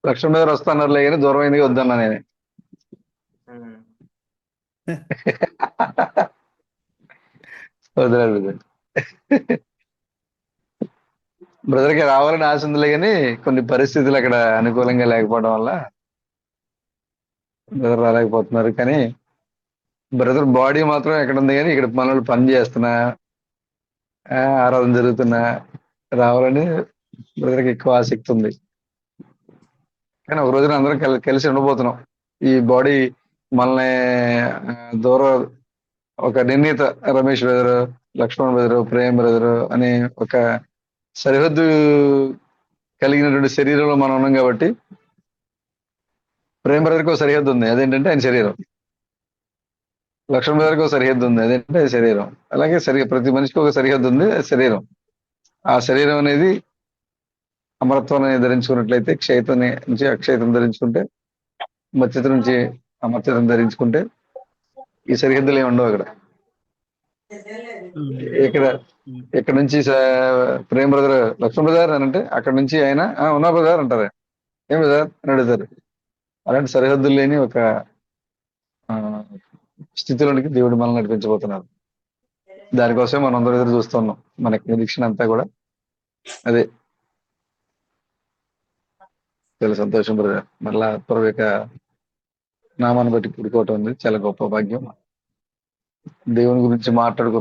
లక్ష్మణ్ గారు వస్తానర్లే కానీ దూరం అయింది వద్దన్నా నేను. ఉమ్. వదిలేదు బ్రదర్. బ్రదర్కి రావాలని ఆశ ఉందిలే కానీ కొన్ని పరిస్థితులు అక్కడ అనుకూలంగా లేకపోవడం వల్ల బ్రదర్ రాలేకపోతున్నారు. కానీ బ్రదర్ బాడీ మాత్రం ఎక్కడ ఉంది కానీ ఇక్కడ మనల్ని పని చేస్తున్నా, ఆరాధన జరుగుతున్నా రావాలని బ్రదర్కి ఎక్కువ ఆసక్తి ఉంది. కానీ ఒక రోజున అందరం కలిసి ఉండబోతున్నాం. ఈ బాడీ మనల్ని ఆ, దూరం ఒక నిర్ణీత Ramesh brother, Lakshman brother, Prem brother అనే ఒక సరిహద్దు కలిగినటువంటి శరీరంలో మనం ఉన్నాం కాబట్టి ప్రేమ్ బ్రదర్కి ఒక సరిహద్దు ఉంది, అదేంటంటే ఆయన శరీరం. లక్ష్మణ్ బ్రదర్కి ఒక సరిహద్దు ఉంది, అదేంటంటే ఆయన శరీరం. అలాగే ప్రతి మనిషికి ఒక సరిహద్దు ఉంది, అది శరీరం. ఆ శరీరం అనేది అమరత్వాన్ని ధరించుకున్నట్లయితే క్షయతం నుంచి అక్షయతం ధరించుకుంటే, మత్స్యత నుంచి అమర్త్యతం ధరించుకుంటే ఈ సరిహద్దులు ఏమి ఉండవు అక్కడ. ఇక్కడ ఉమ్. ఇక్కడ నుంచి ప్రేమ్ బ్రదర్ లక్ష్మణ్ బ్రదర్ అని అంటే అక్కడ నుంచి ఆయన ఉన్నా బ్రదర్ అంటారు. ఏం బ్రదర్ అని అడుగుతారు. అలాంటి సరిహద్దులు లేని ఒక ఆ, స్థితిలోనికి దేవుడు మనల్ని నడిపించబోతున్నారు. దానికోసమే మనం అందరూ ఎదురు చూస్తున్నాం. మనకి నిరీక్షణ అంతా కూడా అదే. చాలా సంతోషం బ్రదర్. మళ్ళా ప్రభు యొక్క నామాన్ని బట్టి పుడుకోవటం ఉంది, చాలా గొప్ప భాగ్యం. దేవుని గురించి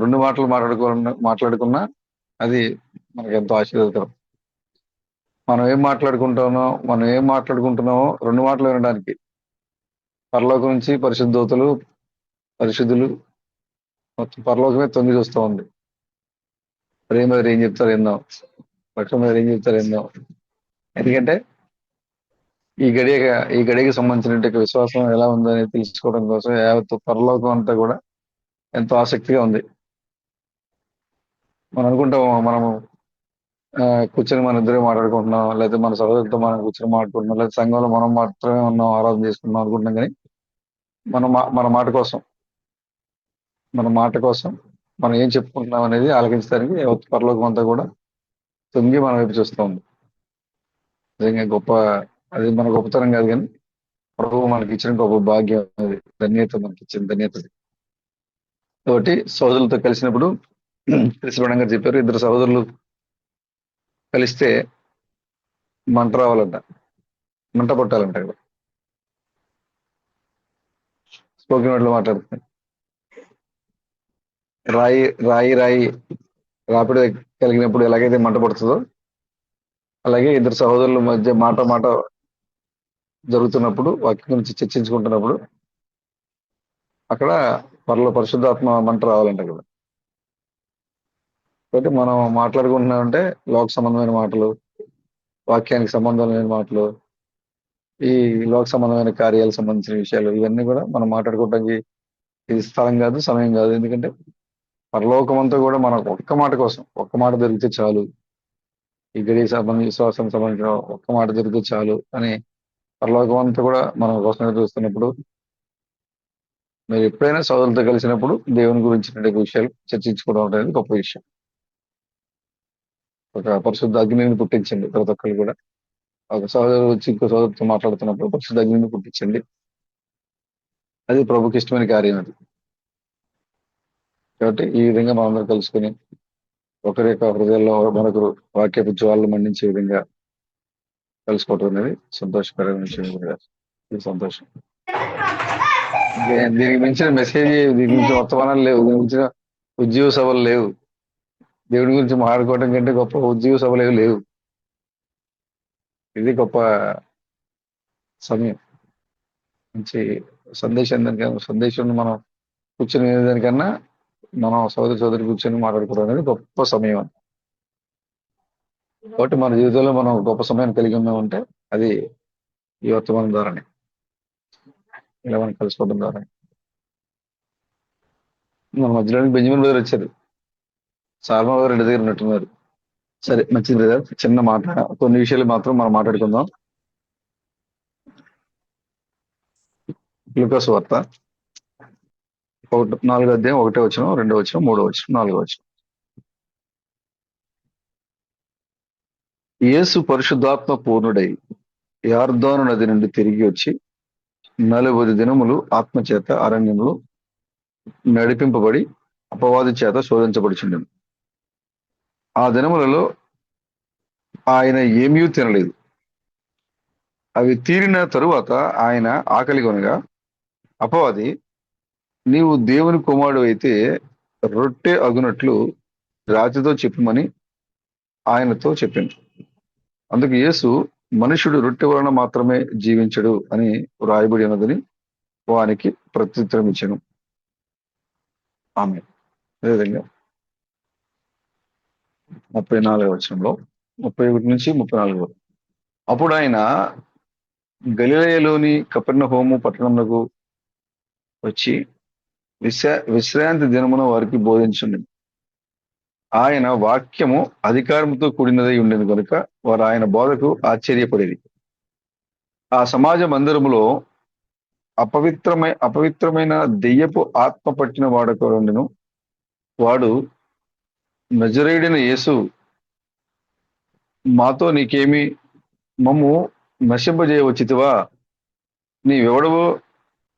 రెండు మాటలు మాట్లాడుకున్నా అది మనకు ఎంతో ఆశీర్వదకరం. మనం ఏం మాట్లాడుకుంటున్నామో రెండు మాటలు వినడానికి పరలోకం నుంచి పరిశుద్ధోతులు, పరిశుద్ధులు మొత్తం పరలోకమే తొంగి చూస్తూ ఉంది. ప్రేమ గారు ఏం చెప్తారు ఏందో, లక్ష్మణ్ గారు ఏం చెప్తారు ఏందో. ఎందుకంటే ఈ గడియకి సంబంధించిన విశ్వాసం ఎలా ఉందని తెలుసుకోవడం కోసం యావత్ పరలోకం అంతా కూడా ఎంతో ఆసక్తిగా ఉంది. మనం అనుకుంటాం మనము కూర్చొని మన ఇద్దరే మాట్లాడుకుంటున్నాం, లేదా మన సహోదరులతో మనం కూర్చొని మాట్లాడుకుంటున్నాం, లేదా సంఘంలో మనం మాత్రమే ఉన్నాం, ఆరాధన చేసుకుంటున్నాం అనుకుంటున్నాం. కానీ మన మాట కోసం మనం ఏం చెప్పుకుంటున్నాం అనేది ఆలకించడానికి యావత్ పరలోకం అంతా కూడా తొంగి మన వైపు చూస్తూ ఉంది. నిజంగా గొప్ప, అది మన గొప్పతనం కాదు కానీ ప్రభువు మనకి ఇచ్చిన గొప్ప భాగ్యం, అది ధన్యత, మనకి ఇచ్చిన ధన్యత. కాబట్టి సోదరులతో కలిసినప్పుడు కృష్ణ గారు చెప్పారు, ఇద్దరు సహోదరులు కలిస్తే మంట రావాలంట, మంట పుట్టాలంట. ఇక్కడ స్పోకెన్ వర్డ్ లో మాట్లాడుతున్నాయి. రాయి రాయి రాయి రాపిడి కలిగినప్పుడు ఎలాగైతే మంట పుడుతుందో, అలాగే ఇద్దరు సహోదరుల మధ్య మాట జరుగుతున్నప్పుడు, వాక్యం గురించి చర్చించుకుంటున్నప్పుడు అక్కడ పరిశుద్ధాత్మ మంట రావాలంట కదా. కాబట్టి మనం మాట్లాడుకుంటున్నామంటే లోక సంబంధమైన మాటలు, వాక్యానికి సంబంధమైన మాటలు, ఈ లోక సంబంధమైన కార్యాలకు సంబంధించిన విషయాలు, ఇవన్నీ కూడా మనం మాట్లాడుకోవడానికి ఇది స్థలం కాదు, సమయం కాదు. ఎందుకంటే పరలోకం అంతా కూడా మనకు ఒక్క మాట దొరికితే చాలు, ఈ గడియ సంబంధించి విశ్వాసం సంబంధించిన ఒక్క మాట దొరికితే చాలు అని పరలోకం అంతా కూడా మనం కోసం చూస్తున్నప్పుడు, మీరు ఎప్పుడైనా సోదరులతో కలిసినప్పుడు దేవుని గురించిన విషయాలు చర్చించుకోవడం అనేది గొప్ప విషయం. ఒక పరిశుద్ధ అగ్నిని పుట్టించండి ప్రతి ఒక్కరు కూడా. ఒక సోదరు వచ్చి ఇంకో సోదరుతో మాట్లాడుతున్నప్పుడు పరిశుద్ధ అగ్నిని పుట్టించండి. అది ప్రభుకి ఇష్టమైన కార్యం అది. కాబట్టి ఈ విధంగా మనందరం కలుసుకుని ఒకరి యొక్క హృదయాల్లో మరొకరు వాక్యపు జ్వాలను మండించే విధంగా కలుసుకోవటం అనేది సంతోషకరమైన విషయం కూడా. ఇది సంతోషం. దీనికి మించిన మెసేజ్, దీనికి మించిన వర్తమానాలు లేవు, దీనికి మించిన ఉద్యోగ సభలు లేవు. దేవుడి గురించి మాట్లాడుకోవడం కంటే గొప్ప ఉద్యోగ సభలు లేవు. ఇది గొప్ప సమయం. మంచి సందేశం మనం కూర్చొని దానికన్నా మనం సోదరి కూర్చొని మాట్లాడుకోవడం అనేది గొప్ప సమయం అని. కాబట్టి మన జీవితంలో మనం గొప్ప సమయాన్ని కలిగి ఉన్నామంటే అది ఈ వర్తమానం ద్వారానే, ఇలా మనం కలుసుకోవడం ద్వారా. మన మధ్యలోనికి బెంజమిన్ బ్రదర్ వచ్చారు, సాల్మా గారు ఇంటి దగ్గర ఉన్నట్టున్నారు. సరే, మంచిది బ్రదర్. చిన్న మాట, కొన్ని విషయాలు మాత్రం మనం మాట్లాడుకుందాం. లూకాసు వార్త 4వ అధ్యాయం 1వ వచనం, 2వ వచనం, 3వ వచనం, 4వ వచనం. యేసు పరిశుద్ధాత్మ పూర్ణుడై యార్దాను నది నుండి తిరిగి వచ్చి 40 దినములు ఆత్మచేత అరణ్యంలో నడిపింపబడి అపవాది చేత శోధించబడుచుండెను. ఆ దినములలో ఆయన ఏమీ తినలేదు. అవి తీరిన తరువాత ఆయన ఆకలి కొనగా అపవాది, నీవు దేవుని కుమారుడు అయితే రొట్టె అగునట్లు రాతితో చెప్పుమని ఆయనతో చెప్పింది. అందుకు యేసు, మనుషుడు రొట్టె వలన మాత్రమే జీవించడు అని వ్రాయబడి ఉన్నదని వానికి ప్రత్యుత్తరం ఇచ్చాను. ఆమె అదేవిధంగా 34వ వచనంలో 31 నుంచి 34 వరకు. అప్పుడు ఆయన గలిలయలోని కపెర్నహూము పట్టణమునకు వచ్చి విశ్రాంతి దినమున వారికి బోధించుండెను. ఆయన వాక్యము అధికారముతో కూడినదై ఉండేది కనుక వారు ఆయన బోధకు ఆశ్చర్యపడేది. ఆ సమాజ మందిరములో అపవిత్రమైన దెయ్యపు ఆత్మ పట్టిన వాడొకడుండెను. వాడు, నజరేయుడైన యేసు, మాతో నీకేమి, మమ్ము నశింపజేయవచ్చితివా? నీవెవడవో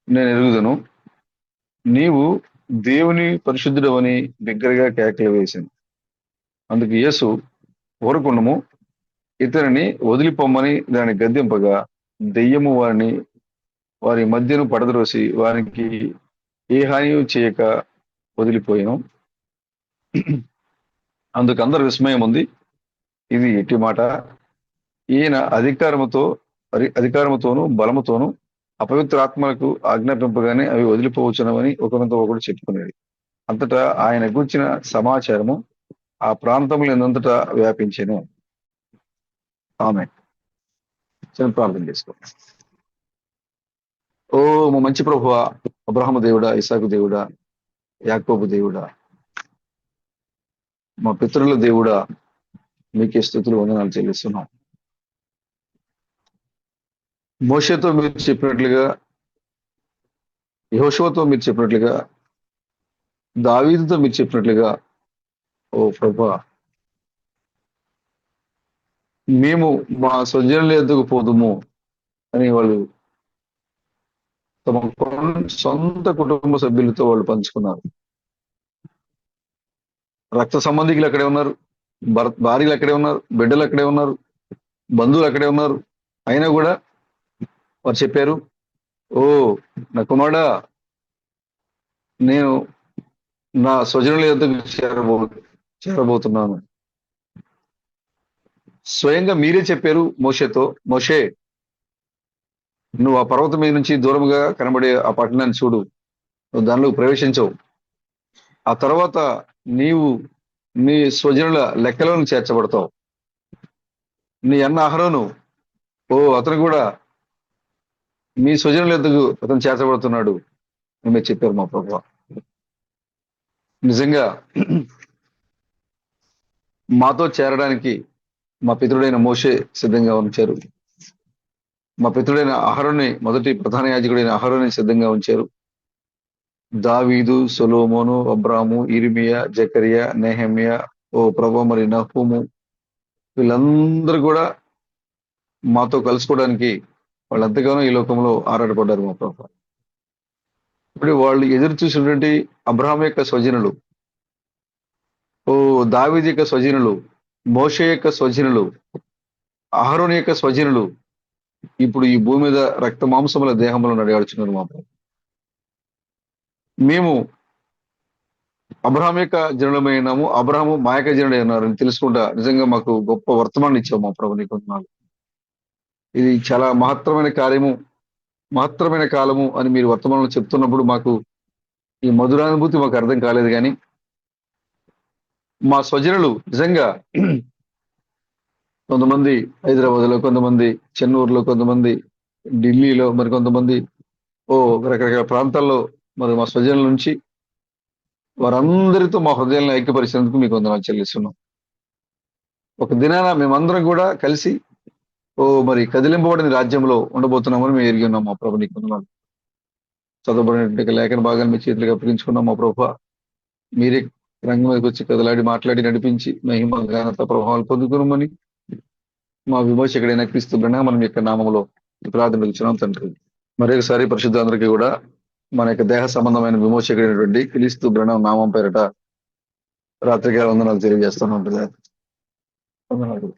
నేను ఎరుగుదును. నీవు దేవుని పరిశుద్ధుడవని బిగ్గరగా కేకలు వేసింది. అందుకు యేసు, ఊరకుండము, ఇతనిని వదిలిపోమ్మని దాన్ని గద్దింపగా దెయ్యము వారి మధ్యను పడద్రోసి వారికి ఏ హానియు చేయక వదిలిపోయాను. అందుకు అందరు విస్మయం ఉంది. ఇది ఎట్టి మాట? ఈయన అధికారముతోనూ బలముతోనూ అపవిత్ర ఆత్మలకు ఆజ్ఞాపింపగానే అవి వదిలిపోవచ్చునని ఒకరితో ఒకడు చెప్పుకునేది. అంతటా ఆయన గూర్చిన సమాచారము ఆ ప్రాంతములంతటా వ్యాపించెను. ఆమె చిన్న ప్రార్థన చేసుకో. ఓ మా మంచి ప్రభువా, అబ్రహాము దేవుడా, ఇసాకు దేవుడా, యాకోబు దేవుడా, మా పితరుల దేవుడా, మీకే స్తుతులు వందనాలు చెల్లిస్తున్నాం. మోషేతో మీరు చెప్పినట్లుగా, యెహోషువతో మీరు చెప్పినట్లుగా, దావీదుతో మీరు చెప్పినట్లుగా, ఓ ప్రభువా, మేము మా స్వజనుల యొద్దకు పోదుము అని వాళ్ళు తమ సొంత కుటుంబ సభ్యులతో వాళ్ళు పంచుకున్నారు. రక్త సంబంధికులు అక్కడే ఉన్నారు, భార్యలు అక్కడే ఉన్నారు, బిడ్డలు అక్కడే ఉన్నారు, బంధువులు అక్కడే ఉన్నారు. అయినా కూడా వారు చెప్పారు, ఓ నా కుమారుడా, నేను నా స్వజనుల యొద్దకు చేరబోతున్నాను. స్వయంగా మీరే చెప్పారు మోషేతో, మోషే, నువ్వు ఆ పర్వతం మీద నుంచి దూరంగా కనబడే ఆ పట్టణాన్ని చూడు, నువ్వు దానిలో ప్రవేశించవు. ఆ తర్వాత నీవు నీ స్వజనుల లెక్కలను చేర్చబడతావు. నీ అన్న అహరోను, ఓ అతను కూడా మీ స్వజనుల యొద్దకు అతను చేర్చబడుతున్నాడు అని మీరు చెప్పారు మా ప్రభువా. నిజంగా మాతో చేరడానికి మా పితరుడైన మోషే సిద్ధంగా ఉంచారు. మా పితరుడైన అహరోని, మొదటి ప్రధాన యాజకుడైన అహరోని సిద్ధంగా ఉంచారు. దావీదు, సొలొమోను, అబ్రాము, ఇర్మియా, జకరియా, నెహెమ్యా, ఓ ప్రభు, మరి నహూము, వీళ్ళందరూ కూడా మాతో కలుసుకోవడానికి వాళ్ళు ఎంతగానో ఈ లోకంలో ఆరాటపడ్డారు మా ప్రభు. ఇప్పుడు వాళ్ళు ఎదురు చూసినటువంటి అబ్రహాం యొక్క స్వజనులు, ఓ దావీదు యొక్క స్వజనులు, మోషే యొక్క స్వజనులు, అహరోని యొక్క స్వజనులు ఇప్పుడు ఈ భూమి మీద రక్త మాంసముల దేహంలో నడియాడుచున్నారు మా ప్రభు. మేము అబ్రహాం యొక్క జనులమైనాము, అబ్రహాము మా యొక్క జనుడై ఉన్నారని తెలుసుకుంటా నిజంగా మాకు గొప్ప వర్తమానం ఇచ్చావు మా ప్రభు. నీకు వందనాలు. ఇది చాలా మహత్తరమైన కార్యము, మహత్తరమైన కాలము అని మీరు వర్తమానంలో చెప్తున్నప్పుడు మాకు ఈ మధురానుభూతి మాకు అర్థం కాలేదు. కానీ మా స్వజనులు నిజంగా కొంతమంది హైదరాబాద్లో, కొంతమంది చెన్నూరులో, కొంతమంది ఢిల్లీలో, మరి కొంతమంది రకరకాల ప్రాంతాల్లో మరి మా స్వజనుల నుంచి వారందరితో మా హృదయాలను ఐక్యపరిచినందుకు మీకు వందనాలు చెల్లిస్తున్నాం. ఒక దినాన మేమందరం కూడా కలిసి మరి కదిలింపబడిన రాజ్యంలో ఉండబోతున్నామని మేము ఎరిగి ఉన్నాం మా ప్రభు. నీకు వందనాలు. చదవబడినటువంటి లేఖన భాగాన్ని మీ చేతులకు అప్పగించుకున్నాం మా ప్రభు. మీరే రంగం మీదకి వచ్చి కదలాడి మాట్లాడి నడిపించి మహిమ ఘనత ప్రభావాలు పొందుకున్నామని మా విమోచకుడైన క్రీస్తు బ్రహ్మ మనం యొక్క నామంలో ప్రార్థన ఇచ్చున్నాం తండ్రి. మరొకసారి పరిశుద్ధులందరికీ కూడా మన యొక్క దేహ సంబంధమైన విమోచకుడైనటువంటి క్రీస్తు బ్రహ్మ నామం పేరట రాత్రికాల వందనాలు తెలియజేస్తున్నాం బ్రదర్. వందనాలు.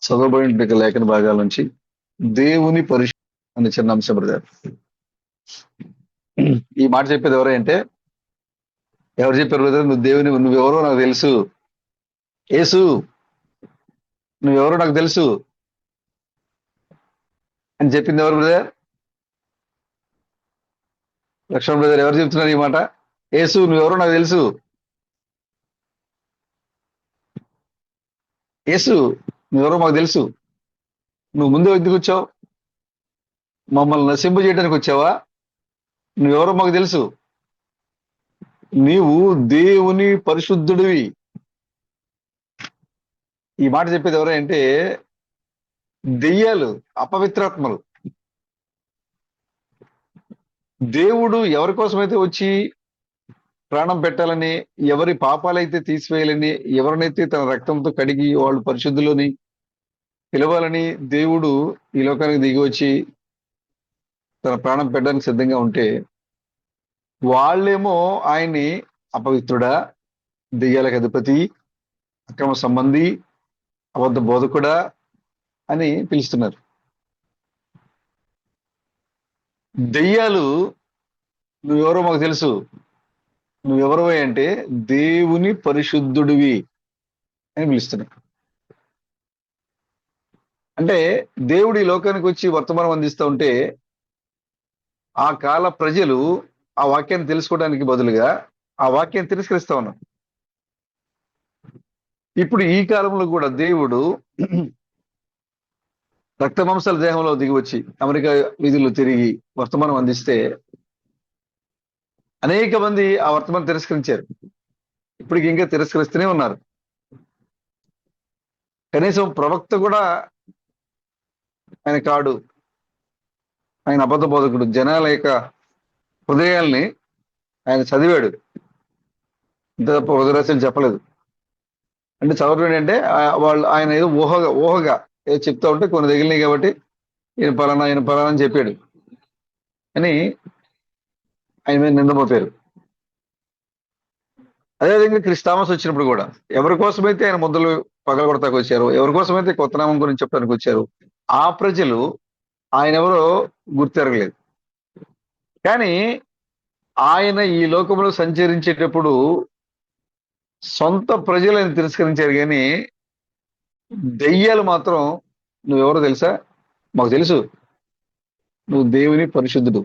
చదవబడిన లేఖన భాగాల నుంచి దేవుని పరిశుద్ధ అనే చిన్న అంశం బ్రదర్. ఈ మాట చెప్పేది ఎవరంటే, ఎవరు చెప్పారు బ్రదర్? నువ్వెవరో నాకు తెలుసు, యేసు నువ్వెవరో నాకు తెలుసు అని చెప్పింది ఎవరు బ్రదర్? లక్ష్మణ్ బ్రదర్. ఎవరు చెప్తున్నారు ఈ మాట? యేసు నువ్వెవరో నాకు తెలుసు. యేసు నువ్వెవరో మాకు తెలుసు. నువ్వు ముందు ఎందుకు వచ్చావు? మమ్మల్ని నశింప చేయడానికి వచ్చావా? నువ్వెవరో మాకు తెలుసు. నీవు దేవుని పరిశుద్ధుడివి. ఈ మాట చెప్పేది ఎవరంటే దెయ్యాలు, అపవిత్రాత్మలు. దేవుడు ఎవరి కోసమైతే వచ్చి ప్రాణం పెట్టాలని, ఎవరి పాపాలైతే తీసివేయాలని, ఎవరినైతే తన రక్తంతో కడిగి వాళ్ళు పరిశుద్ధులని పిలవాలని దేవుడు ఈ లోకానికి దిగి వచ్చి తన ప్రాణం పెట్టడానికి సిద్ధంగా ఉంటే, వాళ్ళేమో ఆయన్ని అపవిత్రుడా, దెయ్యాలకు అధిపతి, అక్రమ సంబంధి, అబద్ధ బోధకుడా అని పిలుస్తున్నారు. దెయ్యాలు నువ్వెవరో మాకు తెలుసు. నువ్వెవరో అంటే దేవుని పరిశుద్ధుడివి అని పిలుస్తున్నారు. అంటే దేవుడు ఈ లోకానికి వచ్చి వర్తమానం అందిస్తూ ఉంటే ఆ కాల ప్రజలు ఆ వాక్యాన్ని తెలుసుకోవడానికి బదులుగా ఆ వాక్యాన్ని తిరస్కరిస్తా ఉన్నారు. ఇప్పుడు ఈ కాలంలో కూడా దేవుడు రక్త మాంసాల దేహంలో దిగి వచ్చి అమెరికా వీధుల్లో తిరిగి వర్తమానం అందిస్తే అనేక మంది ఆ వర్తమానం తిరస్కరించారు. ఇప్పటికి ఇంకా తిరస్కరిస్తూనే ఉన్నారు. కనీసం ప్రవక్త కూడా ఆయన కాడు, ఆయన అబద్ధ బోధకుడు, జనాల యొక్క హృదయాల్ని ఆయన చదివాడు, ఇంత తప్ప హృదయరహస్యం చెప్పలేదు. అంటే చదవడం ఏంటంటే వాళ్ళు ఆయన ఏదో ఊహగా ఏదో చెప్తా ఉంటే కొన్ని తగిలినాయి కాబట్టి ఈయన పలానా అని చెప్పాడు అని ఆయన మీద నిందమోపారు. అదేవిధంగా క్రిస్తామస్ వచ్చినప్పుడు కూడా ఎవరి కోసమైతే ఆయన ముద్దలు పగలగొడతాకు వచ్చారు, ఎవరి కోసమైతే కొత్త నామం గురించి చెప్పడానికి వచ్చారు, ఆ ప్రజలు ఆయన ఎవరో గుర్తెరగలేదు. కానీ ఆయన ఈ లోకంలో సంచరించేటప్పుడు సొంత ప్రజలు ఆయన తిరస్కరించారు. కానీ దెయ్యాలు మాత్రం నువ్వెవరో తెలుసా? మాకు తెలుసు, నువ్వు దేవుని పరిశుద్ధుడు.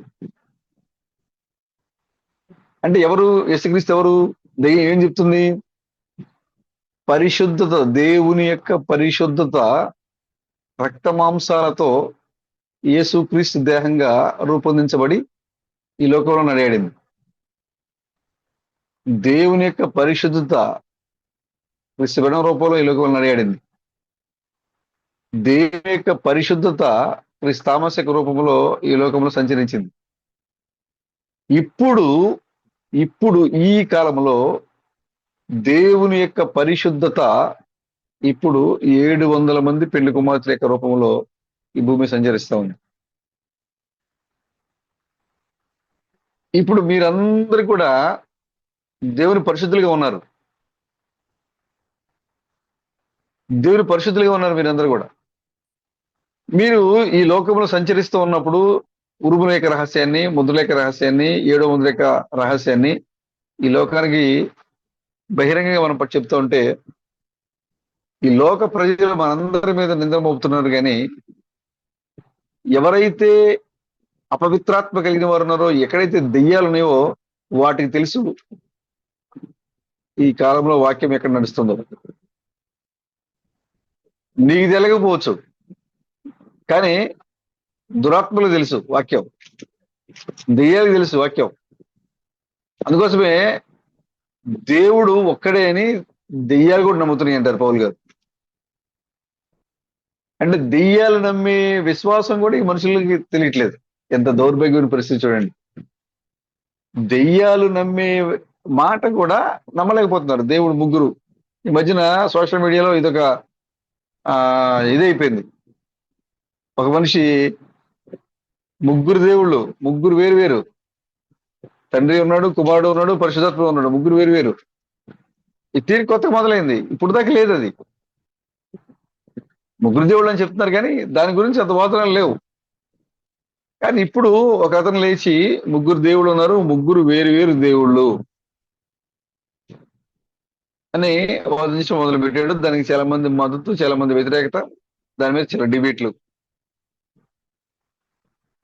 అంటే ఎవరు? యేసుక్రీస్తు ఎవరు? దెయ్యం ఏం చెప్తుంది? పరిశుద్ధత, దేవుని యొక్క పరిశుద్ధత రక్త మాంసాలతో యేసుక్రీస్తు దేహంగా రూపొందించబడి ఈ లోకంలో నడియాడింది. దేవుని యొక్క పరిశుద్ధత క్రీస్తు బిడ్డ రూపంలో ఈ లోకంలో నడియాడింది. దేవుని యొక్క పరిశుద్ధత క్రీస్తామస్ యొక్క రూపంలో ఈ లోకంలో సంచరించింది. ఇప్పుడు ఈ కాలంలో దేవుని యొక్క పరిశుద్ధత ఇప్పుడు 700 మంది పెళ్లి కుమార్తెల యొక్క రూపంలో ఈ భూమి సంచరిస్తా ఉంది. ఇప్పుడు మీరందరూ కూడా దేవుని పరిశుద్ధులుగా ఉన్నారు. దేవుని పరిశుద్ధులుగా ఉన్నారు మీరందరూ కూడా. మీరు ఈ లోకంలో సంచరిస్తూ ఉన్నప్పుడు ఉరుముల యొక్క రహస్యాన్ని, ముద్దుల యొక్క రహస్యాన్ని, 7వ ముద్ర యొక్క రహస్యాన్ని ఈ లోకానికి బహిరంగంగా మనం చెప్తూ ఉంటే ఈ లోక ప్రజలు మనందరి మీద నింద మోపుతున్నారు. కానీ ఎవరైతే అపవిత్రాత్మ కలిగిన వారు ఉన్నారో, ఎక్కడైతే దెయ్యాలు ఉన్నాయో వాటికి తెలుసు ఈ కాలంలో వాక్యం ఎక్కడ నడుస్తుందో. నీకు తెలియకపోవచ్చు, కానీ దురాత్మలకు తెలుసు వాక్యం, దెయ్యాలకు తెలుసు వాక్యం. అందుకోసమే దేవుడు ఒక్కడే అని దెయ్యాలు కూడా నమ్ముతున్నాయి అంటారు పౌలు గారు. అంటే దెయ్యాలు నమ్మే విశ్వాసం కూడా ఈ మనుషులకి తెలియట్లేదు. ఎంత దౌర్భాగ్యమైన పరిస్థితి చూడండి. దెయ్యాలు నమ్మే మాట కూడా నమ్మలేకపోతున్నారు. దేవుడు ముగ్గురు ఈ మధ్యన సోషల్ మీడియాలో ఇదొక ఆ ఇదైపోయింది. ఒక మనిషి ముగ్గురు దేవుళ్ళు, ముగ్గురు వేరు వేరు, తండ్రి ఉన్నాడు, కుమారుడు ఉన్నాడు, పరిశుధాత్మ ఉన్నాడు, ముగ్గురు వేరు వేరు. ఈ తీరు కొత్తగా మొదలైంది, ఇప్పుడు దాకా లేదు అది. ముగ్గురు దేవుళ్ళు అని చెప్తున్నారు కానీ దాని గురించి అంత వాదనలు లేవు. కానీ ఇప్పుడు ఒక అతను లేచి ముగ్గురు దేవుళ్ళు ఉన్నారు, ముగ్గురు వేరు వేరు దేవుళ్ళు అని వాదించడం మొదలు పెట్టాడు. దానికి చాలా మంది మద్దతు, చాలా మంది వ్యతిరేకత, దాని మీద చాలా డిబేట్లు.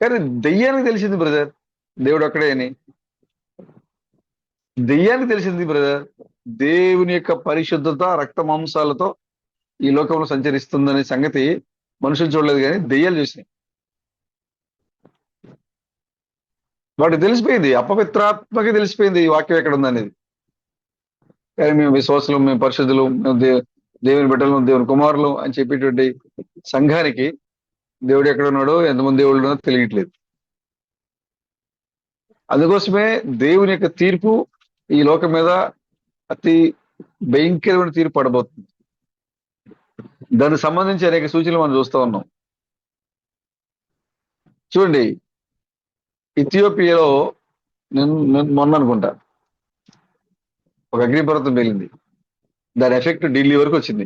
కానీ దెయ్యానికి తెలిసింది బ్రదర్ దేవుడు ఒక్కడే అని. దెయ్యానికి తెలిసింది బ్రదర్ దేవుని యొక్క పరిశుద్ధత రక్త మాంసాలతో ఈ లోకంలో సంచరిస్తుందనే సంగతి మనుషులు చూడలేదు, కానీ దెయ్యాలు చూసినాయి. వాటికి తెలిసిపోయింది, అపవిత్రాత్మకి తెలిసిపోయింది ఈ వాక్యం ఎక్కడ ఉందనేది. కానీ మేము విశ్వాసులు, మేము పరిశుద్ధులు, మేము దేవుని బిడ్డలు, దేవుని కుమారులు అని చెప్పేటువంటి సంఘానికి దేవుడు ఎక్కడ ఉన్నాడో, ఎంతమంది దేవుళ్ళు ఉన్నాడో తెలియట్లేదు. అందుకోసమే దేవుని యొక్క తీర్పు ఈ లోకం మీద అతి భయంకరమైన తీర్పు పడబోతుంది. దానికి సంబంధించి అనేక సూచనలు మనం చూస్తూ ఉన్నాం. చూడండి, ఇథియోపియాలో మొన్న అనుకుంటా ఒక అగ్నిపర్వతం పేలింది. దాని ఎఫెక్ట్ ఢిల్లీ వరకు వచ్చింది.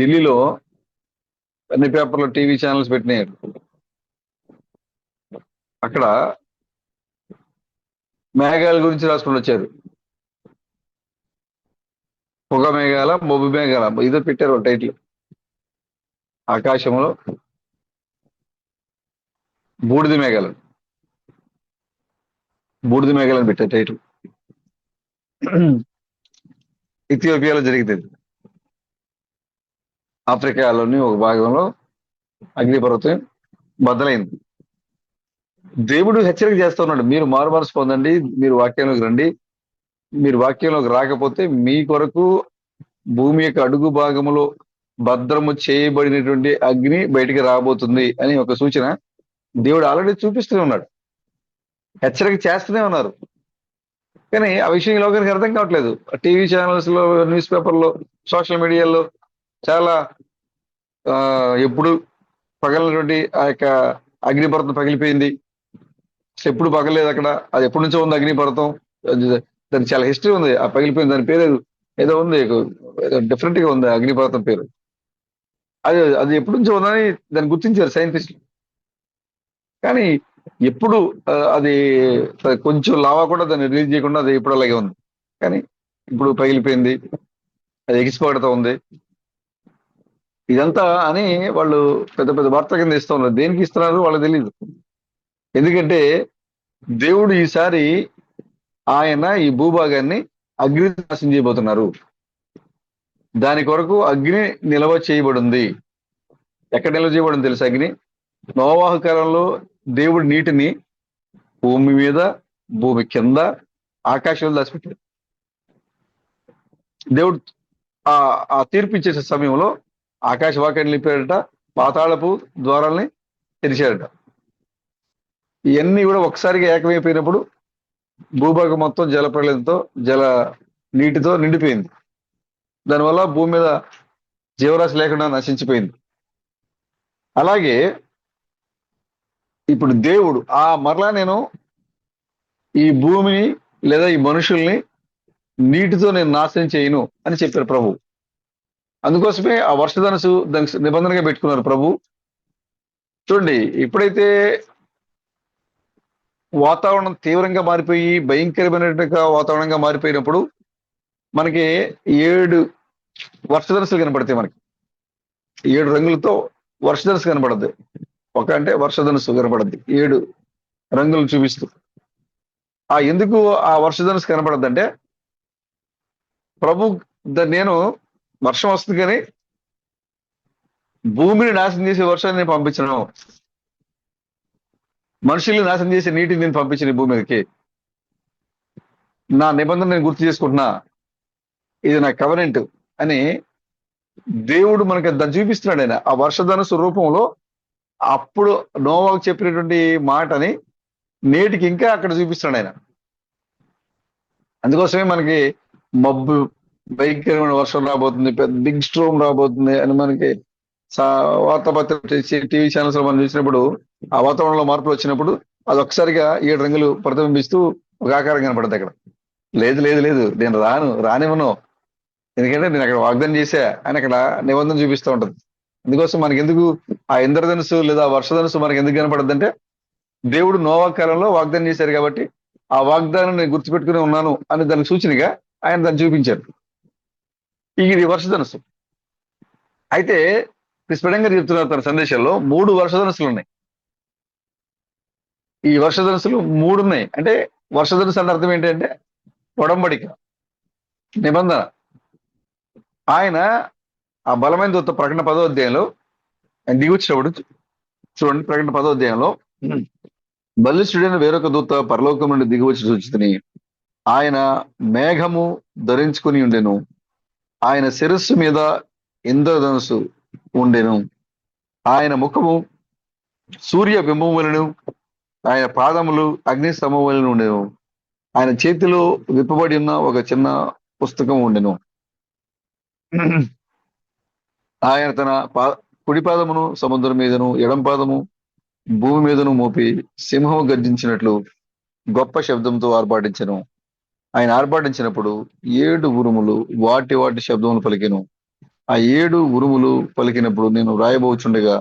ఢిల్లీలో అన్ని పేపర్లో, టీవీ ఛానల్స్ పెట్టినారు. అక్కడ మేఘాల గురించి రాసుకుని వచ్చారు. పొగ మేఘాల, మబ్బు మేఘాల, ఇదో పెట్టారు టైటిల్. ఆకాశంలో బూడిద మేఘాలు అని పెట్టారు టైటిల్. ఇథియోపియాలో జరిగింది. ఆఫ్రికాలోని ఒక భాగంలో అగ్నిపర్వతం బద్దలైంది. దేవుడు హెచ్చరిక చేస్తా ఉన్నాడు, మీరు మారుమనసు పొందండి, మీరు వాక్యంలోకి రండి. మీరు వాక్యంలోకి రాకపోతే మీ కొరకు భూమి యొక్క అడుగు భాగములో భద్రము చేయబడినటువంటి అగ్ని బయటికి రాబోతుంది అని ఒక సూచన దేవుడు ఆల్రెడీ చూపిస్తూనే ఉన్నాడు, హెచ్చరిక చేస్తూనే ఉన్నారు. కానీ ఆ విషయం ఈ లోకానికి అర్థం కావట్లేదు. టీవీ ఛానల్స్ లో, న్యూస్ పేపర్లో, సోషల్ మీడియాలో చాలా ఎప్పుడు పగలినటువంటి ఆ యొక్క అగ్నిపర్వతం పగిలిపోయింది, ఎప్పుడు పగలలేదు అక్కడ, అది ఎప్పటి నుంచో ఉంది అగ్నిపర్వతం. దానికి చాలా హిస్టరీ ఉంది. ఆ పగిలిపోయింది, దాని పేరు ఏదో ఉంది, డిఫరెంట్ గా ఉంది అగ్నిపర్వతం పేరు. అది ఎప్పటి నుంచో ఉందని దాన్ని గుర్తించారు సైంటిస్టులు. కానీ ఎప్పుడు అది కొంచెం లావా కూడా దాన్ని రిలీజ్ చేయకుండా అది ఎప్పుడు అలాగే ఉంది. కానీ ఇప్పుడు పగిలిపోయింది, అది ఎగిసిపడుతూ ఉంది. ఇదంతా అని వాళ్ళు పెద్ద పెద్ద వార్త కింద ఇస్తూ ఉన్నారు. దేనికి ఇస్తున్నారు వాళ్ళకి తెలియదు. ఎందుకంటే దేవుడు ఈసారి ఆయన ఈ భూభాగాన్ని అగ్ని నాశనం చేయబోతున్నారు. దాని కొరకు అగ్ని నిల్వ చేయబడింది. ఎక్కడ నిల్వ చేయబడింది తెలుసు? అగ్ని నోవాహు కాలంలో దేవుడు నీటిని భూమి మీద, భూమి కింద, ఆకాశంలో దాచిపెట్టాడు. దేవుడు ఆ తీర్పు ఇచ్చే సమయంలో ఆకాశ వాక్యాన్ని నిలిపాడట, పాతాళపు ద్వారాల్ని తెరిచాడట. ఇవన్నీ కూడా ఒకసారిగా ఏకమైపోయినప్పుడు భూభాగం మొత్తం జలప్రలయంతో, నీటితో నిండిపోయింది. దానివల్ల భూమి మీద జీవరాశి లేకుండా నశించిపోయింది. అలాగే ఇప్పుడు దేవుడు మరలా నేను ఈ భూమిని లేదా ఈ మనుషుల్ని నీటితో నేను నాశనం చేయను అని చెప్పారు ప్రభు. అందుకోసమే ఆ వర్షధనసు దానికి నిబంధనగా పెట్టుకున్నారు ప్రభు. చూడండి, ఎప్పుడైతే వాతావరణం తీవ్రంగా మారిపోయి భయంకరమైనట్టుగా వాతావరణంగా మారిపోయినప్పుడు మనకి 7 వర్షధనసులు కనపడతాయి. మనకి 7 రంగులతో వర్షధనసు కనపడద్ది. అంటే వర్షధనసు కనపడద్ది 7 రంగులు చూపిస్తూ. ఎందుకు ఆ వర్షధనసు కనపడద్దంటే, ప్రభు నేను వర్షం వస్తుంది కానీ భూమిని నాశనం చేసే వర్షాన్ని నేను పంపించను, మనుషుల్ని నాశనం చేసే నీటిని నేను పంపించిన భూమి మీదకి. నా నిబంధన నేను గుర్తు చేసుకుంటున్నా, ఇది నా కవెనెంట్ అని దేవుడు మనకి దాన్ని చూపిస్తున్నాడు. ఆయన ఆ వర్షధనసు రూపంలో అప్పుడు నోవాకు చెప్పినటువంటి మాటని నేటికి ఇంకా అక్కడ చూపిస్తున్నాడు ఆయన. అందుకోసమే మనకి మబ్బు, భయంకరమైన వర్షం రాబోతుంది, పెద్ద బిగ్ స్ట్రోమ్ రాబోతుంది అని మనకి వార్తాపత్రిక టీవీ ఛానల్స్ లో మనం చూసినప్పుడు ఆ వాతావరణంలో మార్పులు వచ్చినప్పుడు అది ఒక్కసారిగా 7 రంగులు ప్రతిబింబిస్తూ ఒక ఆకారం కనపడుతుంది అక్కడ. లేదు లేదు లేదు, నేను రానివ్వను, ఎందుకంటే నేను అక్కడ వాగ్దానం చేశా అని అక్కడ నిబంధన చూపిస్తూ ఉంటది. అందుకోసం మనకి ఎందుకు ఆ ఇంద్రధనుసు లేదా వర్షధనుసు మనకి ఎందుకు కనపడద్దు అంటే, దేవుడు నోవా కాలంలో వాగ్దానం చేశారు కాబట్టి ఆ వాగ్దానం నేను గుర్తుపెట్టుకుని ఉన్నాను అని దానికి సూచనగా ఆయన దాన్ని చూపించారు. ఇది వర్షధనుసు. అయితే క్రిస్పడంగా గారు చెప్తున్నారు తన సందేశాల్లో 3 వర్షధనుసులు ఉన్నాయి. ఈ వర్షధనుసులు 3 ఉన్నాయి. అంటే వర్షధనుసు అంటే అర్థం ఏంటంటే ఒడంబడిక, నిబంధన. ఆయన ఆ బలమైన దూత ప్రకటన 10వ అధ్యాయంలో ఆయన దిగి వచ్చినప్పుడు చూడండి, ప్రకటన 10వ అధ్యాయంలో బలిష్ఠుడైన వేరొక దూత పరలోకం నుండి దిగి వచ్చి సూచితని, ఆయన మేఘము ధరించుకుని ఉండెను, ఆయన శిరస్సు మీద ఇంద్రధనుసు ఉండెను, ఆయన ముఖము సూర్య బింబము వలెను, ఆయన పాదములు అగ్ని స్తంభం వలెను ఉండెను, ఆయన చేతిలో విప్పబడి ఉన్న ఒక చిన్న పుస్తకం ఉండెను. ఆయన తన కుడి పాదమును సముద్రం మీదను ఎడం పాదము భూమి మీదను మోపి సింహము గర్జించినట్లు గొప్ప శబ్దంతో ఆర్భాటించెను. ఆయన ఆర్భాటించినప్పుడు 7 ఉరుములు వాటి వాటి శబ్దములు పలికెను. ఆ 7 ఉరుములు పలికినప్పుడు నేను రాయబోచుండగా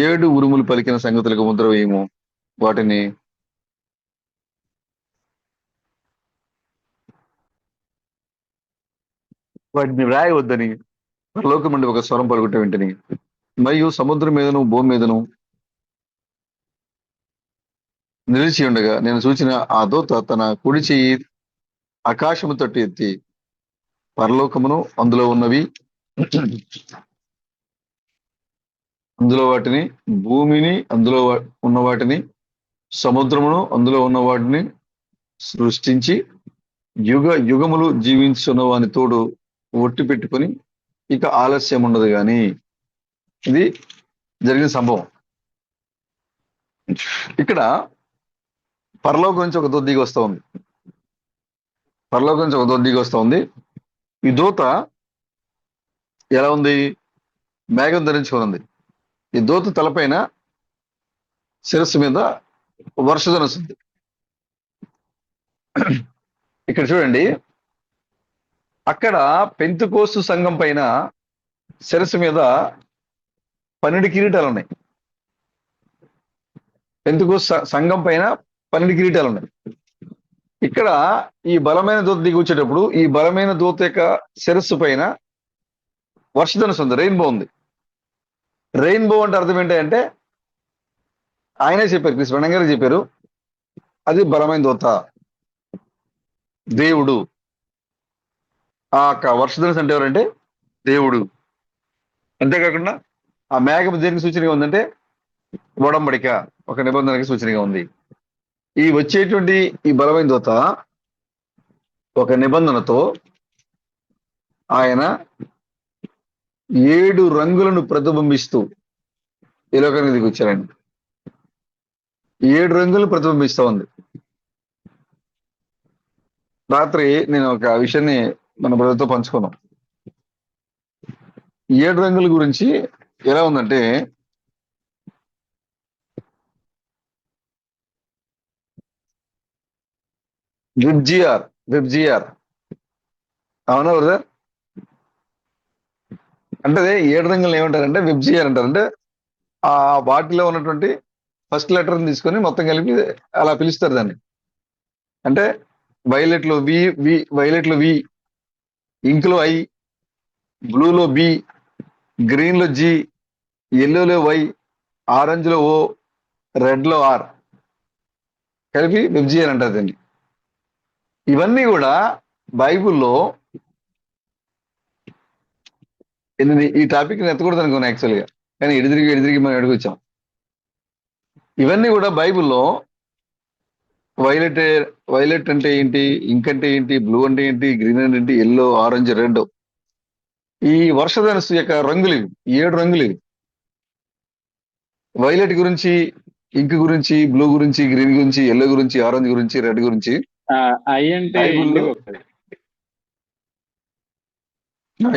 7 ఉరుములు పలికిన సంగతులకు ముద్ర వేయము, వాటిని రాయవద్దని పరలోకం నుండి ఒక స్వరం పలుకుట వెంటని, మరియు సముద్రం మీదను భూమి మీదను నిలిచి ఉండగా నేను చూచిన ఆ దూత తన కుడి చెయ్యి ఆకాశము తట్టు ఎత్తి పరలోకమును అందులో ఉన్నవి అందులో వాటిని, భూమిని అందులో ఉన్న వాటిని, సముద్రమును అందులో ఉన్న వాటిని సృష్టించి యుగ యుగములు జీవించున్న వాని తోడు ఒట్టి పెట్టుకొని ఇక ఆలస్యం ఉండదు గాని. ఇది జరిగిన సంభవం. ఇక్కడ పరలోకం నుంచి ఒక దూత దిగి వస్తా ఉంది. పరలోకం నుంచి ఒక దూత దిగి వస్తా ఉంది. ఈ దూత ఎలా ఉంది? మేఘం ధరించుకొని ఉంది. ఈ దూత తలపైన శిరస్సు మీద వర్షధనుసు ఉంది. ఇక్కడ చూడండి, అక్కడ పెంతుకోస్తు సంఘం పైన శిరస్సు మీద 12 కిరీటాలు ఉన్నాయి. పెంతుకోస్తు సంఘం పైన 12 కిరీటాలు ఉన్నాయి. ఇక్కడ ఈ బలమైన దూత దిగి వచ్చేటప్పుడు ఈ బలమైన దూత యొక్క శిరస్సు పైన వర్షధనుసు ఉంది, రెయిన్బో ఉంది. రెయిన్బో అంటే అర్థం ఏంటంటే ఆయనే చెప్పారు, కృష్ణ గారు చెప్పారు, అది బలమైన దూత, దేవుడు. ఆ వర్షధనుసు అంటే ఎవరంటే దేవుడు. అంతేకాకుండా ఆ మేఘం దేనికి సూచనగా ఉందంటే ఒడంబడిక, ఒక నిబంధనకి సూచనగా ఉంది. ఈ వచ్చేటువంటి ఈ బలమైన దూత ఒక నిబంధనతో ఆయన 7 రంగులను ప్రతిబింబిస్తూ ఈ లోకానికి దిగి వచ్చారండి. 7 రంగులు ప్రతిబింబిస్తూ ఉంది. రాత్రి నేను ఒక విషయాన్ని మన బ్రదర్తో పంచుకున్నాం. 7 రంగుల గురించి ఎలా ఉందంటే, విబ్జిఆర్ అవునా బ్రదర్? అంటే 7 రంగులు ఏమంటారంటే విబ్జిఆర్ అంటారు. అంటే ఆ వాటిలో ఉన్నటువంటి ఫస్ట్ లెటర్ తీసుకొని మొత్తం కలిపి అలా పిలుస్తారు దాన్ని. అంటే వైలెట్ లో వి, ఇంక్ లో ఐ, బ్లూలో బి, గ్రీన్ లో జి, ఎల్లోలో వై, ఆరెంజ్ లో ఓ, రెడ్ లో ఆర్ కలిపి విబ్జిఆర్ అంటారు దాన్ని. ఇవన్నీ కూడా బైబుల్లో, ఈ టాపిక్ ఎత్తకూడదు అనుకున్నాను యాక్చువల్గా, కానీ ఎడిదిరిగి మనం అడుగుచ్చాం. ఇవన్నీ కూడా బైబుల్లో వైలెట్ అంటే ఏంటి, ఇంక్ అంటే ఏంటి, బ్లూ అంటే ఏంటి, గ్రీన్ అంటే ఏంటి, ఎల్లో, ఆరెంజ్, రెడ్, ఈ వర్షధనుసు యొక్క రంగులు ఇవి, 7 రంగులు ఇవి. వైలెట్ గురించి, ఇంక్ గురించి, బ్లూ గురించి, గ్రీన్ గురించి, ఎల్లో గురించి, ఆరెంజ్ గురించి, రెడ్ గురించి ఐ అంటే బైబిల్లో ఇండిగో కదా.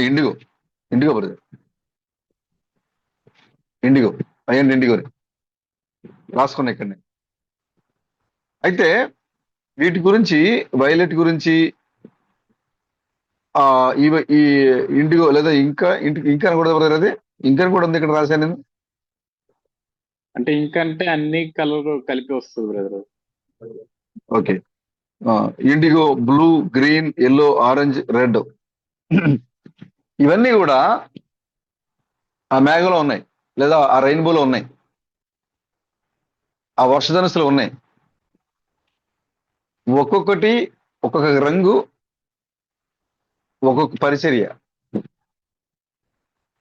ఇండిగో ఇండిగో బ్రదర్, ఇండిగో అయ్యండి, ఇండిగో రాసుకున్నా ఇక్కడ. అయితే వీటి గురించి, వైలెట్ గురించి, ఆ ఈ ఇండిగో లేదా ఇంకా అని కూడా బ్రదర్, అది ఇంకా అని కూడా ఉంది ఇక్కడ రాశాను నేను. అంటే ఇంకంటే అన్ని కలర్ కలిపి వస్తుంది brother. Okay, IndiGo, blue, green, yellow, orange, red, ఇవన్నీ కూడా ఆ మేఘంలో ఉన్నాయి, లేదా ఆ రెయిన్బోలో ఉన్నాయి, ఆ వర్షధనుసులో ఉన్నాయి. ఒక్కొక్కటి ఒక్కొక్క రంగు, ఒక్కొక్క పరిచర్య.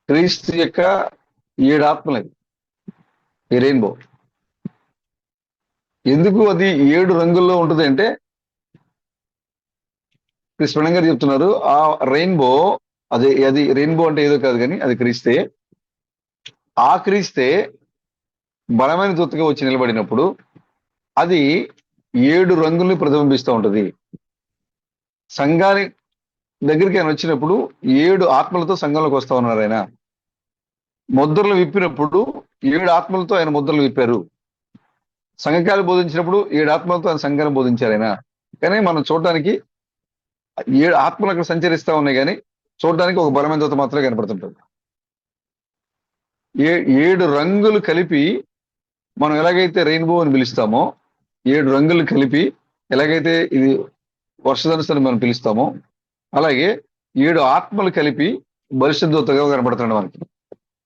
క్రీస్తు యొక్క 7 ఆత్మలు ఈ రెయిన్బో. ఎందుకు అది 7 రంగుల్లో ఉంటుంది అంటే కృష్ణ గారు చెప్తున్నారు, ఆ రెయిన్బో, అది రెయిన్బో అంటే ఏదో కాదు కానీ అది క్రీస్తే. ఆ క్రీస్తే బలమైన దూతగా వచ్చి నిలబడినప్పుడు అది 7 రంగుల్ని ప్రతిబింబిస్తూ ఉంటుంది. సంఘాని దగ్గరికి ఆయన వచ్చినప్పుడు 7 ఆత్మలతో సంఘంలోకి వస్తా ఉన్నారు ఆయన. ముద్రలు విప్పినప్పుడు 7 ఆత్మలతో ఆయన ముద్రలు విప్పారు. సంఘకాలు బోధించినప్పుడు 7 ఆత్మలతో ఆయన సంఘాన్ని బోధించారు ఆయన. కానీ మనం చూడడానికి 7 ఆత్మలు అక్కడ సంచరిస్తా ఉన్నాయి, కానీ చూడడానికి ఒక బలమైన దూత మాత్రమే కనపడుతుంటుంది. 7 రంగులు కలిపి మనం ఎలాగైతే రెయిన్బో అని పిలుస్తామో, 7 రంగులు కలిపి ఎలాగైతే ఇది వర్షధనుసుని మనం పిలుస్తామో, అలాగే 7 ఆత్మలు కలిపి బలిష్ట దూతగా కనపడుతున్నాడు మనకి.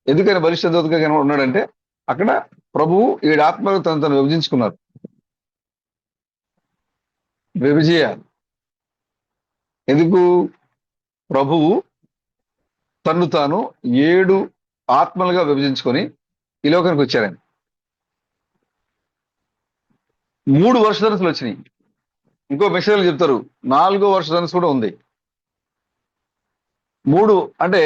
ఎందుకని బలిష్ట దూతగా ఉన్నాడంటే అక్కడ ప్రభువు 7 ఆత్మలు తను విభజించుకున్నారు. విభజేయాలి. ఎందుకు? ప్రభువు తన్ను తాను 7 ఆత్మలుగా విభజించుకొని ఈ లోకానికి వచ్చారు ఆయన. 3 వర్షధనుసులు వచ్చినాయి. ఇంకో మెసేజ్లు చెప్తారు 4వ వర్షధనుసు కూడా ఉంది. 3 అంటే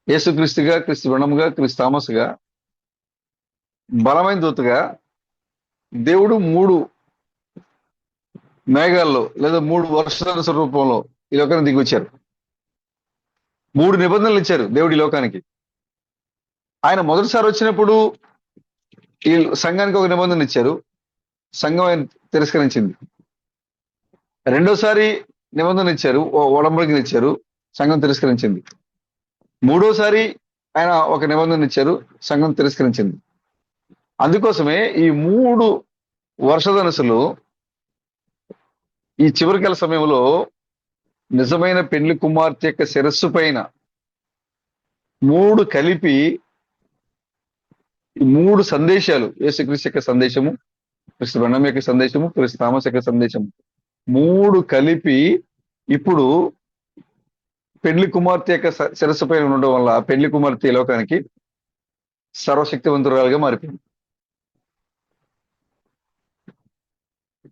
యేసుక్రీస్తుగా, క్రీస్తు బృండముగా, క్రీస్తు థామస్గా, బలమైన దూతగా దేవుడు 3 మేఘాల్లో లేదా 3 వర్షధనుసు రూపంలో ఈ లోకానికి దిగి వచ్చారు. 3 నిబంధనలు ఇచ్చారు దేవుడి లోకానికి. ఆయన మొదటిసారి వచ్చినప్పుడు ఈ సంఘానికి ఒక నిబంధన ఇచ్చారు, సంఘం ఆయన తిరస్కరించింది. రెండోసారి నిబంధన ఇచ్చారు, ఒడంబడికను ఇచ్చారు, సంఘం తిరస్కరించింది. మూడోసారి ఆయన ఒక నిబంధన ఇచ్చారు, సంఘం తిరస్కరించింది. అందుకోసమే ఈ 3 వర్షధనుసులు ఈ చివరికాల సమయంలో నిజమైన పెళ్లి కుమార్తె యొక్క శిరస్సు పైన 3 కలిపి, ఈ 3 సందేశాలు, యేసుక్రీస్తు యొక్క సందేశము, క్రీస్తు బృండం యొక్క సందేశము, క్రీస్తు థామస్ యొక్క సందేశము, 3 కలిపి ఇప్పుడు పెళ్లి కుమార్తె యొక్క శిరస్సు పైన ఉండడం వల్ల పెళ్లి కుమార్తె ఈ లోకానికి సర్వశక్తివంతురాలుగా మారిపోయింది.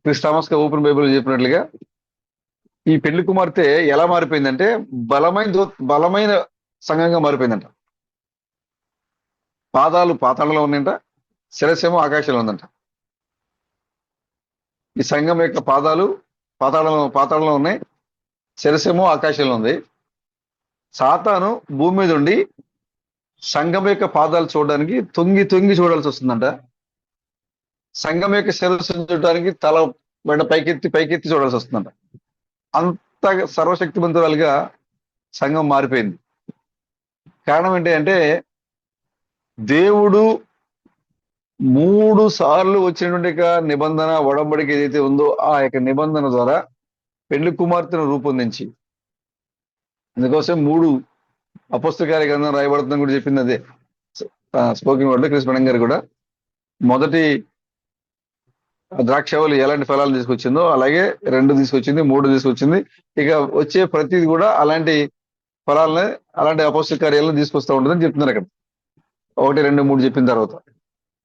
క్రీస్తు థామస్ గా ఓపెన్ బైబిల్ చెప్పినట్లుగా ఈ పెళ్లి కుమార్తె ఎలా మారిపోయిందంటే బలమైన సంఘంగా మారిపోయిందంట. పాదాలు పాతాళంలో ఉన్నాయంట, శిరస్సేమో ఆకాశంలో ఉందంట. ఈ సంఘం యొక్క పాదాలు పాతాళంలో ఉన్నాయి, శిరస్సేమో ఆకాశంలో ఉంది. సాతాను భూమి మీద ఉండి సంఘం యొక్క పాదాలు చూడడానికి తొంగి చూడాల్సి వస్తుందంట. సంఘం యొక్క శిరస్సును చూడడానికి తల వెంట పైకెత్తి చూడాల్సి వస్తుందంట. అంత సర్వశక్తివంతురాలుగా సంఘం మారిపోయింది. కారణం ఏంటి అంటే దేవుడు 3 సార్లు వచ్చినటువంటి నిబంధన, ఒడంబడిక ఏదైతే ఉందో ఆ యొక్క నిబంధన ద్వారా పెళ్లి కుమార్తెను రూపొందించి, అందుకోసం 3 అపొస్తల కార్య గ్రంథం రాయబడుతుందని కూడా చెప్పింది అదే. స్పోకింగ్ వర్డ్ కృష్ణ గారు కూడా మొదటి ద్రాక్షవల్లి ఎలాంటి ఫలాలు తీసుకొచ్చిందో అలాగే 2 తీసుకొచ్చింది, 3 తీసుకొచ్చింది. ఇక వచ్చే ప్రతిది కూడా అలాంటి ఫలాలని, అలాంటి అపొస్తల కార్యాలను తీసుకొస్తా ఉంటుందని చెప్తున్నారు అక్కడ. 1, 2, 3 చెప్పిన తర్వాత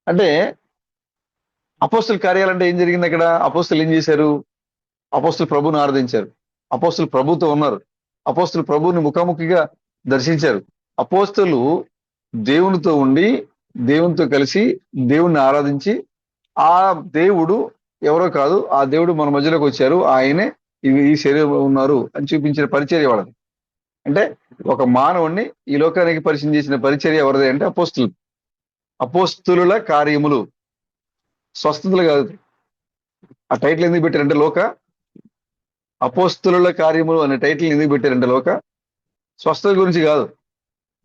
అంటే అపొస్తల కార్యాలంటే ఏం జరిగింది అక్కడ? అపొస్తలు ఏం చేశారు? అపొస్తలు ప్రభువుని ఆరాధించారు, అపొస్తలు ప్రభుతో ఉన్నారు, అపొస్తలు ప్రభువుని ముఖాముఖిగా దర్శించారు. అపొస్తలు దేవునితో ఉండి, దేవునితో కలిసి దేవుణ్ణి ఆరాధించి, ఆ దేవుడు ఎవరో కాదు, ఆ దేవుడు మన మధ్యలోకి వచ్చారు, ఆయనే ఈ శరీరంలో ఉన్నారు అని చూపించిన పరిచర్య వాళ్ళది. అంటే ఒక మానవుణ్ణి ఈ లోకానికి పరిచయం చేసిన పరిచర్య ఎవరిది అంటే అపోస్తులు. అపోస్తులుల కార్యములు, స్వస్థతలు కాదు. ఆ టైటిల్ ఎందుకు పెట్టారంటే అపోస్తులుల కార్యములు అనే టైటిల్ ఎందుకు పెట్టారంటే స్వస్థత గురించి కాదు,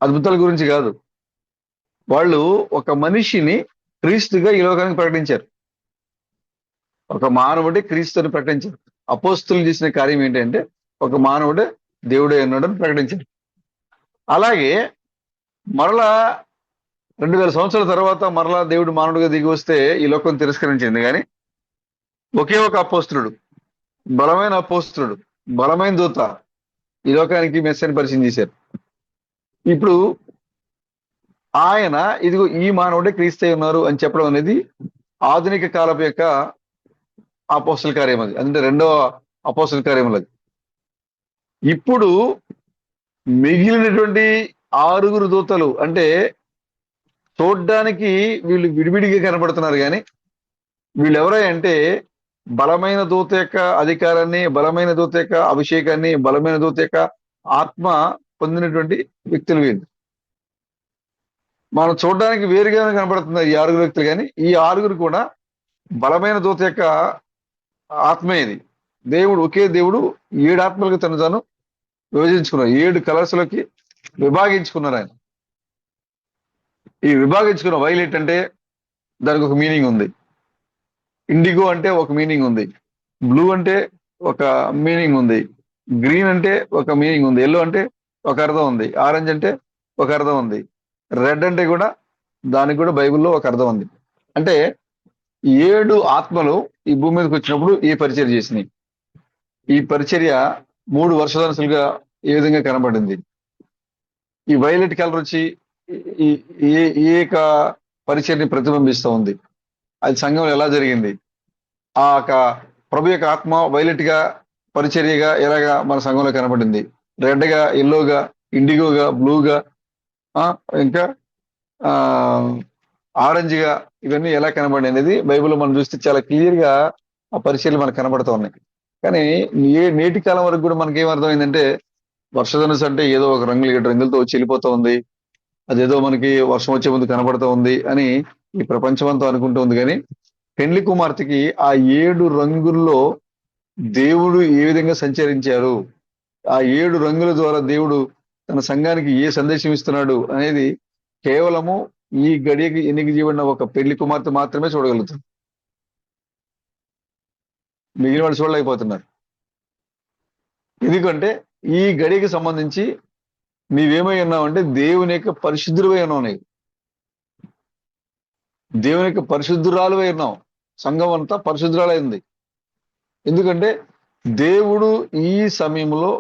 అద్భుతాల గురించి కాదు. వాళ్ళు ఒక మనిషిని క్రీస్తుగా ఈ లోకానికి ప్రకటించారు. ఒక మానవుడే క్రీస్తుని ప్రకటించారు. అపోస్తులు చేసిన కార్యం ఏంటంటే ఒక మానవుడే దేవుడే ఉన్నాడని ప్రకటించారు. అలాగే మరలా 2000 సంవత్సరాల తర్వాత మరలా దేవుడు మానవుడిగా దిగి వస్తే ఈ లోకం తిరస్కరించింది. కానీ ఒకే ఒక అపోస్తులుడు, బలమైన అపోస్తులుడు, బలమైన దూత ఈ లోకానికి మెస్సేని పరిచయం చేశారు. ఇప్పుడు ఆయన ఇదిగో ఈ మానవుడే క్రీస్తై ఉన్నారు అని చెప్పడం అనేది ఆధునిక కాలపు యొక్క అపోస్తుల కార్యం. అది అంటే రెండవ అపోస్తుల కార్యములు. అది ఇప్పుడు మిగిలినటువంటి 6 దూతలు అంటే చూడ్డానికి వీళ్ళు విడివిడిగా కనబడుతున్నారు, కానీ వీళ్ళు ఎవరంటే బలమైన దూత యొక్క అధికారాన్ని, బలమైన దూత యొక్క అభిషేకాన్ని, బలమైన దూత యొక్క ఆత్మ పొందినటువంటి వ్యక్తులు వీళ్ళు. మనం చూడడానికి వేరుగానే కనబడుతున్నారు ఈ 6 వ్యక్తులు, కానీ ఈ 6 కూడా బలమైన దూత యొక్క ఆత్మే ఇది. దేవుడు, ఒకే దేవుడు 7 ఆత్మలకు తను తాను విభజించుకున్నారు. 7 కలర్స్ లోకి విభాగించుకున్నారు ఆయన. ఈ విభాగించుకున్న వైలెట్ అంటే దానికి ఒక మీనింగ్ ఉంది, ఇండిగో అంటే ఒక మీనింగ్ ఉంది, బ్లూ అంటే ఒక మీనింగ్ ఉంది, గ్రీన్ అంటే ఒక మీనింగ్ ఉంది, ఎల్లో అంటే ఒక అర్థం ఉంది, ఆరెంజ్ అంటే ఒక అర్థం ఉంది, రెడ్ అంటే కూడా దానికి కూడా బైబిల్లో ఒక అర్థం ఉంది. అంటే 7 ఆత్మలు ఈ భూమి మీదకి వచ్చినప్పుడు ఈ పరిచర్య చేసినాయి. ఈ పరిచర్య 3 వర్షధనుసులుగా ఏ విధంగా కనబడింది. ఈ వైలెట్ కలర్ వచ్చి ఈ ఈ యొక్క పరిచర్ని ప్రతిబింబిస్తూ ఉంది. అది సంఘంలో ఎలా జరిగింది, ఆ యొక్క ప్రభు యొక్క ఆత్మ వైలెట్ గా పరిచర్యగా ఎలాగా మన సంఘంలో కనబడింది, రెడ్ గా, ఎల్లోగా, ఇండిగోగా, బ్లూగా, ఇంకా ఆరెంజ్ గా, ఇవన్నీ ఎలా కనబడి అనేది బైబిల్లో మనం చూస్తే చాలా క్లియర్ గా ఆ పరిచర్యలు మనకు కనబడుతూ ఉన్నాయి. కానీ నేటి కాలం వరకు కూడా మనకి ఏమర్థమైందంటే వర్షధనుసు అంటే ఏదో ఒక రంగులతో వచ్చి వెళ్ళిపోతూ ఉంది, అదేదో మనకి వర్షం వచ్చే ముందు కనబడుతూ ఉంది అని ఈ ప్రపంచం అంతా అనుకుంటూ ఉంది. కానీ పెండ్లి కుమార్తెకి ఆ 7 రంగుల్లో దేవుడు ఏ విధంగా సంచరించారు, ఆ 7 రంగుల ద్వారా దేవుడు తన సంఘానికి ఏ సందేశం ఇస్తున్నాడు అనేది కేవలము ఈ గడియకి ఎన్నిక చేయబడిన ఒక పెళ్లి కుమార్తె మాత్రమే చూడగలుగుతుంది. మిగిలిన వాళ్ళు చూడలేకపోతున్నారు. ఎందుకంటే ఈ గడియకి సంబంధించి నీవేమై ఉన్నావంటే దేవుని యొక్క పరిశుద్ధులవై ఉన్నావు. నీవు దేవుని యొక్క పరిశుద్ధురాలువై ఉన్నావు. సంఘం అంతా పరిశుద్ధురాలైంది. ఎందుకంటే దేవుడు ఈ సమయంలో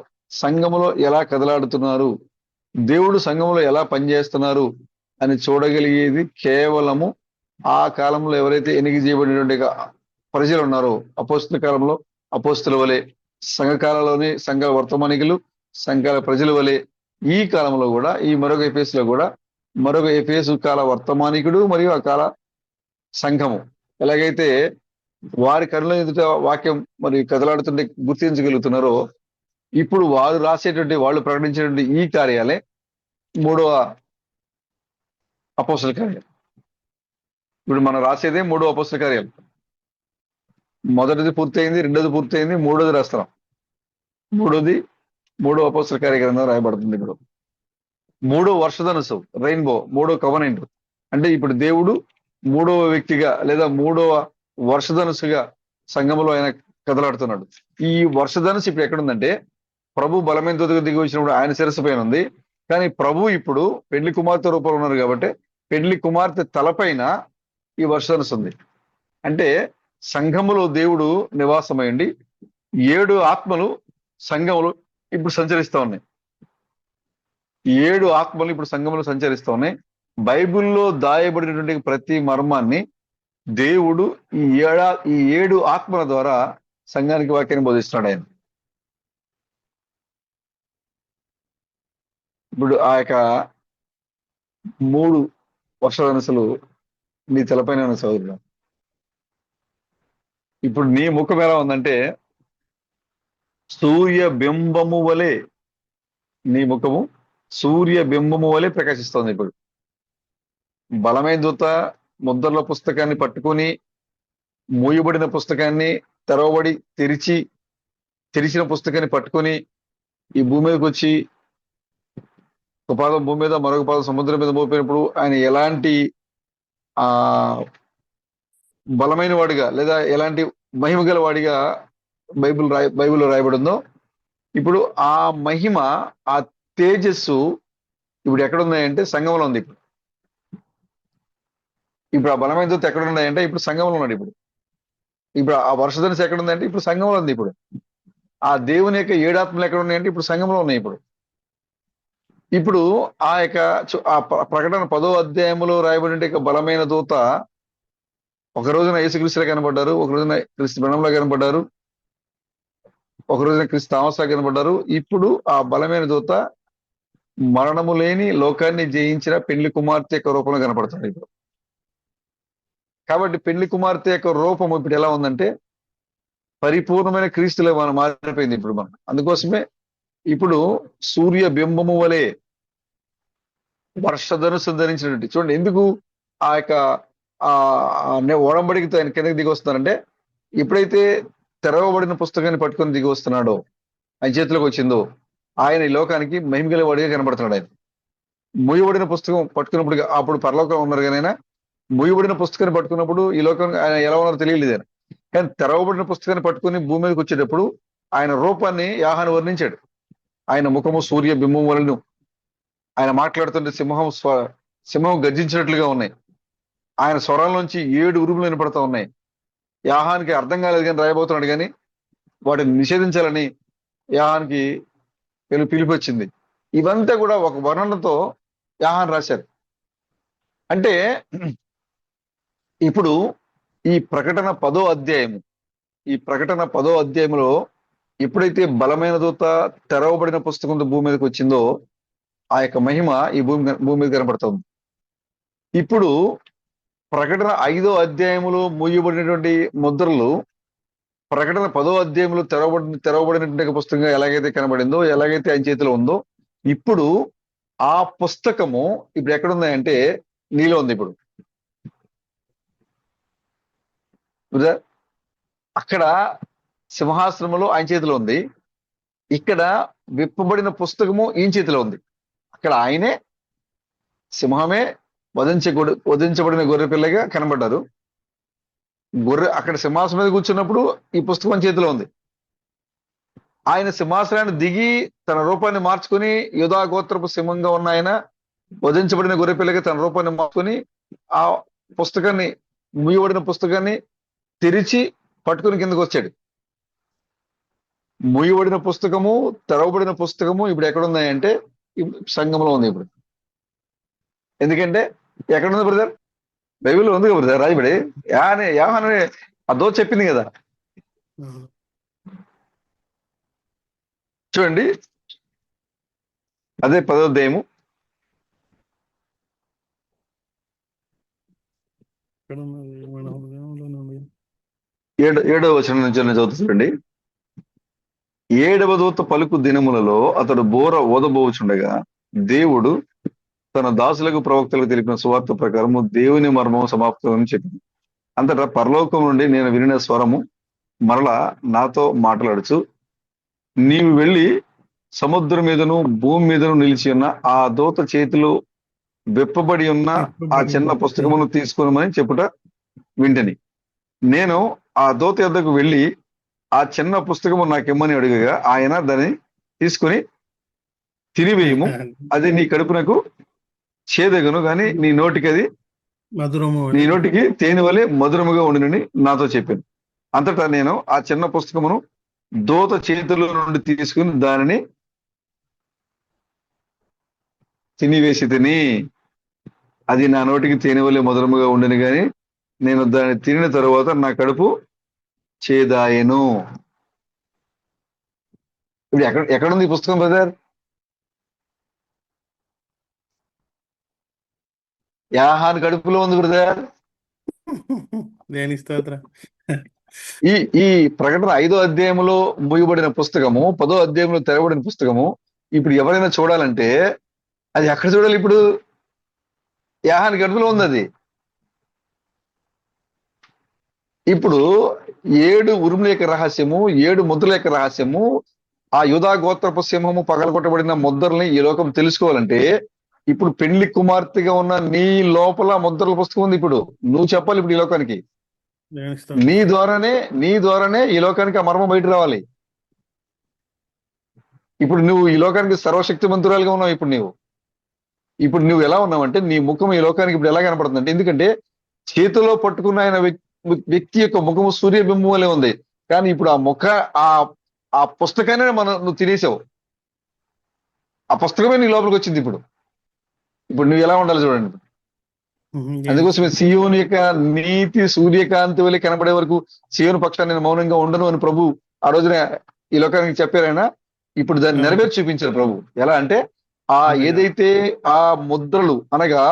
సంఘములో ఎలా కదలాడుతున్నారు, దేవుడు సంఘంలో ఎలా పనిచేస్తున్నారు అని చూడగలిగేది కేవలము ఆ కాలంలో ఎవరైతే ఎన్నిక చేయబడినటువంటి ప్రజలు ఉన్నారో, అపోస్తుల కాలంలో అపోస్తుల వలె, సంఘకాలంలోని సంఘ వర్తమానికులు, సంఘాల ప్రజల వలె ఈ కాలంలో కూడా, ఈ మరొక ఎఫెసులో కూడా మరొక ఎఫెసు కాల వర్తమానికుడు మరియు ఆ కాల సంఘము ఎలాగైతే వారి కళ్ళ ఎదుట వాక్యం మరి కదలాడుతుంటే గుర్తించగలుగుతున్నారో, ఇప్పుడు వారు రాసేటువంటి, వాళ్ళు ప్రకటించేటువంటి ఈ కార్యాలే 3వ అపోస్తల కార్యాలు. ఇప్పుడు మనం రాసేదే 3వ అపోస్తల కార్యాలు. మొదటిది పూర్తయింది, రెండోది పూర్తయింది, మూడోది రాస్తున్నాం. మూడో అపోస్తల కార్య గ్రంథం రాయబడుతుంది. ఇప్పుడు 3వ వర్షధనుసు, రెయిన్బో, 3వ కవనెంట్. అంటే ఇప్పుడు దేవుడు 3వ వ్యక్తిగా లేదా 3వ వర్షధనుసుగా సంఘంలో ఆయన కదలాడుతున్నాడు. ఈ వర్షధనుసు ఇప్పుడు ఎక్కడుందంటే ప్రభు బలమైన దూతగా దిగి వచ్చినప్పుడు ఆయన శిరస్సు పైన ఉంది. కానీ ప్రభు ఇప్పుడు పెళ్లి కుమార్తె రూపంలో ఉన్నారు కాబట్టి పెళ్లి కుమార్తె తలపైన ఈ వర్షధనుసు ఉంది. అంటే సంఘములో దేవుడు నివాసమైండి 7 ఆత్మలు సంఘములు ఇప్పుడు సంచరిస్తూ ఉన్నాయి. 7 ఆత్మలు ఇప్పుడు సంఘంలో సంచరిస్తూ ఉన్నాయి. బైబిల్లో దాయబడినటువంటి ప్రతి మర్మాన్ని దేవుడు ఈ 7 ఆత్మల ద్వారా సంఘానికి వాక్యాన్ని బోధిస్తున్నాడు ఆయన. ఇప్పుడు ఆ యొక్క 3 వర్షధనుసులు నీ తలపైన ఉన్న సోదరుడు. ఇప్పుడు నీ ముఖం ఎలా ఉందంటే సూర్య బింబము వలె, నీ ముఖము సూర్య బింబము వలె ప్రకాశిస్తోంది. ఇప్పుడు బలమైన దూత ముద్రల పుస్తకాన్ని పట్టుకొని, మూయబడిన పుస్తకాన్ని తెరవబడి తెరిచిన పుస్తకాన్ని పట్టుకొని ఈ భూమి మీదకి వచ్చి ఒక పాదం భూమి మీద మరొక పాదం సముద్రం మీద మోపినప్పుడు ఆయన ఎలాంటి ఆ బలమైన వాడిగా లేదా ఎలాంటి మహిమ గల వాడిగా బైబిల్లో రాయబడిందో, ఇప్పుడు ఆ మహిమ, ఆ తేజస్సు ఇప్పుడు ఎక్కడ ఉన్నాయంటే సంఘంలో ఉంది. ఇప్పుడు ఆ బలమైన దూత ఎక్కడ ఉన్నాయంటే ఇప్పుడు సంఘంలో ఉన్నాడు. ఇప్పుడు ఆ వర్షధనుసు ఎక్కడ ఉందంటే ఇప్పుడు సంఘంలో ఉంది. ఇప్పుడు ఆ దేవుని యొక్క ఏడాత్మలు ఎక్కడ ఉన్నాయంటే ఇప్పుడు సంఘంలో ఉన్నాయి. ఇప్పుడు ఆ యొక్క ప్రకటన 10వ అధ్యాయంలో రాయబడిన యొక్క బలమైన దూత ఒక రోజున యేసుక్రీస్తులా కనబడ్డారు, ఒక రోజున క్రీస్తు బ్రహ్మంలా కనబడ్డారు, ఒక రోజున క్రీస్తు తామస్లా కనబడ్డారు. ఇప్పుడు ఆ బలమైన దూత మరణము లేని లోకాన్ని జయించిన పెళ్లి కుమార్తె యొక్క రూపంలో కనపడుతుంది. ఇప్పుడు కాబట్టి పెళ్లి కుమార్తె యొక్క రూపం ఇప్పుడు ఎలా ఉందంటే పరిపూర్ణమైన క్రీస్తులో మనం మారిపోయింది. ఇప్పుడు మనం అందుకోసమే ఇప్పుడు సూర్య బింబము వలె వర్షధనుసు ధరించినట్టు చూడండి. ఎందుకు ఆ యొక్క ఒడంబడికి ఆయన కిందకి దిగి వస్తున్నారంటే, ఎప్పుడైతే తెరవబడిన పుస్తకాన్ని పట్టుకొని దిగి వస్తున్నాడో, ఆయన చేతిలోకి వచ్చిందో, ఆయన ఈ లోకానికి మహిమగల వాడిగా కనబడుతున్నాడు. ఆయన మూయబడిన పుస్తకం పట్టుకున్నప్పుడు, అప్పుడు పరలోకం ఉన్నారు కానీ ఆయన మూయబడిన పుస్తకాన్ని పట్టుకున్నప్పుడు ఈ లోకం ఆయన ఎలా ఉన్నారో తెలియలేదు. ఆయన కానీ తెరవబడిన పుస్తకాన్ని పట్టుకుని భూమి మీదకి వచ్చేటప్పుడు ఆయన రూపాన్ని యోహాను వర్ణించాడు. ఆయన ముఖము సూర్య బింబం వలెను, ఆయన మాట్లాడుతుంటే సింహం గర్జించినట్లుగా ఉన్నాయి. ఆయన స్వరంలోంచి 7 ఉరుములు వినపడతా ఉన్నాయి. యోహానుకి అర్థం కాలేదు కానీ రాయబోతున్నాడు, కానీ వాటిని నిషేధించాలని యోహానుకి పిలుపు వచ్చింది. ఇవంతా కూడా ఒక వర్ణనతో యోహాను రాశారు. అంటే ఇప్పుడు ఈ ప్రకటన 10వ అధ్యాయము, ఈ ప్రకటన 10వ అధ్యాయంలో ఎప్పుడైతే బలమైన దూత తెరవబడిన పుస్తకంతో భూమి మీదకి వచ్చిందో, ఆ యొక్క మహిమ ఈ భూమి మీద కనబడుతుంది. ఇప్పుడు ప్రకటన 5వ అధ్యాయములో మూయబడినటువంటి ముద్రలు ప్రకటన 10వ అధ్యాయంలో తెరవబడినటువంటి పుస్తకంగా ఎలాగైతే కనబడిందో, ఎలాగైతే ఆయన చేతిలో ఉందో, ఇప్పుడు ఆ పుస్తకము ఇప్పుడు ఎక్కడున్నాయంటే నీలో ఉంది. ఇప్పుడు అక్కడ సింహాసనములో ఆయన చేతిలో ఉంది, ఇక్కడ విప్పబడిన పుస్తకము ఈయన చేతిలో ఉంది. అక్కడ ఆయనే సింహమే వధించబడిన గొర్రె పిల్లగా కనబడ్డారు. అక్కడ సింహాసనం మీద కూర్చున్నప్పుడు ఈ పుస్తకం చేతిలో ఉంది. ఆయన సింహాసనాన్ని దిగి తన రూపాన్ని మార్చుకుని యూదా గోత్రపు సింహంగా ఉన్న ఆయన వధించబడిన గొర్రె పిల్లగా తన రూపాన్ని మార్చుకుని ఆ పుస్తకాన్ని, మూయబడిన పుస్తకాన్ని తెరిచి పట్టుకుని కిందకు వచ్చాడు. మూయబడిన పుస్తకము, తెరవబడిన పుస్తకము ఇప్పుడు ఎక్కడున్నాయంటే సంఘంలో ఉంది. ఇప్పుడు ఎందుకంటే ఎక్కడుంది బ్రదర్? బైబిల్లో ఉంది కదా బ్రదర్, రాయబడి. యోహాను అదో చెప్పింది కదా. చూడండి, అదే 10వ అధ్యాయము 7వ వచనం నుంచి చదువుతుందండి. 7వ దూత పలుకు దినములలో అతడు బోర ఓదబోచుండగా దేవుడు తన దాసులకు ప్రవక్తలకు తెలిపిన సువార్త ప్రకారము దేవుని మర్మం సమాప్తం చెప్పింది. అంతటా పరలోకం నుండి నేను వినిన స్వరము మరలా నాతో మాట్లాడుచు, నీవు వెళ్ళి సముద్రం మీదను భూమి మీదను నిలిచి ఉన్న ఆ దూత చేతిలో విప్పబడి ఉన్న ఆ చిన్న పుస్తకమును తీసుకునమని చెప్పుట వింటని. నేను ఆ దూత యొద్దకు వెళ్ళి ఆ చిన్న పుస్తకము నాకిమ్మని అడుగగా ఆయన దాన్ని తీసుకుని తినివేయము, అది నీ కడుపునకు చేదగను, కానీ నీ నోటికి తేనె వలె మధురముగా ఉండునని నాతో చెప్పాను. అంతటా నేను ఆ చిన్న పుస్తకమును దూత చేతుల్లో నుండి తీసుకుని దానిని తినివేసి తిని, అది నా నోటికి తేనె వలె మధురముగా ఉండును, కానీ నేను దాన్ని తినిన తరువాత నా కడుపు చేదాయను. ఇప్పుడు ఎక్కడుంది ఈ పుస్తకం బ్రదర్? యోహాను కడుపులో ఉంది బ్రదర్. దేని స్తోత్రం. ఈ ఈ ప్రకటన 5వ అధ్యాయంలో మూయబడిన పుస్తకము, 10వ అధ్యాయంలో తెరవబడిన పుస్తకము ఇప్పుడు ఎవరైనా చూడాలంటే అది ఎక్కడ చూడాలి? ఇప్పుడు యాహాని గడుపులో ఉంది అది. ఇప్పుడు 7 ఉరుముల యొక్క రహస్యము, 7 ముద్రల యొక్క రహస్యము, ఆ యూదా గోత్రపు సింహము పగలగొట్టబడిన ముద్రల్ని ఈ లోకం తెలుసుకోవాలంటే ఇప్పుడు పెళ్లి కుమార్తెగా ఉన్న నీ లోపల ముద్రల పుస్తకం ఉంది. ఇప్పుడు నువ్వు చెప్పాలి ఇప్పుడు ఈ లోకానికి. దేవునికి స్తోత్రం. నీ ద్వారానే ఈ లోకానికి ఆ మర్మం బయట రావాలి. ఇప్పుడు నువ్వు ఈ లోకానికి సర్వశక్తిమంతురాలుగా ఉన్నావు. ఇప్పుడు నువ్వు ఎలా ఉన్నావంటే నీ ముఖం ఈ లోకానికి ఇప్పుడు ఎలా కనపడుతుంది అంటే, ఎందుకంటే చేతిలో పట్టుకున్న ఆయన వ్యక్తి యొక్క ముఖము సూర్యబింబం వలె ఉంది. కానీ ఇప్పుడు ఆ పుస్తకాన్ని నువ్వు తినేసావు. ఆ పుస్తకమే నీ లోపలికి వచ్చింది. ఇప్పుడు నువ్వు ఎలా ఉండాలి చూడండి. అందుకోసమే సియోను యొక్క నీతి సూర్యకాంతి వల్ల కనబడే వరకు సియోను పక్షాన్ని నేను మౌనంగా ఉండను అని ప్రభు ఆ రోజున ఈ లోకానికి చెప్పారైనా. ఇప్పుడు దాన్ని నెరవేర్చి చూపించారు ప్రభు. ఎలా అంటే ఏదైతే ఆ ముద్రలు అనగా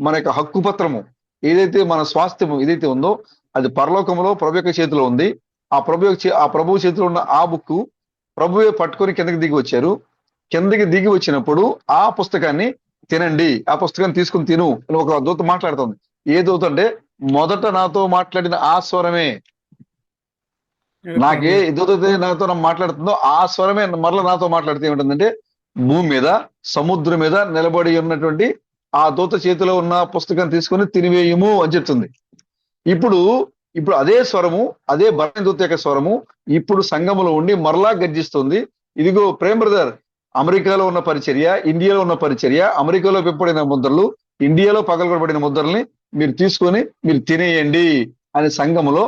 మన యొక్క హక్కు పత్రము, ఏదైతే మన స్వాస్థ్యము ఏదైతే ఉందో అది పరలోకంలో ప్రభు యొక్క చేతిలో ఉంది. ఆ ప్రభు చేతిలో ఉన్న ఆ బుక్ ప్రభువే పట్టుకొని కిందకి దిగి వచ్చారు. కిందకి దిగి వచ్చినప్పుడు ఆ పుస్తకాన్ని తినండి, ఆ పుస్తకాన్ని తీసుకుని తిను అని ఒక దూత మాట్లాడుతుంది. ఏ దూత అంటే మొదట నాతో మాట్లాడిన ఆ స్వరమే. నాకే దూత నాతో మాట్లాడుతుందో ఆ స్వరమే మరలా నాతో మాట్లాడితే ఏమిటంటే, భూమి మీద సముద్రం మీద నిలబడి ఉన్నటువంటి ఆ దూత చేతిలో ఉన్న పుస్తకం తీసుకొని తినివేయము అని చెప్తుంది. ఇప్పుడు అదే స్వరము, అదే బలమైన దూత యొక్క స్వరము ఇప్పుడు సంఘములో ఉండి మరలా గర్జిస్తుంది. ఇదిగో ప్రేమ్ బ్రదర్, అమెరికాలో ఉన్న పరిచర్య, ఇండియాలో ఉన్న పరిచర్య, అమెరికాలో పెంపడిన ముద్రలు, ఇండియాలో పగలగొట్టబడిన ముద్రల్ని మీరు తీసుకొని మీరు తినేయండి అనే సంఘములో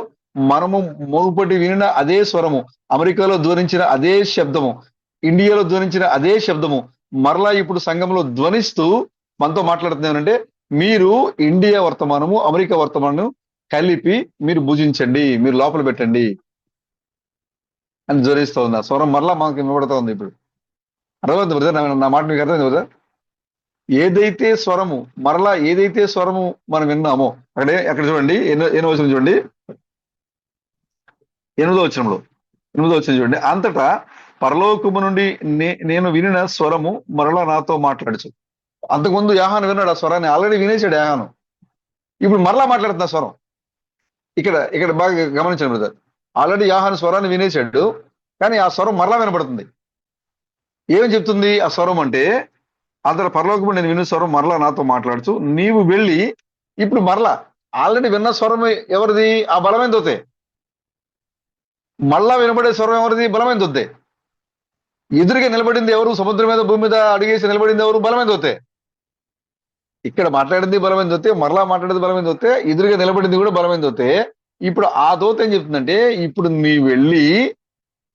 మనము మునుపటి వినిన అదే స్వరము, అమెరికాలో ధ్వనించిన అదే శబ్దము, ఇండియాలో ధ్వనించిన అదే శబ్దము మరలా ఇప్పుడు సంఘంలో ధ్వనిస్తూ మనతో మాట్లాడుతుంది ఏమంటే, మీరు ఇండియా వర్తమానము అమెరికా వర్తమానం కలిపి మీరు భుజించండి, మీరు లోపల పెట్టండి అని ధ్వనిస్తూ ఉంది. ఆ స్వరం మరలా మనకు వినబడుతూ ఉంది. ఇప్పుడు అర్థమైంది బ్రదర్? నా మాట మీకు అర్థమైంది బ్రదర్? ఏదైతే స్వరము మనం విన్నామో అక్కడ చూడండి, ఎన్నో వచనం చూడండి, 8వ వచనం చూడండి. అంతటా పరలోకము నుండి నేను వినిన స్వరము మరలా నాతో మాట్లాడచ్చు. అంతకుముందు యాహాను విన్నాడు ఆ స్వరాన్ని, ఆల్రెడీ వినేశాడు యాహాను. ఇప్పుడు మరలా మాట్లాడుతున్న స్వరం ఇక్కడ బాగా గమనించండి బ్రదర్. ఆల్రెడీ యాహాను స్వరాన్ని వినేశాడు, కానీ ఆ స్వరం మరలా వినపడుతుంది. ఏమని చెప్తుంది ఆ స్వరం అంటే, అంతటా పరలోకము నేను విన్న స్వరం మరలా నాతో మాట్లాడుచు, నీవు వెళ్ళి. ఇప్పుడు మరలా ఆల్రెడీ విన్న స్వరం ఎవరిది? ఆ బలమైన దూతే. మళ్ళా వినబడే స్వరం ఎవరిది? బలమైన దూతే. ఎదురుగా నిలబడింది ఎవరు? సముద్రం మీద భూమి మీద అడిగేసి నిలబడింది ఎవరు? బలమైన దూతే. ఇక్కడ మాట్లాడింది బలమైన దూతే, మరలా మాట్లాడేది బలమైన దూతే, ఎదురుగా నిలబడింది కూడా బలమైన దూతే. ఇప్పుడు ఆ దూత ఏం చెప్తుందంటే, ఇప్పుడు మీ వెళ్ళి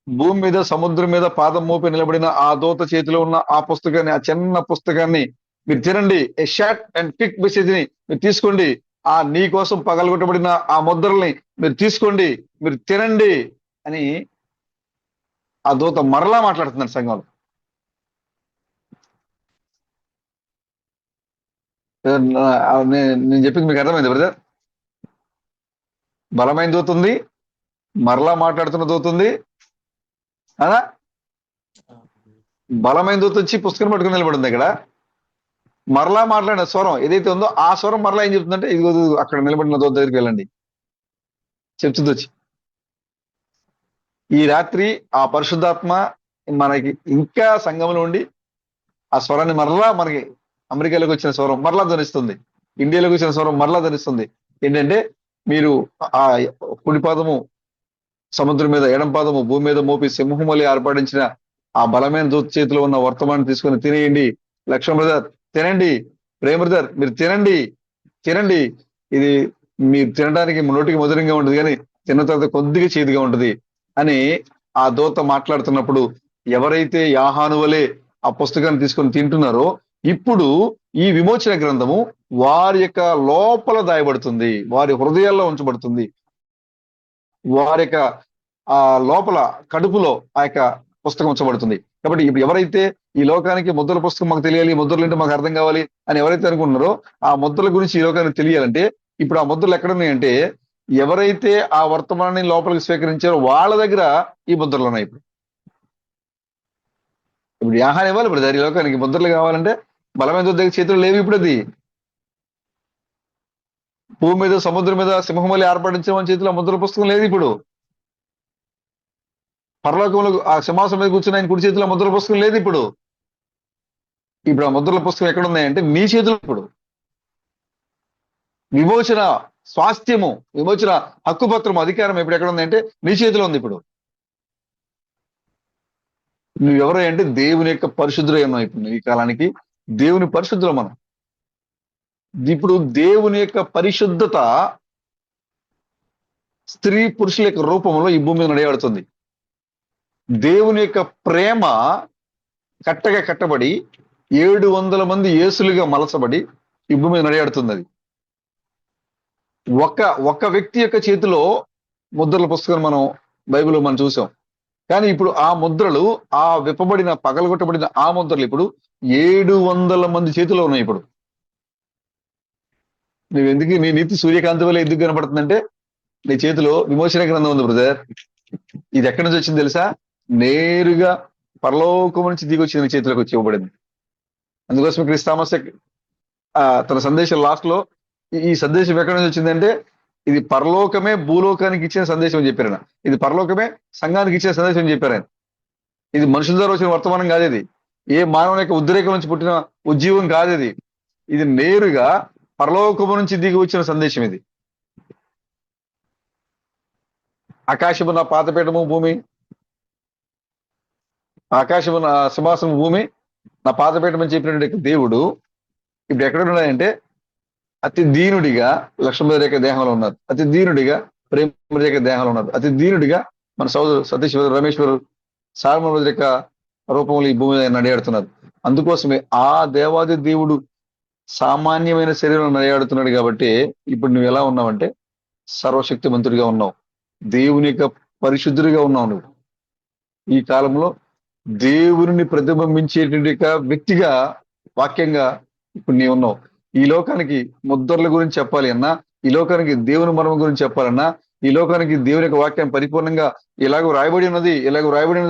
భూమి మీద సముద్రం మీద పాదం మోపి నిలబడిన ఆ దూత చేతిలో ఉన్న ఆ పుస్తకాన్ని, ఆ చిన్న పుస్తకాన్ని మీరు తినండి. ఏ షార్ట్ అండ్ క్విక్ మెసేజ్ ని మీరు తీసుకోండి. ఆ నీ కోసం పగలగొట్టబడిన ఆ ముద్రల్ని మీరు తీసుకోండి, మీరు తినండి అని ఆ దూత మరలా మాట్లాడుతున్నాడు సంఘంలో. నేను చెప్పింది మీకు అర్థమైంది బ్రదర్? బలమైన దూత ఉంది, మరలా మాట్లాడుతున్న దూత ఉంది. అదా బలమైన దూత వచ్చి పుస్తకం పట్టుకుని నిలబడింది. ఇక్కడ మరలా మాట్లాడిన స్వరం ఏదైతే ఉందో ఆ స్వరం మరలా ఏం చెప్తుందంటే, ఇదిగో అక్కడ నిలబడిన దూత దగ్గరికి వెళ్ళండి చెప్తుంది వచ్చి. ఈ రాత్రి ఆ పరిశుద్ధాత్మ మనకి ఇంకా సంఘంలో ఉండి ఆ స్వరాన్ని మరలా మనకి అమెరికాలోకి వచ్చిన స్వరం మరలా ధ్వనిస్తుంది, ఇండియాలోకి వచ్చిన స్వరం మరలా ధ్వనిస్తుంది. ఏంటంటే, మీరు ఆ కుడి పాదము సముద్రం మీద, ఎడం పాదము భూమి మీద మోపి సింహం వలె ఏర్పడించిన ఆ బలమైన దూత చేతిలో ఉన్న వర్తమానం తీసుకొని తినేయండి. లక్ష్మణ్ బ్రదర్ తినండి, ప్రేమ్ బ్రదర్ మీరు తినండి. ఇది మీరు తినడానికి నోటికి మధురంగా ఉంటుంది, కానీ తిన్న తర్వాత కొద్దిగా చేదుగా ఉంటుంది అని ఆ దూత మాట్లాడుతున్నప్పుడు ఎవరైతే యాహాను వలె ఆ పుస్తకాన్ని తీసుకొని తింటున్నారో, ఇప్పుడు ఈ విమోచన గ్రంథము వారి యొక్క లోపల దాయబడుతుంది, వారి హృదయాల్లో ఉంచబడుతుంది, వారి యొక్క ఆ లోపల కడుపులో ఆ యొక్క పుస్తకం ఉంచబడుతుంది. కాబట్టి ఇప్పుడు ఎవరైతే ఈ లోకానికి ముద్రల పుస్తకం మాకు తెలియాలి, ముద్రలు అంటే మాకు అర్థం కావాలి అని ఎవరైతే అనుకుంటున్నారో, ఆ ముద్రల గురించి ఈ లోకానికి తెలియాలంటే ఇప్పుడు ఆ ముద్రలు ఎక్కడ ఉన్నాయంటే ఎవరైతే ఆ వర్తమానాన్ని లోపలికి స్వీకరించారో వాళ్ళ దగ్గర ఈ ముద్రలు ఉన్నాయి. ఇప్పుడు ఈ ఆహారం ఇవ్వాలి ఇప్పుడు ఈ లోకానికి ముద్రలు కావాలంటే బలమైన దగ్గర చేతులు లేవు. ఇప్పుడు అది భూమి మీద సముద్రం మీద సింహమలి ఆర్పడించిన మన చేతిలో ఆ ముద్రల పుస్తకం లేదు. ఇప్పుడు పరలోకంలో ఆ సింహాసనం మీద కూర్చుని ఆయన కుడి చేతిలో ముద్రల పుస్తకం లేదు. ఇప్పుడు ఆ ముద్రల పుస్తకం ఎక్కడ ఉన్నాయంటే నీ చేతిలో. ఇప్పుడు విమోచన స్వాస్థ్యము, విమోచన హక్కుపత్రం, అధికారం ఇప్పుడు ఎక్కడ ఉందంటే నీ చేతిలో ఉంది. ఇప్పుడు నువ్వెవరు అంటే దేవుని యొక్క పరిశుద్ధులై ఉన్నావు. ఇప్పుడు ఈ కాలానికి దేవుని పరిశుద్ధులు మనం. ఇప్పుడు దేవుని యొక్క పరిశుద్ధత స్త్రీ పురుషుల యొక్క రూపంలో ఈ భూమి మీద నడియాడుతుంది. దేవుని యొక్క ప్రేమ కట్టగా కట్టబడి 700 మంది యేసులుగా మలచబడి ఈ భూమి మీద నడియాడుతుంది. అది ఒక్క వ్యక్తి యొక్క చేతిలో ముద్రల పుస్తకం మనం బైబిల్లో మనం చూసాం. కానీ ఇప్పుడు ఆ ముద్రలు, ఆ విప్పబడిన పగలగొట్టబడిన ఆ ముద్రలు ఇప్పుడు 700 మంది చేతిలో ఉన్నాయి. ఇప్పుడు నువ్వెందుకు నీ నీతి సూర్యకాంతి వల్ల ఎందుకు కనపడుతుందంటే నీ చేతిలో విమోచన గ్రంథం ఉంది బ్రదర్. ఇది ఎక్కడి నుంచి వచ్చింది తెలుసా? నేరుగా పరలోకం నుంచి దిగి వచ్చి నీ చేతిలోకి వచ్చి ఇవ్వబడింది. అందుకోసం క్రిస్తామస్ తన సందేశం లాస్ట్ లో ఈ సందేశం ఎక్కడి నుంచి వచ్చిందంటే ఇది పరలోకమే భూలోకానికి ఇచ్చిన సందేశం అని చెప్పారు ఆయన. ఇది పరలోకమే సంఘానికి ఇచ్చిన సందేశం అని చెప్పారు ఆయన. ఇది మనుషుల ద్వారా వచ్చిన వర్తమానం కాదు. ఇది ఏ మానవుని యొక్క ఉద్రేకం నుంచి పుట్టిన ఉజ్జీవం కాదు. ఇది నేరుగా పరలోకము నుంచి దిగి వచ్చిన సందేశం. ఇది ఆకాశము నా పాదపీఠము భూమి, ఆకాశము నా సింహాసనము భూమి నా పాదపీఠం అని చెప్పినటువంటి దేవుడు ఇప్పుడు ఎక్కడ ఉన్నాడంటే అతి దీనుడిగా లక్ష్మీ రేఖ దేహంలో ఉన్నారు, అతి దీనుడిగా ప్రేమ రేఖ దేహంలో ఉన్నారు, అతి దీనుడిగా మన సోదరు సతీశ్వరు రమేశ్వరు సార్మ రేఖ రూపంలో ఈ భూమి నడియాడుతున్నారు. అందుకోసమే ఆ దేవాది దేవుడు సామాన్యమైన శరీరం నడియాడుతున్నాడు. కాబట్టి ఇప్పుడు నువ్వు ఎలా ఉన్నావంటే సర్వశక్తిమంతుడిగా ఉన్నావు, దేవుని యొక్క పరిశుద్ధుడిగా ఉన్నావు. నువ్వు ఈ కాలంలో దేవుని ప్రతిబింబించేటువంటి వ్యక్తిగా వాక్యంగా ఇప్పుడు నీ ఉన్నావు. ఈ లోకానికి ముద్రల గురించి చెప్పాలి అన్నా, ఈ లోకానికి దేవుని మర్మం గురించి చెప్పాలన్నా, ఈ లోకానికి దేవుని యొక్క వాక్యం పరిపూర్ణంగా ఇలాగో రాయబడి ఉన్నది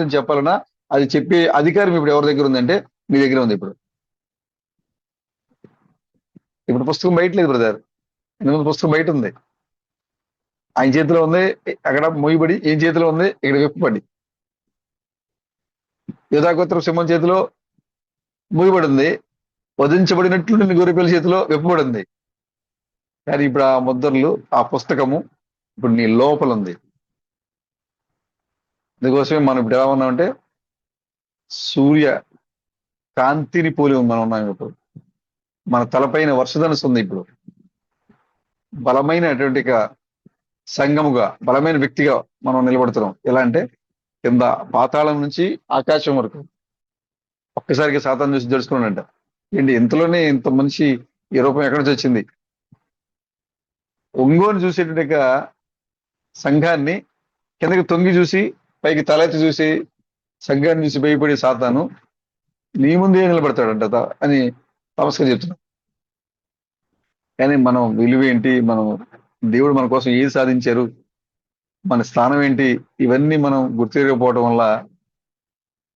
అని చెప్పాలన్నా అది చెప్పే అధికారం ఇప్పుడు ఎవరి దగ్గర ఉందంటే నీ దగ్గర ఉంది. ఇప్పుడు పుస్తకం బయట లేదు బ్రదర్, ఎందుకంటే పుస్తకం బయట ఉంది. ఆయన చేతిలో ఉంది, అక్కడ మొయ్యబడి, ఏం చేతిలో ఉంది, ఇక్కడ విప్పబడి. యోధాగోత్రం సింహం చేతిలో మూయబడి ఉంది, వధించబడినట్లు నిన్ను గొర్రెపిల్ల చేతిలో విప్పబడింది. కానీ ఇప్పుడు ఆ ముద్రలు, ఆ పుస్తకము ఇప్పుడు నీ లోపల ఉంది. అందుకోసమే మనం ఇప్పుడు ఎలా ఉన్నామంటే సూర్య కాంతిని పోలి మనం ఉన్నాం. ఇప్పుడు మన తలపైన వర్షధనుసు ఉంది. ఇప్పుడు బలమైనటువంటి సంఘముగా, బలమైన వ్యక్తిగా మనం నిలబడుతున్నాం. ఎలా అంటే కింద పాతాళం నుంచి ఆకాశం వరకు ఒక్కసారిగా సాతాను చూసి జడుచుకున్నాడంట. ఏంటి ఇంతలోనే ఇంత మనిషి ఈ రూపం ఎక్కడి నుంచి వచ్చింది? ఒంగోని చూసేటువంటి సంఘాన్ని కిందకి తొంగి చూసి పైకి తలెత్తి చూసి సంఘాన్ని చూసి భయపడి సాతాను నీ ముందే నిలబడతాడంట అని తమస్గా చెప్తున్నాం. కానీ మనం విలువ ఏంటి, మనం దేవుడు మన కోసం ఏది సాధించారు, మన స్థానం ఏంటి, ఇవన్నీ మనం గుర్తిరగకపోవడం వల్ల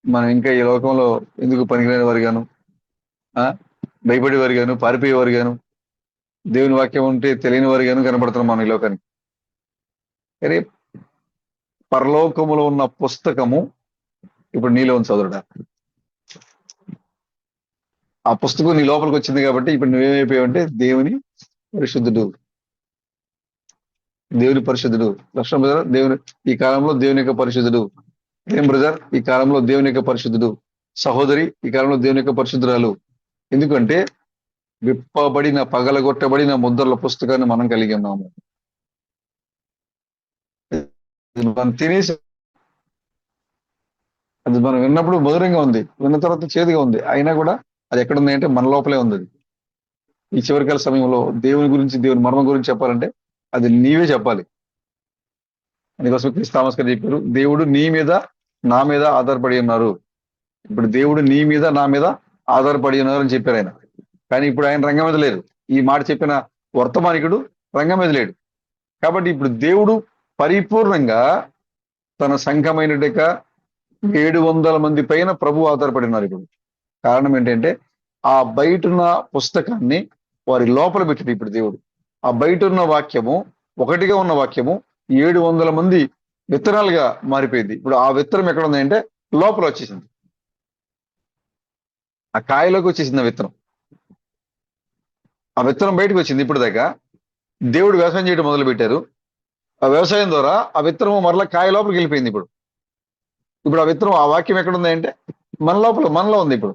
మనం ఇంకా ఈ లోకంలో ఎందుకు పనికిరాని వారు గాను, భయపడేవారు గాను, పారిపోయేవారు గాను, దేవుని వాక్యం ఉంటే తెలియని వారు గాను కనబడుతున్నాం మనం ఈ లోకానికి. కానీ పరలోకములో ఉన్న పుస్తకము ఇప్పుడు నీలో ఉంది సోదరుడా. ఆ పుస్తకం నీ లోపలికి వచ్చింది కాబట్టి ఇప్పుడు నువ్వేమైపోయావంటే దేవుని పరిశుద్ధుడు, దేవుని పరిశుద్ధుడు. లక్ష్మణ బ్రదర్, దేవుని ఈ కాలంలో దేవుని యొక్క పరిశుద్ధుడు. ఏం బ్రదర్, ఈ కాలంలో దేవుని యొక్క పరిశుద్ధుడు. సహోదరి, ఈ కాలంలో దేవుని యొక్క పరిశుద్ధురాలు. ఎందుకంటే విప్పబడిన పగలగొట్టబడిన ముద్రల పుస్తకాన్ని మనం కలిగి ఉన్నాము. మనం తినేసి అది మనం విన్నప్పుడు మధురంగా ఉంది, విన్న తర్వాత చేదుగా ఉంది, అయినా కూడా అది ఎక్కడుంది అంటే మన లోపలే ఉంది. ఈ చివరికాల సమయంలో దేవుని గురించి, దేవుని మర్మం గురించి చెప్పాలంటే అది నీవే చెప్పాలి. అందుకోసం క్రిస్తామస్ గారు చెప్పారు, దేవుడు నీ మీద నా మీద ఆధారపడి ఉన్నారు. ఇప్పుడు దేవుడు నీ మీద నా మీద ఆధారపడి ఉన్నారు అని చెప్పారు ఆయన. కానీ ఇప్పుడు ఆయన రంగం మీద లేరు. ఈ మాట చెప్పిన వర్తమానికుడు రంగం మీద లేడు. కాబట్టి ఇప్పుడు దేవుడు పరిపూర్ణంగా తన సంఘమైనట్టుగా 700 మంది పైన ప్రభు ఆధారపడినారు. ఇప్పుడు కారణం ఏంటంటే ఆ బయటున్న పుస్తకాన్ని వారి లోపల పెట్టింది ఇప్పుడు దేవుడు. ఆ బయట ఉన్న వాక్యము, ఒకటిగా ఉన్న వాక్యము 700 మంది విత్తనాలుగా మారిపోయింది. ఇప్పుడు ఆ విత్తనం ఎక్కడ ఉంది అంటే లోపల వచ్చేసింది, ఆ కాయలోకి వచ్చేసింది ఆ విత్తనం. ఆ విత్తనం బయటకు వచ్చింది. ఇప్పుడు దాకా దేవుడు వ్యవసాయం చేయడం మొదలు పెట్టారు. ఆ వ్యవసాయం ద్వారా ఆ విత్తనం మరలా కాయ లోపలికి వెళ్ళిపోయింది. ఇప్పుడు ఆ విత్తనం, ఆ వాక్యం ఎక్కడ ఉంది అంటే మన లోపల, మనలో ఉంది. ఇప్పుడు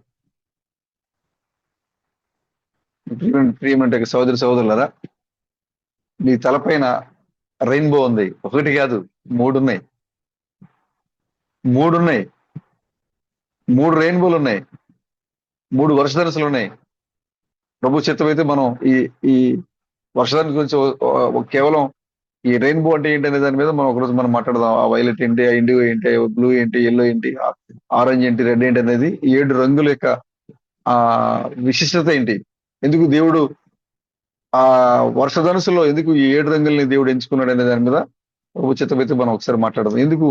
ప్రియమంటే సోదరి సోదరులరా, నీ తలపైన రెయిన్బో ఉంది. ఒకటి కాదు, మూడున్నాయి. మూడున్నాయి, 3 రెయిన్బోలు ఉన్నాయి, 3 వర్షధనుసులు ఉన్నాయి. ప్రభు చిత్తమైతే మనం ఈ ఈ వర్షధాని గురించి కేవలం ఈ రెయిన్బో అంటే ఏంటి అనే దాని మీద మనం ఒకరోజు మనం మాట్లాడదాం. ఆ వైలెట్ ఏంటి, ఆ ఇండిగో ఏంటి, బ్లూ ఏంటి, ఎల్లో ఏంటి, ఆరెంజ్ ఏంటి, రెడ్ ఏంటి అనేది, 7 రంగుల యొక్క ఆ విశిష్టత ఏంటి, ఎందుకు దేవుడు ఆ వర్షధనుసులో ఎందుకు ఈ 7 రంగుల్ని దేవుడు ఎంచుకున్నాడు అనే దాని మీద ప్రభు చిత్తమైతే మనం ఒకసారి మాట్లాడదాం. ఎందుకు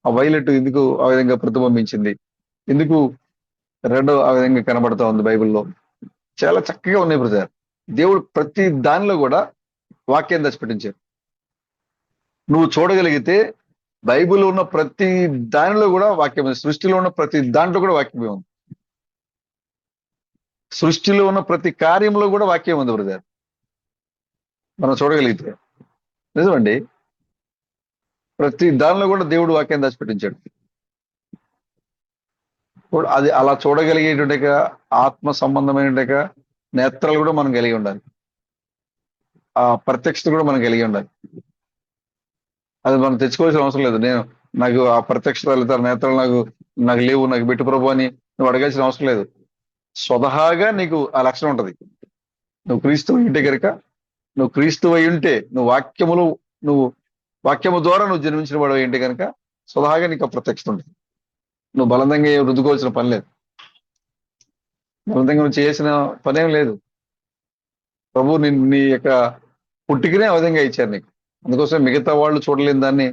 ఆ వైలెట్ ఎందుకు ఆ విధంగా ప్రతిబింబించింది, ఎందుకు రెడ్ ఆ విధంగా కనబడతా ఉంది బైబిల్లో. చాలా చక్కగా ఉన్నాయి బ్రదర్. దేవుడు ప్రతి దానిలో కూడా వాక్యాన్ని దచ్చిపెట్టించారు. నువ్వు చూడగలిగితే బైబిల్ ఉన్న ప్రతి దానిలో కూడా వాక్యం ఉంది. సృష్టిలో ఉన్న ప్రతి దాంట్లో కూడా వాక్యమే ఉంది. సృష్టిలో ఉన్న ప్రతి కార్యంలో కూడా వాక్యం ఉంది బ్రదర్, మనం చూడగలిగితే. నిజమండి, ప్రతి దానిలో కూడా దేవుడు వాక్యాన్ని దాచిపెట్టించాడు. అది అలా చూడగలిగేటువంటి ఆత్మ సంబంధమైన నేత్రాలు కూడా మనం కలిగి ఉండాలి. ఆ ప్రత్యక్షత కూడా మనం కలిగి ఉండాలి. అది మనం తెచ్చుకోవాల్సిన అవసరం లేదు. నాకు ఆ ప్రత్యక్షత లేదా నేత్రాలు నాకు లేవు, నాకు పెట్టు ప్రభు అని నువ్వు అడగాల్సిన అవసరం లేదు. స్వతహాగా నీకు ఆ లక్షణం ఉంటది. నువ్వు క్రీస్తు ఉంటే కనుక, నువ్వు క్రీస్తు అయి ఉంటే, నువ్వు వాక్యము ద్వారా నువ్వు జన్మించిన వాడు ఏంటి కనుక స్వతహాగా నీకు ఆ ప్రత్యక్షత ఉంటుంది. నువ్వు బలవంతంగా రుద్దుకోవాల్సిన పని లేదు, బలవంతంగా నువ్వు చేసిన పనేం లేదు. ప్రభు నీ యొక్క పుట్టికనే ఆ విధంగా ఇచ్చారు నీకు. అందుకోసం మిగతా వాళ్ళు చూడలేని దాన్ని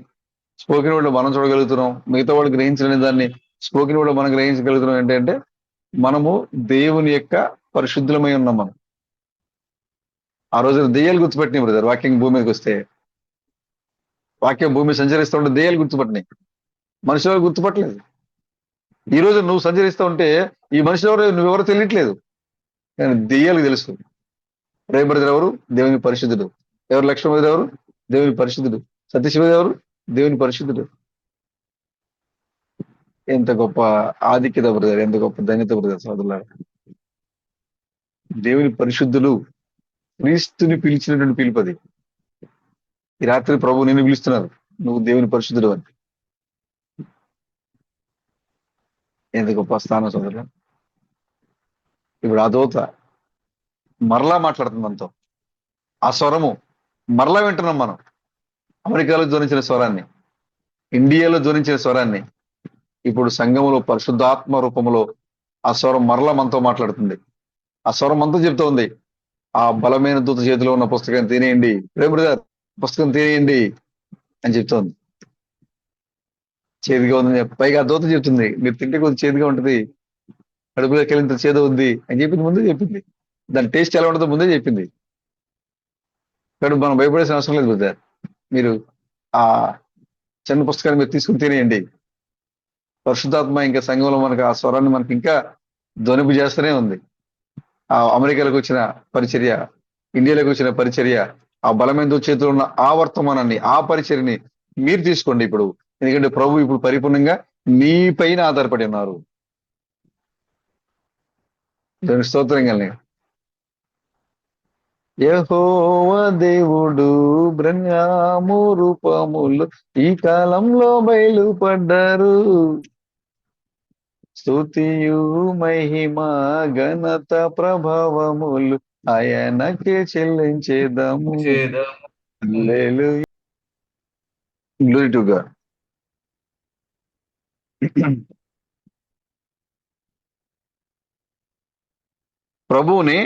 స్పోకెన్ వర్డ్ మనం చూడగలుగుతున్నాం, మిగతా వాళ్ళు గ్రహించలేని దాన్ని స్పోకెన్ వర్డ్ మనం గ్రహించగలుగుతున్నాం. ఏంటంటే మనము దేవుని యొక్క పరిశుద్ధులమై ఉన్నాం. మనం ఆ రోజున దెయ్యాలు గుర్తుపట్టినాయి బ్రదర్. వాక్యం భూమి మీదకి వస్తే, వాక్యం భూమి సంచరిస్తూ ఉంటే దెయ్యాలు గుర్తుపట్టినాయి, మనుషులు గుర్తుపట్టలేదు. ఈ రోజు నువ్వు సంచరిస్తూ ఉంటే ఈ మనుషులు ఎవరు, నువ్వెవరో తెలియట్లేదు, కానీ దెయ్యాలకు తెలుసు. రేబడిదర్ ఎవరు, దేవుని పరిశుద్ధుడు. ఎవరు లక్ష్మణుడు, ఎవరు, దేవుని పరిశుద్ధుడు. సత్యశివుడు ఎవరు, దేవుని పరిశుద్ధుడు. ఎంత గొప్ప ఆధిక్యత బ్రదర్, ఎంత గొప్ప ధన్యత బ్రదర్ సోదరులారా. దేవుని పరిశుద్ధులు, క్రీస్తుని పిలిచినటువంటి పిలుపది. ఈ రాత్రి ప్రభు నిన్ను పిలుస్తున్నారు, నువ్వు దేవుని పరిశుద్ధుడు అని. ఎంత గొప్ప స్థానం సోదరులు. ఇప్పుడు ఆ దూత మరలా మాట్లాడుతుంది మనతో. ఆ స్వరము మరలా వింటున్నాం మనం. అమెరికాలో ధ్వనించిన స్వరాన్ని, ఇండియాలో ధ్వనించిన స్వరాన్ని ఇప్పుడు సంఘములో పరిశుద్ధాత్మ రూపంలో ఆ స్వరం మరలా మనతో మాట్లాడుతుంది. ఆ స్వరం మనతో చెప్తా ఉంది, ఆ బలమైన దూత చేతిలో ఉన్న పుస్తకాన్ని తినేయండి, బ్రదర్ పుస్తకం తినేయండి అని చెప్తోంది. చేదుగా ఉంది, పైగా ఆ దూత చెప్తుంది మీరు తింటే కొద్ది చేదుగా ఉంటుంది, కడుపులోకి వెళ్ళినంత చేదు ఉంది అని చెప్పింది. ముందే చెప్పింది. దాని టేస్ట్ ఎలా ఉంటుందో ముందే చెప్పింది. కాబట్టి మనం భయపడాల్సిన అవసరం లేదు బ్రదర్. మీరు ఆ చిన్న పుస్తకాన్ని మీరు తీసుకుని తినేయండి. పరిశుద్ధాత్మ ఇంకా సంఘంలో మనకు ఆ స్వరాన్ని మనకి ఇంకా ధ్వనింపు చేస్తూనే ఉంది. ఆ అమెరికాలోకి వచ్చిన పరిచర్య, ఇండియాలోకి వచ్చిన పరిచర్య, ఆ బలమైన చేతిలో ఉన్న ఆ వర్తమానాన్ని, ఆ పరిచర్యని మీరు తీసుకోండి ఇప్పుడు. ఎందుకంటే ప్రభు ఇప్పుడు పరిపూర్ణంగా మీ పైన ఆధారపడి ఉన్నారు. దానికి స్తోత్రం కలిగి యెహోవా దేవుడు బ్రహ్మాము రూపములు ఈ కాలంలో బయలుపడ్డారు. స్తుతియు మహిమ ఘనత ప్రభావములు ఆయనకే చెల్లించేదాము. హల్లెలూయా. Glory to God. ప్రభువుని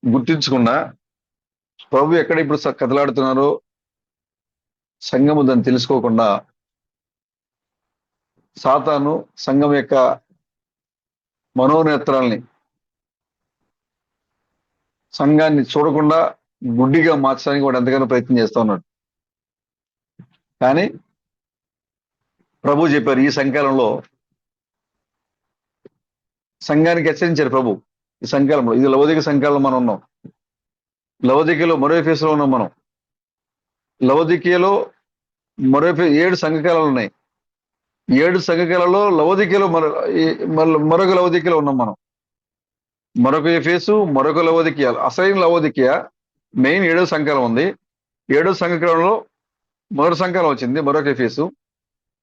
గుర్తించకుండా ప్రభు ఎక్కడ ఇప్పుడు కదలాడుతున్నారో సంఘము దాన్ని తెలుసుకోకుండా సాతాను సంఘం యొక్క మనోనేత్రాల్ని సంఘాన్ని చూడకుండా గుడ్డిగా మార్చడానికి వాడు ఎంతగానో ప్రయత్నం చేస్తా ఉన్నాడు. కానీ ప్రభు చెప్పారు ఈ సంకాలంలో సంఘానికి హెచ్చరించారు ప్రభు. ఈ సంకాలంలో ఇది లవోదిక సంకాలంలో మనం ఉన్నాం. లవోదికలో మరో ఫేస్లో ఉన్నాం మనం. లవోదికలో మరో 7 సంఘకాలాలు ఉన్నాయి. 7 సంఘకాలలో లవోదికలో మరొక లవోదికలో ఉన్నాం మనం. మరొక ఎఫెసు, మరొక లవోదికీయ. అసలైన లవోదికీయ మెయిన్ 7వ సంకాలం ఉంది. 7వ సంఘకాలంలో మరొక సంకాలం వచ్చింది, మరొక ఎఫెసు.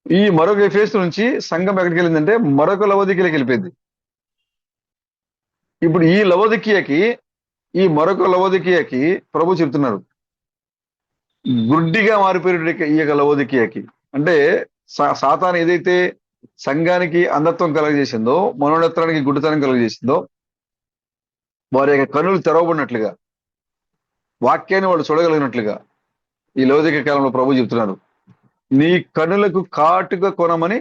ఈ మరొక ఎఫెసు నుంచి సంఘం ఎక్కడికి వెళ్ళిందంటే మరొక లవోదికీయకి వెళ్ళిపోయింది. ఇప్పుడు ఈ లవోదికీయకి ఈ మరొక లవోదికీయకి ప్రభు చెప్తున్నారు గుడ్డిగా మారిపోయిన ఈ యొక్క లవోదికీయకి. అంటే సాతాను ఏదైతే సంఘానికి అంధత్వం కలుగజేసిందో, మనోనేత్రానికి గుడ్డితనం కలుగజేసిందో, వారి యొక్క కన్నులు తెరవబడినట్లుగా, వాక్యాన్ని వాళ్ళు చూడగలిగినట్లుగా ఈ లవోదిక కాలంలో ప్రభు చెప్తున్నారు నీ కన్నులకు కాటుగా కొనమని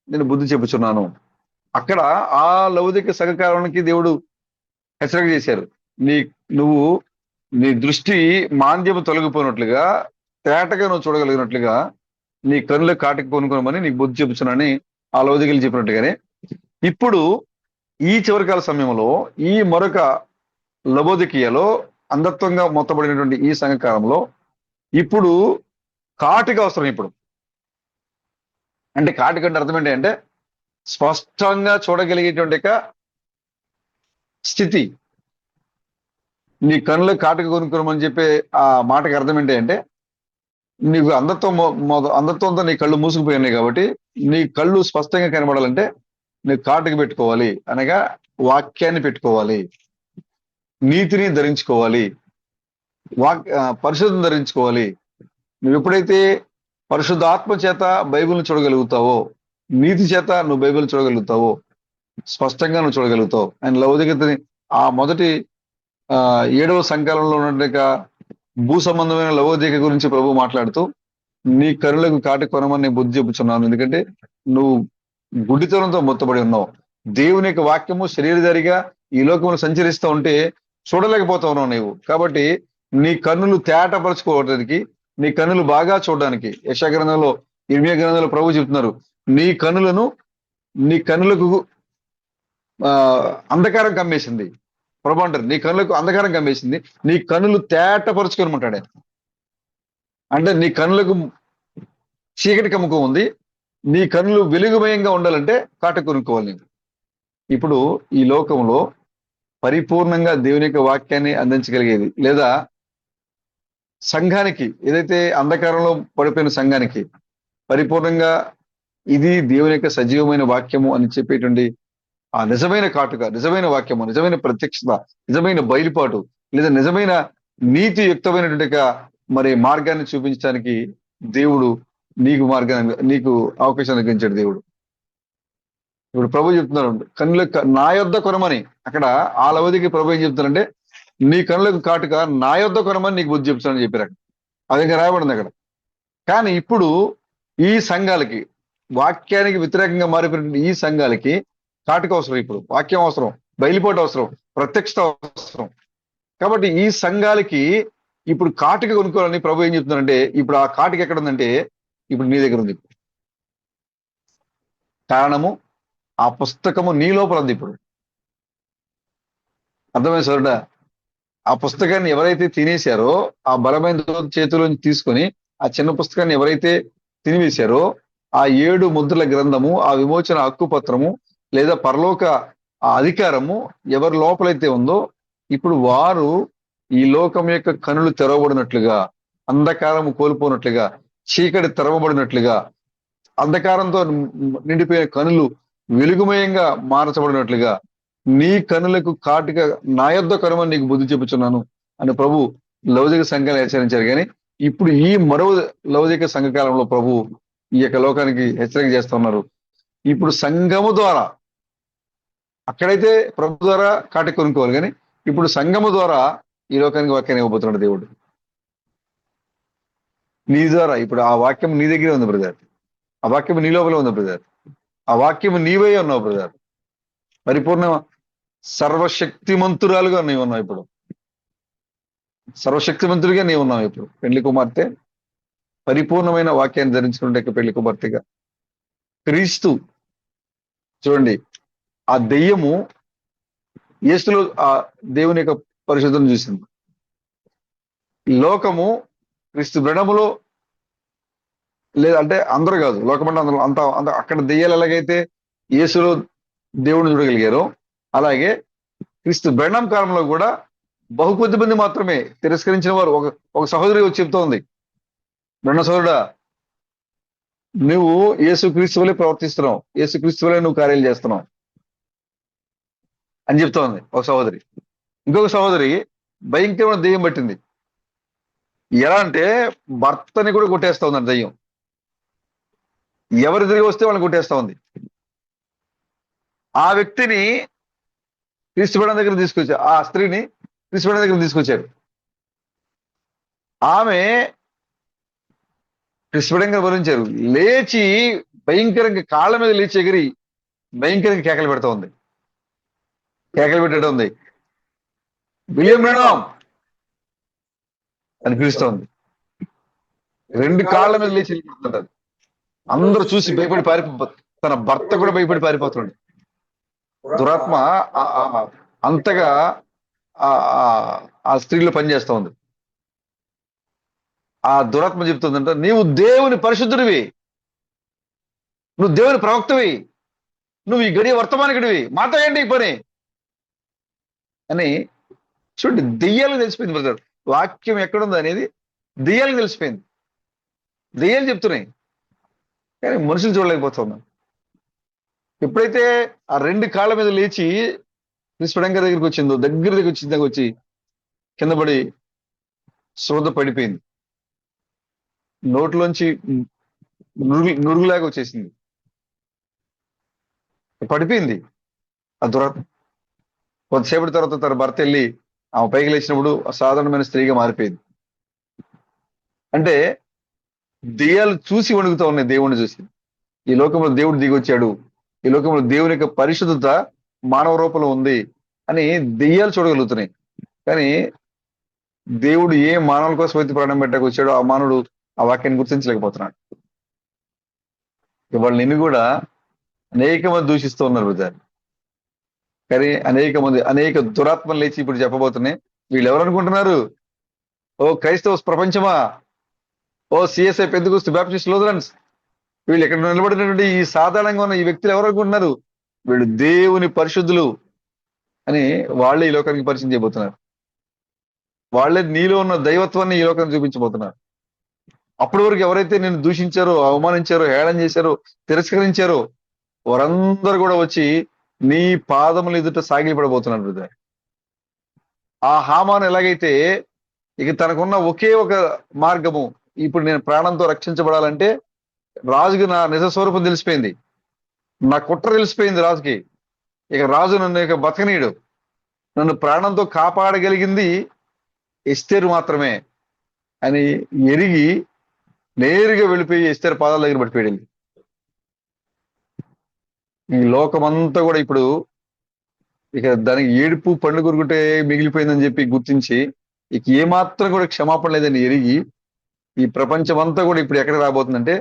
నేను బుద్ధి చెప్పుచున్నాను. అక్కడ ఆ లవోదిక సంఘకాలానికి దేవుడు హెచ్చరిక చేశారు. నువ్వు నీ దృష్టి మాంద్యము తొలగిపోయినట్లుగా, తేటగా నువ్వు చూడగలిగినట్లుగా నీ కన్నులు కాటుకు కొనుక్కోమని నీకు బుద్ధి చెప్పుచున్నానని ఆ లవోదికలు చెప్పినట్టుగానే ఇప్పుడు ఈ చివరికాల సమయంలో ఈ మరొక లవోదికీయలో అంధత్వంగా మొత్తబడినటువంటి ఈ సంఘకాలంలో ఇప్పుడు కాటుక అవసరం. ఇప్పుడు అంటే కాటుక అంటే అర్థం ఏంటి అంటే స్పష్టంగా చూడగలిగేటువంటి స్థితి. నీ కన్నులు కాటుక కొనుక్కోమని చెప్పే ఆ మాటకి అర్థం ఏంటి అంటే నీకు అంధత్వంతో నీ కళ్ళు మూసుకుపోయినాయి కాబట్టి నీ కళ్ళు స్పష్టంగా కనబడాలంటే నీకు కాటుక పెట్టుకోవాలి, అనగా వాక్యాన్ని పెట్టుకోవాలి, నీతిని ధరించుకోవాలి, పరిశుద్ధం ధరించుకోవాలి. నువ్వు ఎప్పుడైతే పరిశుద్ధాత్మ చేత బైబిల్ని చూడగలుగుతావో, నీతి చేత నువ్వు బైబిల్ చూడగలుగుతావో, స్పష్టంగా నువ్వు చూడగలుగుతావు. ఆయన లవోదికతని ఆ మొదటి 7వ సంకాలంలో ఉన్నట్టుగా భూ సంబంధమైన లవోదిక గురించి ప్రభు మాట్లాడుతూ నీ కరులకు కాటుక కొనమని నేను బుద్ధి చెప్పుచున్నాను. ఎందుకంటే నువ్వు గుడ్డితనంతో మొత్తబడి ఉన్నావు. దేవుని యొక్క వాక్యము శరీరధారిగా ఈ లోకంలో సంచరిస్తూ ఉంటే చూడలేకపోతా ఉన్నావు నీవు. కాబట్టి నీ కన్నులు తేటపరచుకోవడానికి, నీ కన్నులు బాగా చూడడానికి యెషయా గ్రంథంలో, ఇర్మీయా గ్రంథంలో ప్రభు చెప్తున్నారు నీ కన్నులకు అంధకారం కమ్మేసింది. ప్రభు అంటారు నీ కన్నులకు అంధకారం కమ్మేసింది, నీ కన్నులు తేటపరుచుకోనమంటాడు. అంటే నీ కన్నులకు చీకటి కమ్ముకో ఉంది, నీ కన్నులు వెలుగుమయంగా ఉండాలంటే కాటుక కొనుక్కోవాలి నీవు. ఇప్పుడు ఈ లోకంలో పరిపూర్ణంగా దేవుని యొక్క వాక్యాన్ని అందించగలిగేది, లేదా సంఘానికి ఏదైతే అంధకారంలో పడిపోయిన సంఘానికి పరిపూర్ణంగా ఇది దేవుని యొక్క సజీవమైన వాక్యము అని చెప్పేటువంటి ఆ నిజమైన కాటుక, నిజమైన వాక్యము, నిజమైన ప్రత్యక్షత, నిజమైన బయలుపాటు, లేదా నిజమైన నీతి యుక్తమైనటువంటి మరి మార్గాన్ని చూపించడానికి దేవుడు నీకు అవకాశాన్ని అందించాడు దేవుడు. ఇప్పుడు ప్రభు చెప్తున్నారు కన్నులకు నా యొద్ద కొనమని. అక్కడ ఆ లవోదికి ప్రభు ఏం చెప్తున్నారంటే నీ కన్నులకు కాటుక నా యొద్ద కొనమని నీకు బుద్ధి చెప్తానని చెప్పారు. అక్కడ అది ఇంకా రాయబడింది అక్కడ. కానీ ఇప్పుడు ఈ సంఘాలకి, వాక్యానికి వ్యతిరేకంగా మారిపోయిన ఈ సంఘాలకి కాటుక అవసరం. ఇప్పుడు వాక్యం అవసరం, బయలుపాటు అవసరం, ప్రత్యక్షత అవసరం. కాబట్టి ఈ సంఘాలకి ఇప్పుడు కాటుక కొనుక్కోవాలని ప్రభు ఏం చెప్తున్నారంటే ఇప్పుడు ఆ కాటుక ఎక్కడ ఉందంటే ఇప్పుడు నీ దగ్గర ఉంది. కారణము ఆ పుస్తకము నీ లోపల ఉంది. ఇప్పుడు అర్థమైన సరుడా, ఆ పుస్తకాన్ని ఎవరైతే తినేశారో, ఆ బలమైన చేతిలోంచి తీసుకొని ఆ చిన్న పుస్తకాన్ని ఎవరైతే తినివేశారో, ఆ 7 ముద్రల గ్రంథము, ఆ విమోచన హక్కు పత్రము లేదా పరలోక ఆ అధికారము ఎవరి లోపలైతే ఉందో, ఇప్పుడు వారు ఈ లోకం యొక్క కనులు తెరవబడినట్లుగా, అంధకారము కోల్పోనట్లుగా, చీకటి తెరవబడినట్లుగా, అంధకారంతో నిండిపోయిన కనులు వెలుగుమయంగా మార్చబడినట్లుగా నీ కనులకు కాటుక నా యొద్ద కొనమని నీకు బుద్ధి చెప్పుచున్నాను అని ప్రభు లౌకిక సంఘాలు హెచ్చరించారు. కానీ ఇప్పుడు ఈ మరో లౌకిక సంఘకాలంలో ప్రభు ఈ యొక్క లోకానికి హెచ్చరిక చేస్తూ ఉన్నారు. ఇప్పుడు సంఘము ద్వారా, అక్కడైతే ప్రభు ద్వారా కాటుక కొనుక్కోవాలి, కానీ ఇప్పుడు సంఘము ద్వారా ఈ లోకానికి వాక్యాన్ని ఇవ్వబోతున్నాడు దేవుడు. నీ ద్వారా ఇప్పుడు ఆ వాక్యం నీ దగ్గరే ఉంది బ్రదర్. ఆ వాక్యం నీ లోపల ఉంది బ్రదర్. ఆ వాక్యం నీవే ఉన్నావు బ్రదర్. పరిపూర్ణ సర్వశక్తిమంతురాలుగా నీవు ఉన్నావు ఇప్పుడు. సర్వశక్తిమంతుడిగా నీవు ఉన్నావు ఇప్పుడు. పెళ్లి కుమార్తె పరిపూర్ణమైన వాక్యాన్ని ధరించుకుంటే పెళ్లి కుమార్తెగా క్రీస్తు. చూడండి, ఆ దెయ్యము యేసులో ఆ దేవుని యొక్క పరిశుద్ధం చూసింది. లోకము క్రీస్తు బ్రణములో, లేదంటే అందరూ కాదు, లోకమంటే అందరూ అంత అక్కడ దెయ్యాలు ఎలాగైతే యేసులో దేవుడిని చూడగలిగారో, అలాగే క్రీస్తు బ్రణం కాలంలో కూడా బహు కొద్ది మంది మాత్రమే తిరస్కరించిన వారు. ఒక సహోదరి వచ్చి చెప్తోంది, బ్రహ్మ సహోదరుడా, నువ్వు యేసు క్రీస్తు వలె ప్రవర్తిస్తున్నావు, యేసు క్రీస్తు వలె నువ్వు కార్యాలు చేస్తున్నావు అని చెప్తోంది ఒక సహోదరి. ఇంకొక సహోదరి భయంకరమైన దెయ్యం పట్టింది. ఎలా అంటే భర్తని కూడా కొట్టేస్తా ఉంది దెయ్యం. ఎవరు తిరిగి వస్తే వాళ్ళని కొట్టేస్తా ఉంది. ఆ వ్యక్తిని క్రీస్తుబిడం దగ్గర తీసుకొచ్చారు, ఆ స్త్రీని క్రీస్తుబిడం దగ్గర తీసుకొచ్చారు. ఆమె క్రీస్తుబిడంగా భరించారు. లేచి భయంకరంగా కాళ్ళ మీద లేచి ఎగిరి భయంకరంగా కేకలు పెడతా ఉంది. కేకలు పెట్టడం ఉంది, విలియం బ్రహ్నాం అని పిలుస్తోంది. రెండు కాళ్ళ మీద లేచి వెళ్ళిపోతుంటారు. అందరూ చూసి భయపడి తన భర్త కూడా భయపడి పారిపోతున్నాడు. దురాత్మ అంతగా ఆ స్త్రీలో పనిచేస్తా ఉంది. ఆ దురాత్మ చెప్తుందంట, నీవు దేవుని పరిశుద్ధుడివి, నువ్వు దేవుని ప్రవక్తవి, నువ్వు ఈ గడియ వర్తమానికుడివి, మాతో ఏంటి ఈ పని అని. చూడండి, దెయ్యాలకు తెలిసిపోయింది బ్రదర్. వాక్యం ఎక్కడుంది అనేది దెయ్యాలకు తెలిసిపోయింది. దెయ్యాలు చెప్తున్నాయి కానీ మనుషులు చూడలేకపోతున్నాం. ఎప్పుడైతే ఆ రెండు కాళ్ళ మీద లేచి క్రీస్తుబిడం దగ్గరికి వచ్చిందో, దగ్గరికి వచ్చి కింద పడి శ్రోధ పడిపోయింది. నోట్లోంచి నురుగులాగా వచ్చేసింది, పడిపోయింది ఆ దురాత్మ. కొంతసేపటి తర్వాత తన భర్త వెళ్ళి ఆమె పైకి లేచినప్పుడు సాధారణమైన స్త్రీగా మారిపోయింది. అంటే దెయ్యాలు చూసి వణుకుతా ఉన్నాయి దేవుణ్ణి చూసి. ఈ లోకంలో దేవుడు దిగొచ్చాడు, ఈ లోకంలో దేవుని యొక్క పరిశుద్ధత మానవ రూపంలో ఉంది అని దెయ్యాలు చూడగలుగుతున్నాయి. కానీ దేవుడు ఏ మానవుల కోసం అయితే ప్రాణం పెట్టక వచ్చాడో ఆ మానవుడు ఆ వాక్యాన్ని గుర్తించలేకపోతున్నాడు. ఇవాళ నిన్ను కూడా అనేక మంది దూషిస్తూ ఉన్నారు బ్రదర్. కానీ అనేక దురాత్మలు లేచి ఇప్పుడు చెప్పబోతున్నాయి. వీళ్ళు ఎవరు అనుకుంటున్నారు? ఓ క్రైస్తవ ప్రపంచమా, ఓ సిఎస్ఐ పెద్దగుస్తు బాప్టిస్ట్ లూథరన్స్, వీళ్ళు ఇక్కడ నిలబడినటువంటి ఈ సాధారణంగా ఉన్న ఈ వ్యక్తులు ఎవరు అనుకుంటున్నారు? వీళ్ళు దేవుని పరిశుద్ధులు అని వాళ్ళే ఈ లోకానికి పరిచయం చేయబోతున్నారు. వాళ్ళే నీలో ఉన్న దైవత్వాన్ని ఈ లోకానికి చూపించబోతున్నారు. అప్పటి వరకు ఎవరైతే నిన్ను దూషించారో, అవమానించారో, హేళన చేశారో, తిరస్కరించారో వారందరూ కూడా వచ్చి నీ పాదములు ఎదుట సాగిలపడబోతున్నారు బ్రదర్. ఆ హామాను ఎలాగైతే ఇక తనకున్న ఒకే ఒక మార్గము, ఇప్పుడు నేను ప్రాణంతో రక్షించబడాలంటే రాజుకి నా నిజ స్వరూపం తెలిసిపోయింది, నా కుట్ర తెలిసిపోయింది రాజుకి. ఇక రాజు నన్ను ఇక బతకనీయుడు, నన్ను ప్రాణంతో కాపాడగలిగింది ఎస్తేరు మాత్రమే అని ఎరిగి నేరుగా వెళ్ళిపోయి ఎస్తేరు పాదాల దగ్గర పడిపోయాడు. ఈ లోకమంతా కూడా ఇప్పుడు ఇక దానికి ఏడుపు పండ్లు కొరుకుంటే మిగిలిపోయిందని చెప్పి గుర్తించి ఇక ఏమాత్రం కూడా క్షమాపణ లేదని ఎరిగి ఈ ప్రపంచం అంతా కూడా ఇప్పుడు ఎక్కడ రాబోతుందంటే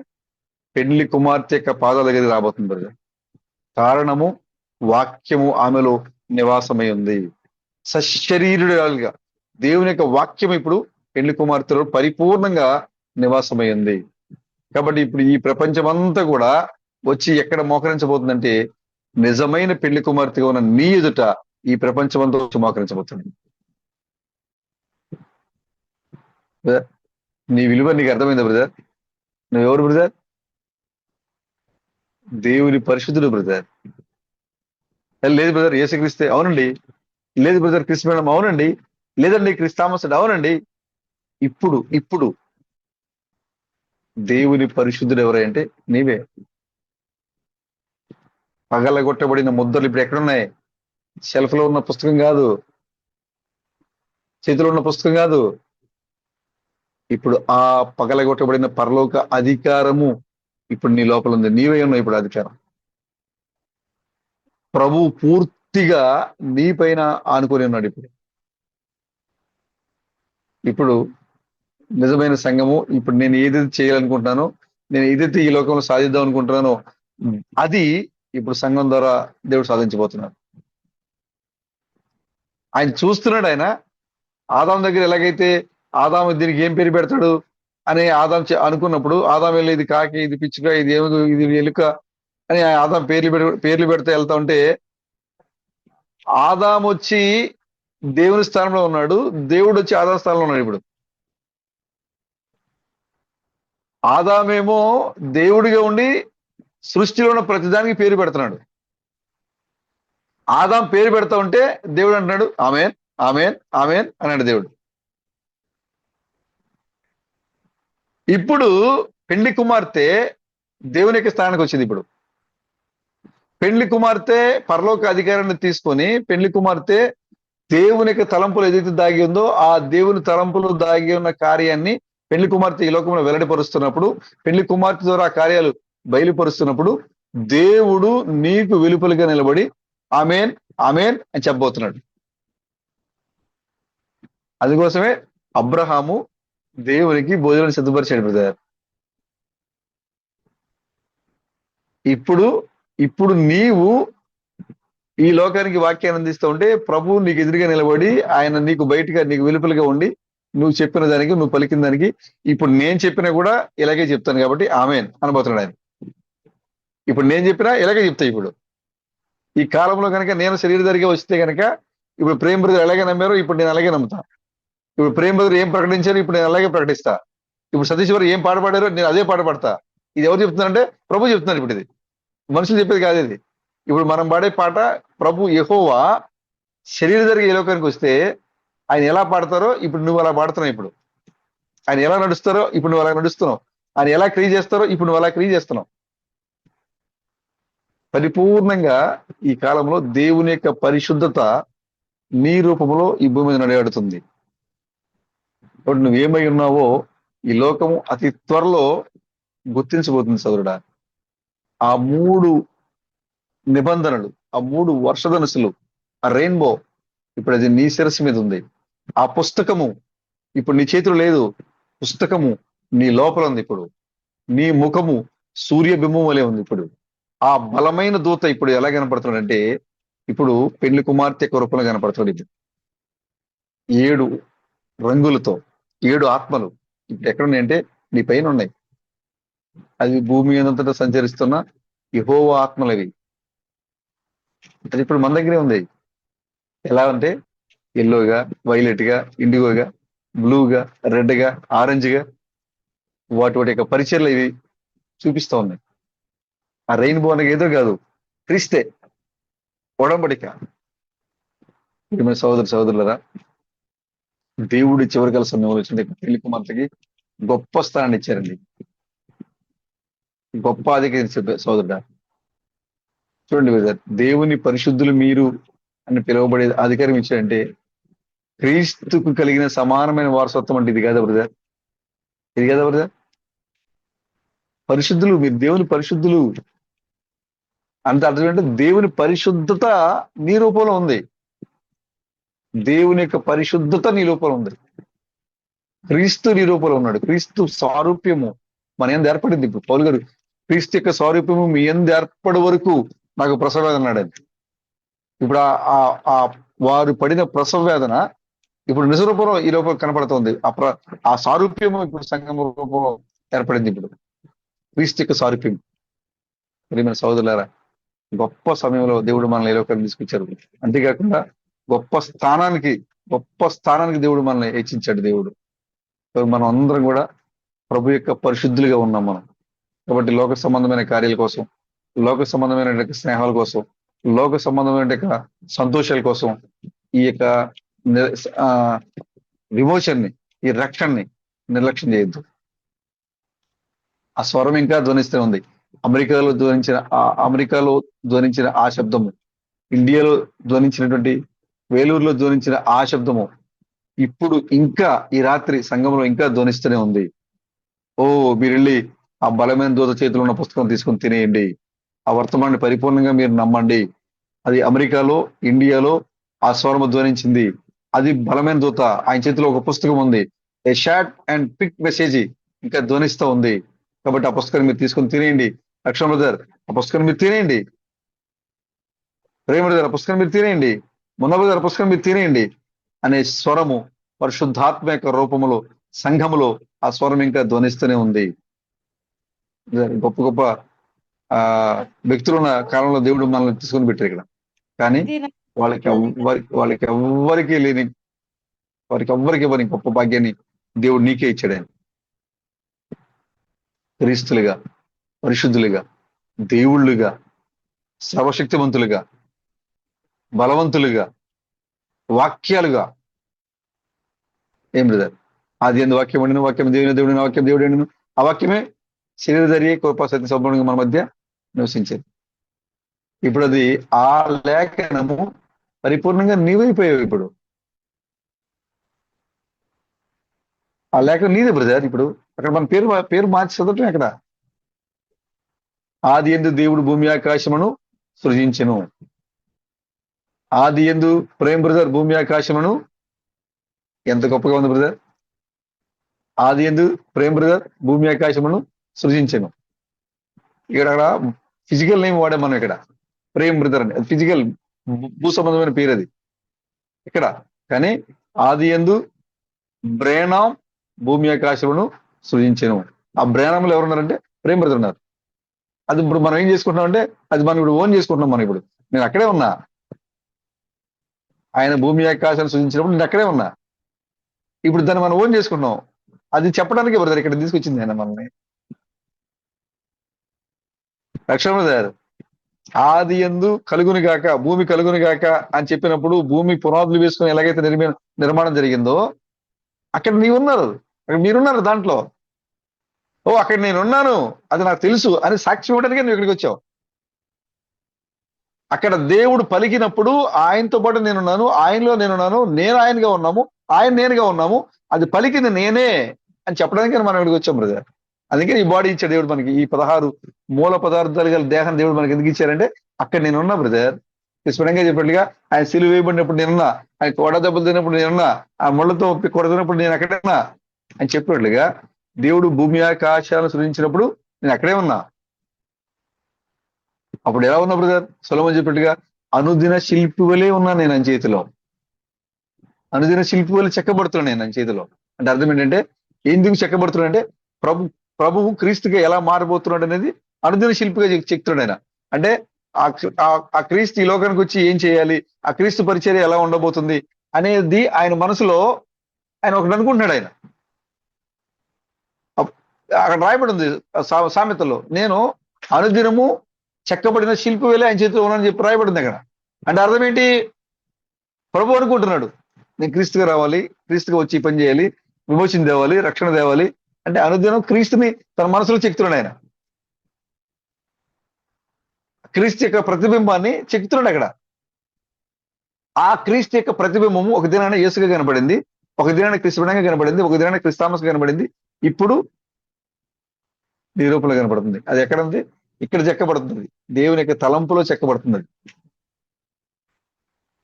పెళ్లి కుమార్తె యొక్క పాదాల దగ్గరికి రాబోతుంది బ్రదర్. కారణము వాక్యము ఆమెలో నివాసమై ఉంది. సశరీరుడుగా దేవుని యొక్క వాక్యం ఇప్పుడు పెళ్లి కుమార్తెలో పరిపూర్ణంగా నివాసమై ఉంది. కాబట్టి ఇప్పుడు ఈ ప్రపంచం అంతా కూడా వచ్చి ఎక్కడ మోకరించబోతుందంటే నిజమైన పెళ్లి కుమార్తెగా ఉన్న నీ ఎదుట ఈ ప్రపంచం అంతా వచ్చి మోకరించబోతుంది. నీ విలువ నీకు అర్థమైందా బ్రదర్? నువ్వెవరు బ్రదర్? దేవుని పరిశుద్ధుడు బ్రదర్. లేదు బ్రదర్ యేసుక్రీస్తే, అవునండి. లేదు బ్రదర్ క్రిస్ మేడం, అవునండి. లేదండి క్రిస్ థామస్, అవునండి. ఇప్పుడు దేవుని పరిశుద్ధుడు ఎవరంటే నీవే. పగలగొట్టబడిన ముద్దలు ఇప్పుడు ఎక్కడున్నాయి? షెల్ఫ్ లో ఉన్న పుస్తకం కాదు, చేతిలో ఉన్న పుస్తకం కాదు, ఇప్పుడు ఆ పగలగొట్టబడిన పరలోక అధికారము ఇప్పుడు నీ లోపల ఉంది. నీవే ఉన్నావు ఇప్పుడు అధికారం. ప్రభు పూర్తిగా నీ పైన ఆనుకొని ఉన్నాడు. ఇప్పుడు నిజమైన సంఘము, ఇప్పుడు నేను ఏదైతే చేయాలనుకుంటున్నానో, నేను ఏదైతే ఈ లోకంలో సాధిద్దాం అనుకుంటున్నానో అది ఇప్పుడు సంఘం ద్వారా దేవుడు సాధించబోతున్నాడు. ఆయన చూస్తున్నాడు. ఆయన ఆదాం దగ్గర ఎలాగైతే ఆదాము దీనికి ఏం పేరు పెడతాడు అని ఆదాం అనుకున్నప్పుడు, ఆదాం వెళ్ళి ఇది కాకి, ఇది పిచ్చుక, ఇది ఏమి, ఇది ఎలుక అని ఆదాం పేర్లు పెడితే వెళ్తా ఉంటే, ఆదాం వచ్చి దేవుని స్థానంలో ఉన్నాడు, దేవుడు వచ్చి ఆదాం స్థానంలో ఉన్నాడు. ఇప్పుడు ఆదామేమో దేవుడిగా ఉండి సృష్టిలో ఉన్న ప్రతిదానికి పేరు పెడుతున్నాడు. ఆదాం పేరు పెడతా ఉంటే దేవుడు అంటున్నాడు ఆమేన్, ఆమేన్, ఆమేన్ అన్నాడు దేవుడు. ఇప్పుడు పెండ్లి కుమార్తె దేవుని యొక్క స్థానానికి వచ్చింది. ఇప్పుడు పెండ్లి కుమార్తె పరలోక అధికారాన్ని తీసుకొని, పెండ్లి కుమార్తె దేవుని యొక్క తలంపులు ఏదైతే దాగి ఉందో ఆ దేవుని తలంపులు దాగి ఉన్న కార్యాన్ని పెండ్లి కుమార్తె ఈ లోకంలో వెల్లడిపరుస్తున్నప్పుడు, పెండ్లి కుమార్తె ద్వారా ఆ కార్యాలు బయలుపరుస్తున్నప్పుడు దేవుడు నీకు వెలుపలిగా నిలబడి ఆమేన్, ఆమేన్ అని చెప్పబోతున్నాడు. అందుకోసమే అబ్రహాము దేవునికి భోజనం సిద్ధపరిచాడు బ్రదర్. ఇప్పుడు నీవు ఈ లోకానికి వాక్యాన్ని అందిస్తూ ఉంటే ప్రభువు నీకు ఎదురుగా నిలబడి ఆయన నీకు బయటగా, నీకు వెలుపలిగా ఉండి నువ్వు చెప్పిన దానికి, నువ్వు పలికిన దానికి ఇప్పుడు నేను చెప్పినా కూడా ఇలాగే చెప్తాను కాబట్టి ఆమేన్ అనబోతున్నాడు ఆయన. ఇప్పుడు నేను చెప్పినా ఇలాగే చెప్తా. ఇప్పుడు ఈ కాలంలో కనుక నేను శరీరధారిగా వస్తే కనుక ఇప్పుడు ప్రేమ బ్రదర్ ఎలాగే నమ్మారో ఇప్పుడు నేను అలాగే నమ్ముతా. ఇప్పుడు ప్రేమ బ్రదర్ ఏం ప్రకటించారో ఇప్పుడు నేను అలాగే ప్రకటిస్తా. ఇప్పుడు సతీష్ గారు ఏం పాట పాడారో నేను అదే పాట పాడతా. ఇది ఎవరు చెప్తున్నారంటే ప్రభు చెప్తున్నారు. ఇప్పుడు ఇది మనుషులు చెప్పేది కాదు. ఇది ఇప్పుడు మనం పాడే పాట ప్రభు యెహోవా శరీరధారిగా ఈ లోకానికి వస్తే ఆయన ఎలా పాడతారో ఇప్పుడు నువ్వు అలా పాడుతున్నావు. ఇప్పుడు ఆయన ఎలా నడుస్తారో ఇప్పుడు నువ్వు అలా నడుస్తున్నావు. ఆయన ఎలా క్రియ చేస్తారో ఇప్పుడు నువ్వు అలా క్రియ చేస్తున్నావు. పరిపూర్ణంగా ఈ కాలంలో దేవుని యొక్క పరిశుద్ధత నీ రూపంలో ఈ భూమి మీద నడయాడుతుంది. కాబట్టి నువ్వేమై ఉన్నావో ఈ లోకము అతి త్వరలో గుర్తించబోతుంది సోదరుడా. ఆ 3 నిబంధనలు, ఆ 3 వర్షధనుసులు, ఆ రెయిన్బో ఇప్పుడు అది నీ శిరస్సు మీద ఉంది. ఆ పుస్తకము ఇప్పుడు నీ చేతిలో లేదు. పుస్తకము నీ లోపల ఉంది. ఇప్పుడు నీ ముఖము సూర్యబింబం వలె ఉంది. ఇప్పుడు ఆ బలమైన దూత ఇప్పుడు ఎలా కనపడుతున్నాడంటే ఇప్పుడు పెళ్లి కుమార్తె యొక్క రూపంలో కనపడుతున్నాడు. ఇప్పుడు 7 రంగులతో 7 ఆత్మలు ఇప్పుడు ఎక్కడున్నాయంటే నీ పైన ఉన్నాయి. అది భూమి అంతటా సంచరిస్తున్న యెహోవా ఆత్మలు అవి. అది ఇప్పుడు మన దగ్గరే ఉంది. ఎలా అంటే ఎల్లోగా, వైలెట్ గా, ఇండిగోగా, బ్లూగా, రెడ్ గా, ఆరెంజ్ గా వాటి యొక్క పరిచయాలు ఇవి చూపిస్తా ఉన్నాయి. ఆ రెయిన్బో అనేది ఏదో కాదు, క్రీస్తే, ఒడంబడిక. సోదరులరా, దేవుడి చివరికాల సమయంలో వచ్చిన పెళ్లి కుమార్తెకి గొప్ప స్థానాన్ని ఇచ్చారండి. గొప్ప అధికారి సోదరుడా. చూడండి బ్రదర్, దేవుని పరిశుద్ధులు మీరు అని పిలువబడే అధికారం ఇచ్చారంటే క్రీస్తుకు కలిగిన సమానమైన వారసత్వం అంటే ఇది కదా బ్రదర్. ఇది కదా బ్రదర్. పరిశుద్ధులు, మీరు దేవుని పరిశుద్ధులు అంటే అర్థం ఏంటంటే దేవుని పరిశుద్ధత నీ రూపంలో ఉంది. దేవుని యొక్క పరిశుద్ధత నీ రూపంలో ఉంది. క్రీస్తు నీ రూపంలో ఉన్నాడు. క్రీస్తు సారూప్యము మన ఎందు ఏర్పడింది. ఇప్పుడు పౌలు గారు క్రీస్తు యొక్క సారూప్యము మీ ఎందు ఏర్పడే వరకు నాకు ప్రసవ వేదన అన్నాడు. ఇప్పుడు ఆ వారు పడిన ప్రసవ వేదన ఇప్పుడు నిజ రూపంలో ఈ రూపం కనపడుతుంది. ఆ సారూప్యము ఇప్పుడు సంఘం రూపంలో ఏర్పడింది. ఇప్పుడు క్రీస్తు యొక్క సారూప్యం. ప్రియమైన సోదరులారా, గొప్ప సమయంలో దేవుడు మనల్ని ఏ లోకానికి తీసుకొచ్చారు. అంతేకాకుండా గొప్ప స్థానానికి దేవుడు మనల్ని హెచ్చించాడు. దేవుడు మనం అందరం కూడా ప్రభు యొక్క పరిశుద్ధులుగా ఉన్నాం మనం. కాబట్టి లోక సంబంధమైన కార్యాల కోసం, లోక సంబంధమైన స్నేహాల కోసం, లోక సంబంధమైన సంతోషాల కోసం ఈ యొక్క విమోచనని, ఈ రక్షణని నిర్లక్ష్యం చేయొద్దు. ఆ స్వరం ఇంకా ధ్వనిస్తూ ఉంది. అమెరికాలో ధ్వనించిన ఆ శబ్దము, ఇండియాలో ధ్వనించినటువంటి, వేలూరులో ధ్వనించిన ఆ శబ్దము ఇప్పుడు ఇంకా ఈ రాత్రి సంఘంలో ఇంకా ధ్వనిస్తూనే ఉంది. ఓ మీరు వెళ్ళి ఆ బలమైన దూత చేతిలో ఉన్న పుస్తకం తీసుకొని తినేయండి. ఆ వర్తమానాన్ని పరిపూర్ణంగా మీరు నమ్మండి. అది అమెరికాలో, ఇండియాలో ఆ స్వరము ధ్వనించింది. అది బలమైన దూత. ఆయన చేతిలో ఒక పుస్తకం ఉంది. ఏ షార్ట్ అండ్ క్విక్ మెసేజ్ ఇంకా ధ్వనిస్తూ ఉంది. కాబట్టి ఆ పుస్తకాన్ని మీరు తీసుకొని తినేయండి. లక్ష్మణ బ్రదర్, ఆ పుస్తకాన్ని మీరు తినేయండి. ప్రేమ బ్రదర్, ఆ పుస్తకాన్ని మీరు తినేయండి. మొన్న బ్రదర్, ఆ పుస్తకాన్ని మీరు తినేయండి అనే స్వరము పరిశుద్ధాత్మ యొక్క రూపములో సంఘములో ఆ స్వరం ఇంకా ధ్వనిస్తూనే ఉంది. గొప్ప గొప్ప ఆ వ్యక్తులు ఉన్న కాలంలో దేవుడు మనల్ని తీసుకొని పెట్టారు ఇక్కడ. కానీ ఇది నా- వాళ్ళకి లేని, వారికి ఎవ్వరికి ఇవ్వని గొప్ప భాగ్యాన్ని దేవుడు నీకే ఇచ్చాడు. ఆయన క్రీస్తులుగా, పరిశుద్ధులుగా, దేవుళ్ళుగా, సర్వశక్తివంతులుగా, బలవంతులుగా, వాక్యాలుగా. ఏం బ్రదర్? ఆది యందు వాక్యం ఉండిన, వాక్యం దేవుని వాక్యం దేవుడు ఉండిన, ఆ వాక్యమే శరీరధారి కృపా సత్య సంపూర్ణంగా మన మధ్య నివసించేది. ఇప్పుడు అది ఆ లేఖనము పరిపూర్ణంగా నీవైపోయావు. ఇప్పుడు ఆ లేఖనం నీదే బ్రదర్. ఇప్పుడు అక్కడ మన పేరు మార్చి చదవటం అక్కడ. ఆది యందు దేవుడు భూమి ఆకాశమును సృజించెను. ఆది యందు ప్రేమ్ బ్రదర్ భూమి ఆకాశమును, ఎంత గొప్పగా ఉంది బ్రదర్. ఆది యందు ప్రేమ్ బ్రదర్ భూమి ఆకాశమును సృజించెను. ఇక్కడ ఫిజికల్ నేమ్ వాడే మనం ఇక్కడ. ప్రేమ్ బ్రదర్ అని ఫిజికల్ భూ సంబంధమైన పేరు అది ఇక్కడ. కానీ ఆది యందు బ్రేనాం భూమి ఆకాశమును సృజించెను. ఆ బ్రేనంలో ఎవరున్నారంటే ప్రేమ్ బ్రదర్ ఉన్నారు. అది ఇప్పుడు మనం ఏం చేసుకుంటున్నాం అంటే, అది మనం ఇప్పుడు ఓన్ చేసుకుంటున్నాం. మనం ఇప్పుడు నేను అక్కడే ఉన్నా. ఆయన భూమి ఆకాశాన్ని సృజించినప్పుడు నేను అక్కడే ఉన్నా. ఇప్పుడు దాన్ని మనం ఓన్ చేసుకుంటున్నాం. అది చెప్పడానికి బ్రదర్ ఇక్కడ తీసుకొచ్చింది ఆయన మనల్ని. రక్షణ బ్రదర్, ఆది యందు కలుగుని గాక, భూమి కలుగుని గాక అని చెప్పినప్పుడు భూమి పునాదులు వేసుకుని ఎలాగైతే నిర్మాణం జరిగిందో అక్కడ నీవున్నారు, అక్కడ మీరున్నారు దాంట్లో. ఓ అక్కడ నేనున్నాను, అది నాకు తెలుసు అని సాక్షి ఇవ్వడానికి నువ్వు ఇక్కడికి వచ్చావు. అక్కడ దేవుడు పలికినప్పుడు ఆయనతో పాటు నేనున్నాను, ఆయనలో నేనున్నాను, నేను ఆయనగా ఉన్నాము, ఆయన నేనుగా ఉన్నాము, అది పలికింది నేనే అని చెప్పడానికి మనం ఇక్కడికి వచ్చాం బ్రదర్. అందుకే ఈ బాడీ ఇచ్చాడు దేవుడు మనకి. ఈ 16 మూల పదార్థాలు గల దేహం దేవుడు మనకి ఎందుకు ఇచ్చారంటే అక్కడ నేనున్నా బ్రదర్. స్పష్టంగా చెప్పినట్టుగా ఆయన సిలువ వేయబడినప్పుడు నేనున్నా, ఆయన కొడ దెబ్బలు తిన్నప్పుడు నేనున్నా, ఆ ముళ్ళతో కొడుతున్నప్పుడు నేను అక్కడే ఉన్నా అని చెప్పినట్లుగా దేవుడు భూమి ఆకాశాలను సృజించినప్పుడు నేను అక్కడే ఉన్నా. అప్పుడు ఎలా ఉన్నా బ్రదర్? సొలొమోను చెప్పినట్టుగా అనుదిన శిల్పి వలె ఉన్నా నేను ఆయన చేతిలో. అనుదిన శిల్పి వలె చెక్కబడుతున్నాను నేను ఆయన చేతిలో. అంటే అర్థం ఏంటంటే, ఎందుకు చెక్కబడుతున్నాడు అంటే ప్రభువు క్రీస్తుగా ఎలా మారబోతున్నాడు అనేది అనుదిన శిల్పిగా చెప్తున్నాడు ఆయన. అంటే ఆ క్రీస్తు ఈ లోకానికి వచ్చి ఏం చేయాలి, ఆ క్రీస్తు పరిచర్య ఎలా ఉండబోతుంది అనేది ఆయన మనసులో ఆయన ఒకటి అనుకుంటున్నాడు. ఆయన అక్కడ రాయబడి ఉంది సామెతలో, నేను అనుదినము చెక్కబడిన శిల్పి వేలే ఆయన చేతిలో ఉన్నానని చెప్పి రాయబడింది అక్కడ. అంటే అర్థం ఏంటి? ప్రభు అనుకుంటున్నాడు నేను క్రీస్తుగా రావాలి, క్రీస్తుగా వచ్చి పని చేయాలి, విమోచన తేవాలి, రక్షణ తేవాలి అంటే అనుదినం క్రీస్తుని తన మనసులో చెక్తున్నాడు ఆయన. క్రీస్తు యొక్క ప్రతిబింబాన్ని చెక్తున్నాడు అక్కడ. ఆ క్రీస్తు యొక్క ప్రతిబింబము ఒక దినాన యేసుగా కనబడింది, ఒక దినాన క్రిస్తుగా కనబడింది, ఒక దినాన క్రిస్తామస్ కనబడింది, ఇప్పుడు నిరూపణ కనబడుతుంది. అది ఎక్కడ ఉంది? ఇక్కడ చెక్కబడుతుంది. దేవుని యొక్క తలంపులో చెక్కబడుతుంది.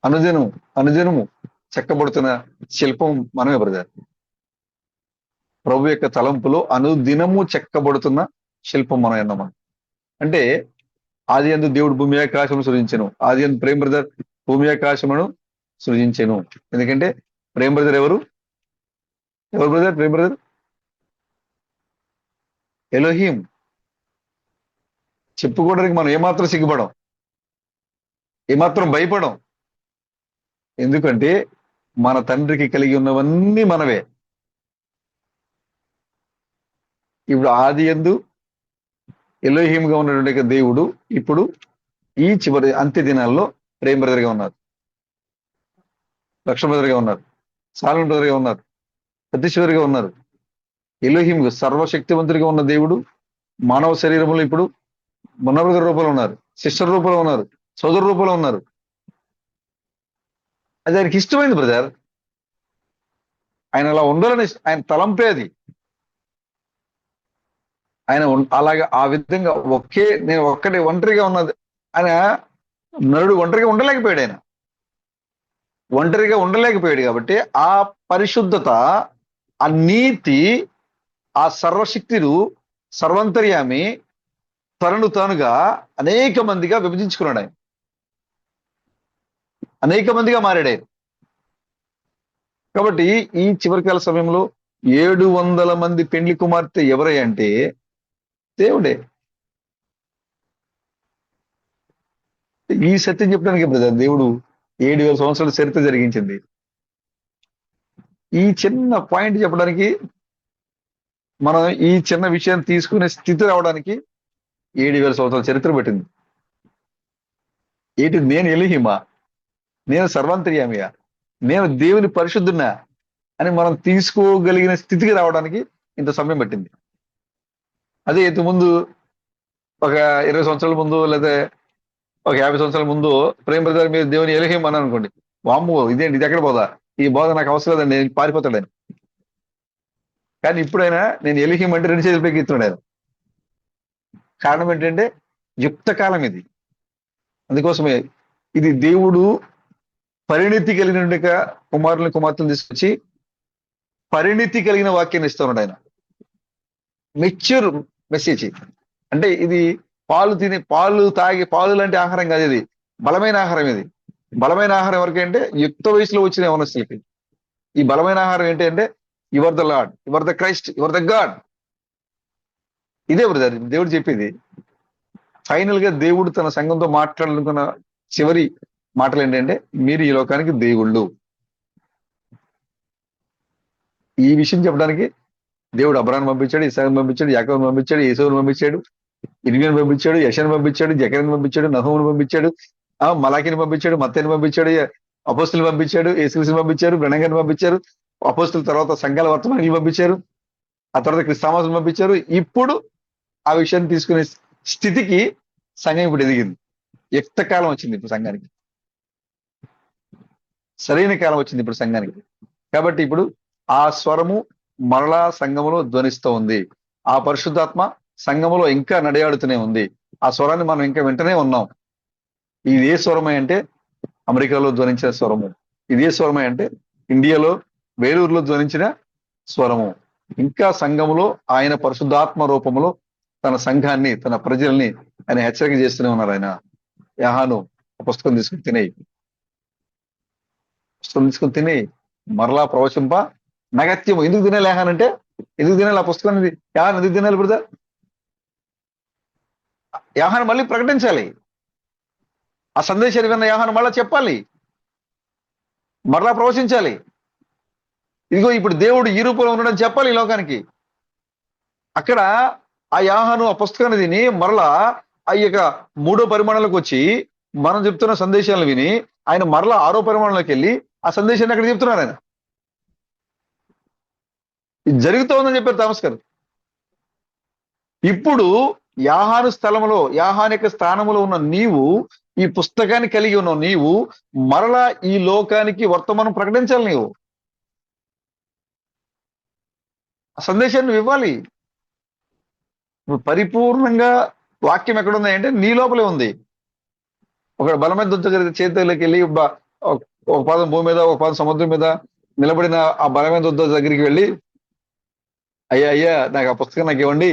అనుదినము చెక్కబడుతున్న శిల్పం మనమే బ్రదర్. ప్రభు యొక్క తలంపులో అనుదినము చెక్కబడుతున్న శిల్పం మనం అన్నమాట. అంటే ఆది యందు దేవుడు భూమి ఆకాశమును సృజించెను. ఆది యందు ప్రేమ్ బ్రదర్ భూమి ఆకాశమును సృజించెను. ఎందుకంటే ప్రేమ్ బ్రదర్ ఎవరు బ్రదర్? Prem brother Elohim. చెప్పుకోవడానికి మనం ఏమాత్రం సిగ్గుపడం, ఏమాత్రం భయపడం. ఎందుకంటే మన తండ్రికి కలిగి ఉన్నవన్నీ మనవే. ఇప్పుడు ఆది యందు ఎలోహీంగా ఉన్నటువంటి దేవుడు ఇప్పుడు ఈ చివరి అంత్య దినాల్లో ప్రేమ్ బ్రదర్గా ఉన్నారు, లక్ష్మణ బ్రదర్గా ఉన్నారు, సాలమన్ బ్రదర్గా ఉన్నారు, సతీశ్వరిగా ఉన్నారు. ఎలోహీం సర్వశక్తివంతుడిగా ఉన్న దేవుడు మానవ శరీరంలో ఇప్పుడు మొన్న బ్రదర్ రూపంలో ఉన్నారు, సిస్టర్ రూపంలో ఉన్నారు, సోదరు రూపంలో ఉన్నారు. అది ఆయనకి ఇష్టమైంది బ్రదర్. ఆయన అలా ఉండాలని ఆయన తలంపే అది. ఆయన అలాగా ఆ విధంగా నేను ఒంటరిగా ఉన్నది. ఆయన నరుడు ఒంటరిగా ఉండలేకపోయాడు. ఆయన ఒంటరిగా ఉండలేకపోయాడు కాబట్టి ఆ పరిశుద్ధత, ఆ నీతి, ఆ సర్వశక్తులు, సర్వంతర్యామి తనను తానుగా అనేక మందిగా విభజించుకున్నాడు. ఆయన అనేక మందిగా మారాడు ఆయన. కాబట్టి ఈ చివరికాల సమయంలో 700 మంది పెండ్లి కుమార్తె ఎవరై అంటే దేవుడే. ఈ సత్యం చెప్పడానికి బ్రదర్ దేవుడు 7,000 సంవత్సరాల చరిత్ర జరిగించింది. ఈ చిన్న పాయింట్ చెప్పడానికి, మనం ఈ చిన్న విషయాన్ని తీసుకునే స్థితి రావడానికి 7,000 సంవత్సరాల చరిత్ర పెట్టింది. నేను ఎలిహిమా, నేను సర్వాంతర్యామియా, నేను దేవుని పరిశుద్ధున్నా అని మనం తీసుకోగలిగిన స్థితికి రావడానికి ఇంత సమయం పట్టింది. అదే ఇంతకుముందు ఒక 20 సంవత్సరాల ముందు లేదా ఒక 50 సంవత్సరాల ముందు ప్రేమ బ్రదర్ మీరు దేవుని ఎలిహిం అని అనుకోండి, వామ్మో ఇదేంటి, ఇది ఎక్కడ పోదా, ఈ బోధ నాకు అవసరం లేదండి, నేను పారిపోతాడని. కానీ ఇప్పుడైనా నేను ఎలిహిం అంటే 2 చేతులు పైకి ఎత్తున్నాడు ఆయన. కారణం ఏంటంటే యుక్త కాలం ఇది. అందుకోసమే ఇది దేవుడు పరిణితి కలిగిన కుమార్తెను తీసుకొచ్చి పరిణితి కలిగిన వాక్యాన్ని ఇస్తున్నాడు ఆయన. Mature message. అంటే ఇది పాలు తాగి, పాలు లాంటి ఆహారం కాదు, ఇది బలమైన ఆహారం. ఇది బలమైన ఆహారం ఎవరికి అంటే యుక్త వయసులో వచ్చిన యవనస్తులకి. ఈ బలమైన ఆహారం ఏంటి అంటే your the lord, your the Christ, your the God. ఇదే బ్రదర్ దేవుడు చెప్పేది. ఫైనల్ గా దేవుడు తన సంఘంతో మాట్లాడాలనుకున్న చివరి మాటలు ఏంటంటే మీరు ఈ లోకానికి దేవుళ్ళు. ఈ విషయం చెప్పడానికి దేవుడు అబ్రాహాను పంపించాడు, ఇస్సాకును పంపించాడు, యాకోబును పంపించాడు, యేసవును పంపించాడు, ఇర్మీయాను పంపించాడు, యెషయాను పంపించాడు, జకర్యాను పంపించాడు, నహూమును పంపించాడు, మలాకిని పంపించాడు, మత్తయిని పంపించాడు, అపోస్తులను పంపించాడు, యేసుక్రీస్తును పంపించారు, బ్రహ్మంగారిని పంపించారు, అపోస్తుల తర్వాత సంఘాల వర్తమానికులు పంపించారు, ఆ తర్వాత క్రిస్తామాసును పంపించారు. ఇప్పుడు ఆ విషయాన్ని తీసుకునే స్థితికి సంఘం ఇప్పుడు ఎదిగింది. యుక్త కాలం వచ్చింది ఇప్పుడు సంఘానికి, సరైన కాలం వచ్చింది ఇప్పుడు సంఘానికి. కాబట్టి ఇప్పుడు ఆ స్వరము మరలా సంఘములో ధ్వనిస్తూ ఉంది. ఆ పరిశుద్ధాత్మ సంఘములో ఇంకా నడయాడుతూనే ఉంది. ఆ స్వరాన్ని మనం ఇంకా వింటనే ఉన్నాం. ఇది ఏ స్వరమే అంటే అమెరికాలో ధ్వనించిన స్వరము. ఇది ఏ స్వరమే అంటే ఇండియాలో వేలూరులో ధ్వనించిన స్వరము. ఇంకా సంఘములో ఆయన పరిశుద్ధాత్మ రూపంలో తన సంఘాన్ని, తన ప్రజల్ని ఆయన హెచ్చరిక చేస్తూనే ఉన్నారు. ఆయన యాహాను పుస్తకం తీసుకుని తినేయి, మరలా ప్రవచింప నగత్యము. ఎందుకు తినాలి యాహానంటే? ఎందుకు తినాలి ఆ పుస్తకాన్ని? యాహాన్ ఎందుకు తినాలి బ్రదర్? యాహాను మళ్ళీ ప్రకటించాలి. ఆ సందేశాన్ని విన్న యాహాను మళ్ళా చెప్పాలి, మరలా ప్రవచించాలి. ఇదిగో ఇప్పుడు దేవుడు ఈ రూపంలో ఉండడం చెప్పాలి ఈ లోకానికి. అక్కడ ఆ యాహాను ఆ పుస్తకాన్ని తిని మరలా ఆ యొక్క 3వ పరిమాణంలోకి వచ్చి మనం చెప్తున్న సందేశాలను విని ఆయన మరలా 6వ పరిమాణంలోకి వెళ్ళి ఆ సందేశాన్ని అక్కడ చెప్తున్నారు. ఆయన ఇది జరుగుతోందని చెప్పారు థామస్ గారు. ఇప్పుడు యాహాను స్థలంలో, యాహాను యొక్క స్థానంలో ఉన్న నీవు, ఈ పుస్తకాన్ని కలిగి ఉన్న నీవు మరలా ఈ లోకానికి వర్తమానం ప్రకటించాలి. నీవు ఆ సందేశాన్ని నువ్వు ఇవ్వాలి. పరిపూర్ణంగా వాక్యం ఎక్కడుంది అంటే నీ లోపలే ఉంది. ఒక బలమైన దుంత చేతిలోకి వెళ్ళి ఒక పాదం భూమి మీద, ఒక పాదం సముద్రం మీద నిలబడిన ఆ బలమైన దుంత దగ్గరికి వెళ్ళి అయ్యా నాకు ఆ పుస్తకం నాకు ఇవ్వండి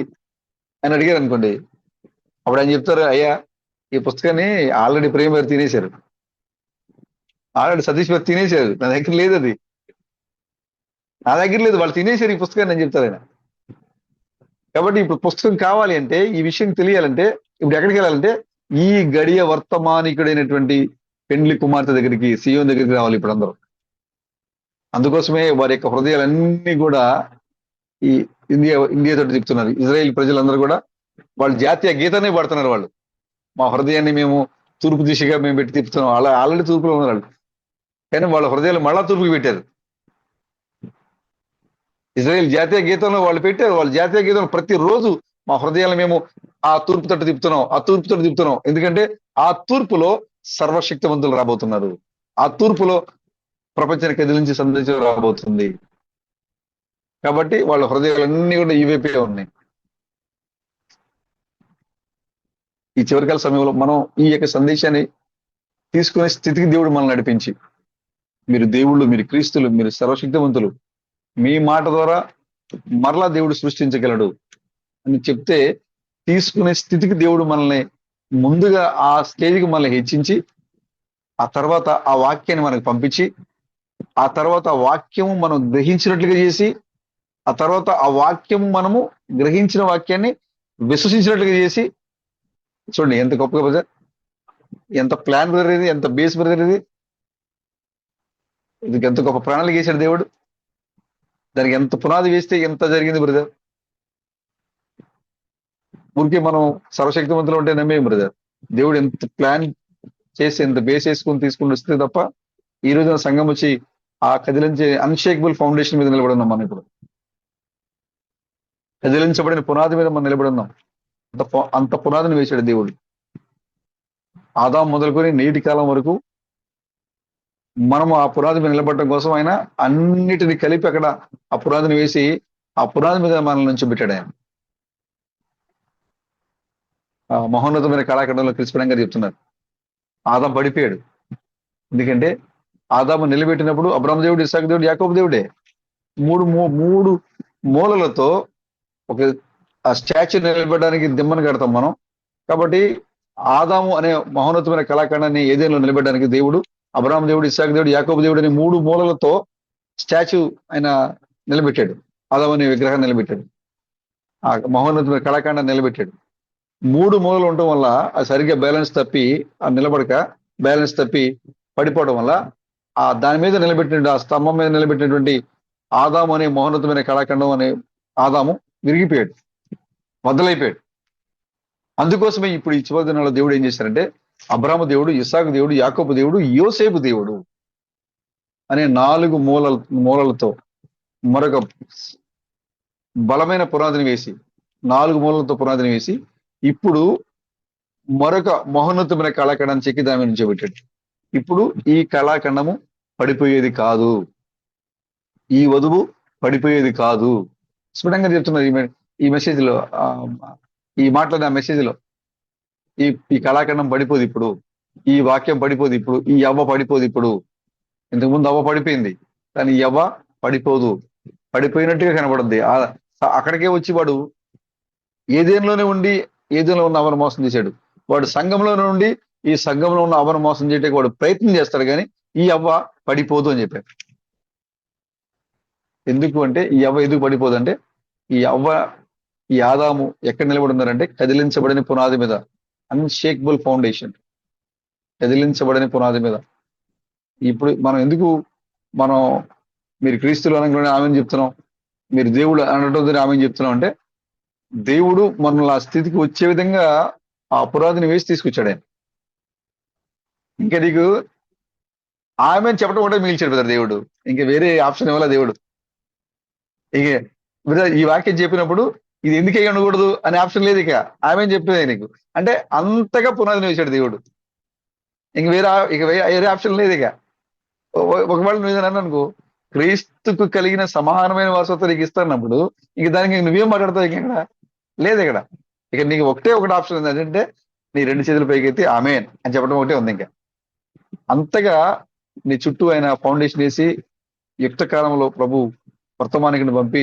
అని అడిగారు అనుకోండి. అప్పుడు ఆయన చెప్తారు, అయ్యా ఈ పుస్తకాన్ని ఆల్రెడీ ప్రేమ గారు తినేశారు, ఆల్రెడీ సతీష్ గారు తినేశారు, నా దగ్గర లేదు, అది నా దగ్గర లేదు, వాళ్ళు తినేశారు ఈ పుస్తకాన్ని అని చెప్తారు ఆయన. కాబట్టి ఇప్పుడు పుస్తకం కావాలి అంటే, ఈ విషయం తెలియాలంటే ఇప్పుడు ఎక్కడికి వెళ్ళాలంటే ఈ గడియ వర్తమానికుడైనటువంటి పెండ్లి కుమార్తె దగ్గరికి, సీయోన్ దగ్గరికి రావాలి ఇప్పుడు అందరూ. అందుకోసమే వారి యొక్క హృదయాలన్నీ కూడా ఈ ఇండియా తోటి తిప్పుతున్నారు. ఇజ్రాయెల్ ప్రజలందరూ కూడా వాళ్ళు జాతీయ గీతాన్ని పాడుతున్నారు. వాళ్ళు మా హృదయాన్ని మేము తూర్పు దిశగా మేము పెట్టి తిప్పుతున్నాం. అలా ఆల్రెడీ తూర్పులో ఉన్నారు వాళ్ళు, కానీ వాళ్ళ హృదయాలు మళ్ళా తూర్పుకి పెట్టారు. ఇజ్రాయెల్ జాతీయ గీతంలో వాళ్ళు పెట్టారు. వాళ్ళ జాతీయ గీతంలో ప్రతిరోజు మా హృదయాలు మేము ఆ తూర్పు తట్టు తిప్పుతున్నాం, ఆ తూర్పు తట్టు తిప్పుతున్నాం. ఎందుకంటే ఆ తూర్పులో సర్వశక్తివంతులు రాబోతున్నారు. ఆ తూర్పులో ప్రపంచానికి కదిలించి సందేశం రాబోతుంది. కాబట్టి వాళ్ళ హృదయాలన్నీ కూడా ఈ వైపే ఉన్నాయి. ఈ చివరికాల సమయంలో మనం ఈ యొక్క సందేశాన్ని తీసుకునే స్థితికి దేవుడు మనల్ని నడిపించి, మీరు దేవుళ్ళు, మీరు క్రీస్తులు, మీరు సర్వశక్తివంతులు, మీ మాట ద్వారా మరలా దేవుడు సృష్టించగలడు అని చెప్తే తీసుకునే స్థితికి దేవుడు మనల్ని ముందుగా ఆ స్టేజ్కి మనల్ని హెచ్చించి, ఆ తర్వాత ఆ వాక్యాన్ని మనకు పంపించి, ఆ తర్వాత ఆ వాక్యము మనం గ్రహించినట్లుగా చేసి, ఆ తర్వాత ఆ వాక్యము మనము గ్రహించిన వాక్యాన్ని విశ్వసించినట్లుగా చేసి, చూడండి ఎంత గొప్పగా బ్రదర్, ఎంత ప్లాన్ బ్రదర్ ఇది, ఎంత బేస్ బ్రదర్ ఇది, ఇది ఎంత గొప్ప ప్రణాళిక వేశాడు దేవుడు. దానికి ఎంత పునాది వేస్తే ఎంత జరిగింది బ్రదర్. ఊరికే మనం సర్వశక్తివంతులు ఉంటే నమ్మేం బ్రదర్. దేవుడు ఎంత ప్లాన్ చేసి ఎంత బేస్ వేసుకుని తీసుకుని వస్తే తప్ప ఈ రోజున సంఘం వచ్చి ఆ కదిలించే అన్షేకబుల్ ఫౌండేషన్ మీద నిలబడి ఉన్నాం. మనం ఇప్పుడు కదిలించబడిన పునాది మీద మనం నిలబడి ఉన్నాం. అంత పునాదిని వేశాడు దేవుడు. ఆదాం మొదలుకొని నేటి కాలం వరకు మనము ఆ పునాది మీద నిలబడటం కోసం ఆయన అన్నిటిని కలిపి అక్కడ ఆ పునాదిని వేసి ఆ పునాది మీద మనల్ని నుంచి పెట్టాడు ఆయన. ఆ మహోన్నతమైన కళాఖండంలో క్రిస్పడం గారు చెప్తున్నారు, ఆదాం పడిపోయాడు. ఎందుకంటే ఆదాము నిలబెట్టినప్పుడు అబ్రహాము దేవుడు, ఇస్సాకు దేవుడు, యాకోబు దేవుడే. మూడు మూలలతో ఒక ఆ స్టాచ్యూ నిలబెట్టడానికి దిమ్మను కడతాం మనం. కాబట్టి ఆదాము అనే మహోన్నతమైన కళాఖండాన్ని ఏదేలో నిలబెట్టడానికి దేవుడు అబ్రహాము దేవుడు, ఇస్సాకు దేవుడు, యాకోబు దేవుడు అనే 3 మూలలతో స్టాచ్యూ ఆయన నిలబెట్టాడు. ఆదాము అనే విగ్రహాన్ని నిలబెట్టాడు, ఆ మహోన్నతమైన కళాఖండాన్ని నిలబెట్టాడు. 3 మూలలు ఉండటం వల్ల అది సరిగ్గా బ్యాలెన్స్ తప్పి, ఆ నిలబడక బ్యాలెన్స్ తప్పి పడిపోవడం వల్ల ఆ దాని మీద నిలబెట్టిన ఆ స్తంభం మీద నిలబెట్టినటువంటి ఆదాము అనే మహోన్నతమైన కళాఖండం అనే ఆదాము విరిగిపోయాడు, వదలైపోయాడు. అందుకోసమే ఇప్పుడు ఈ చివరి దినాల్లో దేవుడు ఏం చేశారంటే అబ్రాహాము దేవుడు, ఇస్సాకు దేవుడు, యాకోబు దేవుడు, యోసేపు దేవుడు అనే 4 మూలలతో మరొక బలమైన పునాదిని వేసి, 4 మూలలతో పునాదిని వేసి ఇప్పుడు మరొక మహోన్నతమైన కళాఖండాన్ని చెక్కి దాని నుంచి పెట్టాడు. ఇప్పుడు ఈ కళాఖండము పడిపోయేది కాదు, ఈ వధువు పడిపోయేది కాదు. స్ఫుటంగా చెప్తున్నారు ఈ మెసేజ్ లో, ఈ మాట్లాడిన మెసేజ్ లో ఈ కళాఖండం పడిపోదు ఇప్పుడు, ఈ వాక్యం పడిపోదు ఇప్పుడు, ఈ యవ్వ పడిపోదు ఇప్పుడు. ఇంతకుముందు అవ్వ పడిపోయింది, కానీ యవ్వ పడిపోదు, పడిపోయినట్టుగా కనబడుద్ది. అక్కడికే వచ్చి వాడు ఏదేనులోనే ఉండి ఏదేలో ఉన్న అవను మోసం చేశాడు. వాడు సంఘంలోనే ఉండి ఈ సంఘంలో ఉన్న అవను మోసం చేయడానికి వాడు ప్రయత్నం చేస్తాడు, కానీ ఈ అవ్వ పడిపోదు అని చెప్పారు. ఎందుకు అంటే ఈ అవ్వ ఎందుకు పడిపోదు అంటే ఈ ఆదాము ఎక్కడ నిలబడి ఉన్నారంటే కదిలించబడిన పునాది మీద, అన్షేకబుల్ ఫౌండేషన్, కదిలించబడిన పునాది మీద. ఇప్పుడు మనం మీరు క్రీస్తులు అనగానే ఆమెను చెప్తున్నాం, మీరు దేవుడు అనటం ఆమెను చెప్తున్నాం అంటే దేవుడు మనల్ని ఆ స్థితికి వచ్చే విధంగా ఆ పునాదిని వేసి తీసుకొచ్చాడు ఆయన. ఇంకా నీకు ఆమెను చెప్పడం కూడా మిగిల్చాడు కదా దేవుడు, ఇంకా వేరే ఆప్షన్ ఇవ్వాల దేవుడు. ఇక ఈ వాక్యం చెప్పినప్పుడు ఇది ఎందుకు అనకూడదు అనే ఆప్షన్ లేదు, ఇక ఆమె చెప్పేది నీకు అంటే అంతగా పునాదిని వేశాడు దేవుడు. ఇంక వేరే ఆప్షన్ లేదు. ఇక ఒకవేళ నువ్వు ఏదైనా అనుకో, క్రీస్తుకు కలిగిన సమానమైన వారసత్వం నీకు ఇస్తున్నప్పుడు ఇంక దానికి నువ్వేం మాట్లాడతావు? ఇక్కడ లేదు. ఇక నీకు ఒకటే ఆప్షన్ ఉంది, అదంటే నీ 2 చేతుల పైకెత్తి ఆమేన్ అని చెప్పడం ఒకటే ఉంది. ఇంకా అంతగా నీ చుట్టూ ఆయన ఫౌండేషన్ వేసి యుక్త కాలంలో ప్రభు వర్తమానికుని పంపి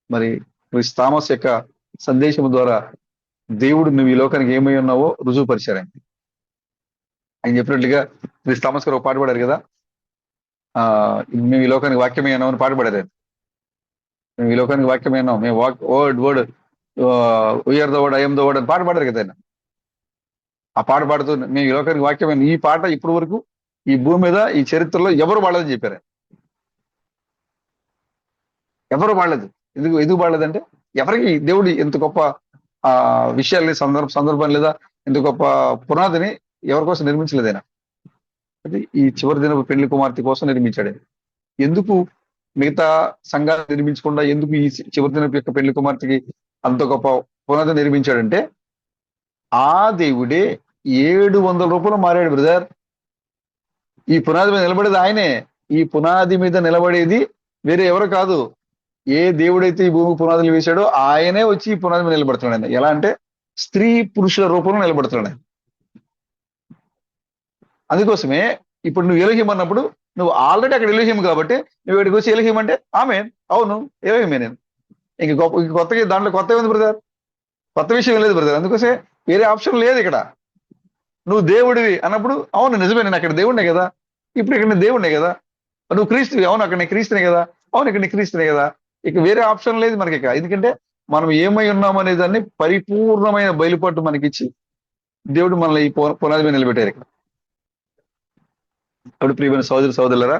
మరి క్రిస్ థామస్ యొక్క సందేశం ద్వారా దేవుడు నువ్వు ఈ లోకానికి ఏమై ఉన్నావో రుజువుపరిచారు ఆయన చెప్పినట్లుగా క్రిస్ థామస్ గారు ఒక పాట పాడారు కదా, మేము ఈ లోకానికి వాక్యమే ఉన్నాం అని పాట పాడారు ఆయన. మేము ఈ లోకానికి వాక్యమే ఉన్నాం, మేము word we are the word, I'm the word అని పాట పాడారు కదా ఆయన. ఆ పాట పాడుతూ మేము ఈ లోకానికి వాక్యమైన ఈ పాట ఇప్పటి వరకు ఈ భూమి మీద ఈ చరిత్రలో ఎవరు పాడలేదని చెప్పారు. ఎవరు పాడలేదు. ఎందుకు పాడలేదంటే ఎవరికి దేవుడు ఎంత గొప్ప విషయాల్ని సందర్భం లేదా ఎంత గొప్ప పునాదిని ఎవరి కోసం నిర్మించలేదు ఆయన. అది ఈ చివరి దినపు పెళ్లి కుమార్తె కోసం నిర్మించాడు. ఎందుకు మిగతా సంఘాలు నిర్మించకుండా ఎందుకు ఈ చివరి దినపు యొక్క పెళ్లి కుమార్తెకి అంత గొప్ప పునాది నిర్మించాడంటే ఆ దేవుడే 700 రూపాయలు మారాడు బ్రదర్. ఈ పునాది మీద నిలబడేది ఆయనే. ఈ పునాది మీద నిలబడేది వేరే ఎవరు కాదు. ఏ దేవుడైతే ఈ భూమి పునాదులు వేశాడో ఆయనే వచ్చి ఈ పునాది మీద నిలబడుతున్నాడు ఆయన. ఎలా అంటే స్త్రీ పురుషుల రూపంలో నిలబడుతున్నాడు ఆయన. అందుకోసమే ఇప్పుడు నువ్వు ఎలోహిం అన్నప్పుడు నువ్వు ఆల్రెడీ అక్కడ ఎలోహిం కాబట్టి నువ్వు ఇక్కడికి వచ్చి ఎలోహిం అంటే ఆమె అవును ఎలోహిమే నేను. ఇంక కొత్తగా దాంట్లో కొత్త ఉంది బ్రదర్, కొత్త విషయం లేదు బ్రదర్. అందుకోసమే వేరే ఆప్షన్ లేదు ఇక్కడ. నువ్వు దేవుడివి అన్నప్పుడు అవును నిజమే, నేను అక్కడ దేవుడినే కదా, ఇప్పుడు ఇక్కడ నేను దేవుడినే కదా. నువ్వు క్రీస్తువి, అవును అక్కడ నేను క్రీస్తునే కదా, అవును ఇక్కడ నేను క్రీస్తునే కదా. ఇక వేరే ఆప్షన్ లేదు మనకి ఇక. ఎందుకంటే మనం ఏమై ఉన్నాం అనే దాన్ని పరిపూర్ణమైన బయలుపాటు మనకిచ్చి దేవుడు మనల్ని ఈ పునాది మీద నిలబెట్టారు ఇక్కడ. అప్పుడు ప్రియమైన సోదరులరా,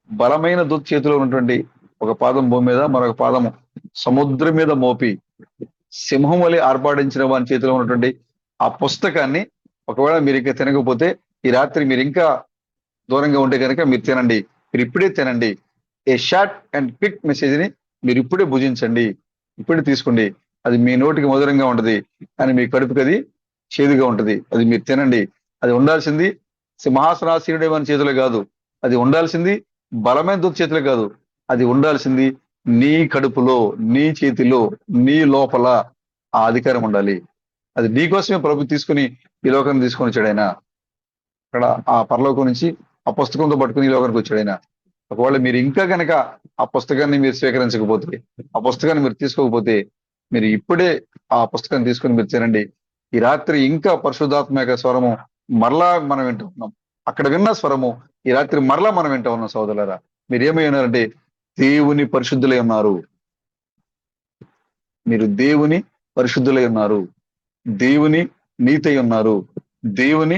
బలమైన దూత చేతిలో ఉన్నటువంటి ఒక పాదం భూమి మీద, మరొక పాదము సముద్రం మీద మోపి సింహం వలె ఆర్పాడించిన వాని చేతిలో ఉన్నటువంటి ఆ పుస్తకాన్ని ఒకవేళ మీరు ఇంకా తినకపోతే ఈ రాత్రి మీరు ఇంకా దూరంగా ఉంటే కనుక మీరు తినండి, మీరు ఇప్పుడే తినండి. ఏ షార్ట్ అండ్ క్విక్ మెసేజ్ ని మీరు ఇప్పుడే భుజించండి, ఇప్పుడే తీసుకోండి. అది మీ నోటికి మధురంగా ఉంటది, కానీ మీ కడుపుకి అది చేదుగా ఉంటది. అది మీరు తినండి. అది ఉండాల్సింది సింహాసనాసీనుడే మన చేతిలో కాదు, అది ఉండాల్సింది బలమైన దూత చేతిలో కాదు, అది ఉండాల్సింది నీ కడుపులో, నీ చేతిలో, నీ లోపల ఆ అధికారం ఉండాలి. అది నీకోసమే ప్రభు తీసుకుని ఈ లోకాన్ని తీసుకొని వచ్చాడు ఆయన. అక్కడ ఆ పరలోకం నుంచి ఆ పుస్తకంతో పట్టుకుని ఈ లోకానికి వచ్చాడు ఆయన. ఒకవేళ మీరు ఇంకా కనుక ఆ పుస్తకాన్ని మీరు స్వీకరించకపోతే, ఆ పుస్తకాన్ని మీరు తీసుకోకపోతే, మీరు ఇప్పుడే ఆ పుస్తకాన్ని తీసుకుని మీరు తినండి. ఈ రాత్రి ఇంకా పరిశుద్ధాత్మ యొక్క స్వరము మరలా మనం వింటూ ఉన్నాం. అక్కడ విన్న స్వరము ఈ రాత్రి మరలా మనం వింటూ ఉన్నాం. సోదరులారా, మీరు ఏమై ఉన్నారంటే దేవుని పరిశుద్ధులై ఉన్నారు. మీరు దేవుని పరిశుద్ధులై ఉన్నారు, దేవుని నీతై ఉన్నారు, దేవుని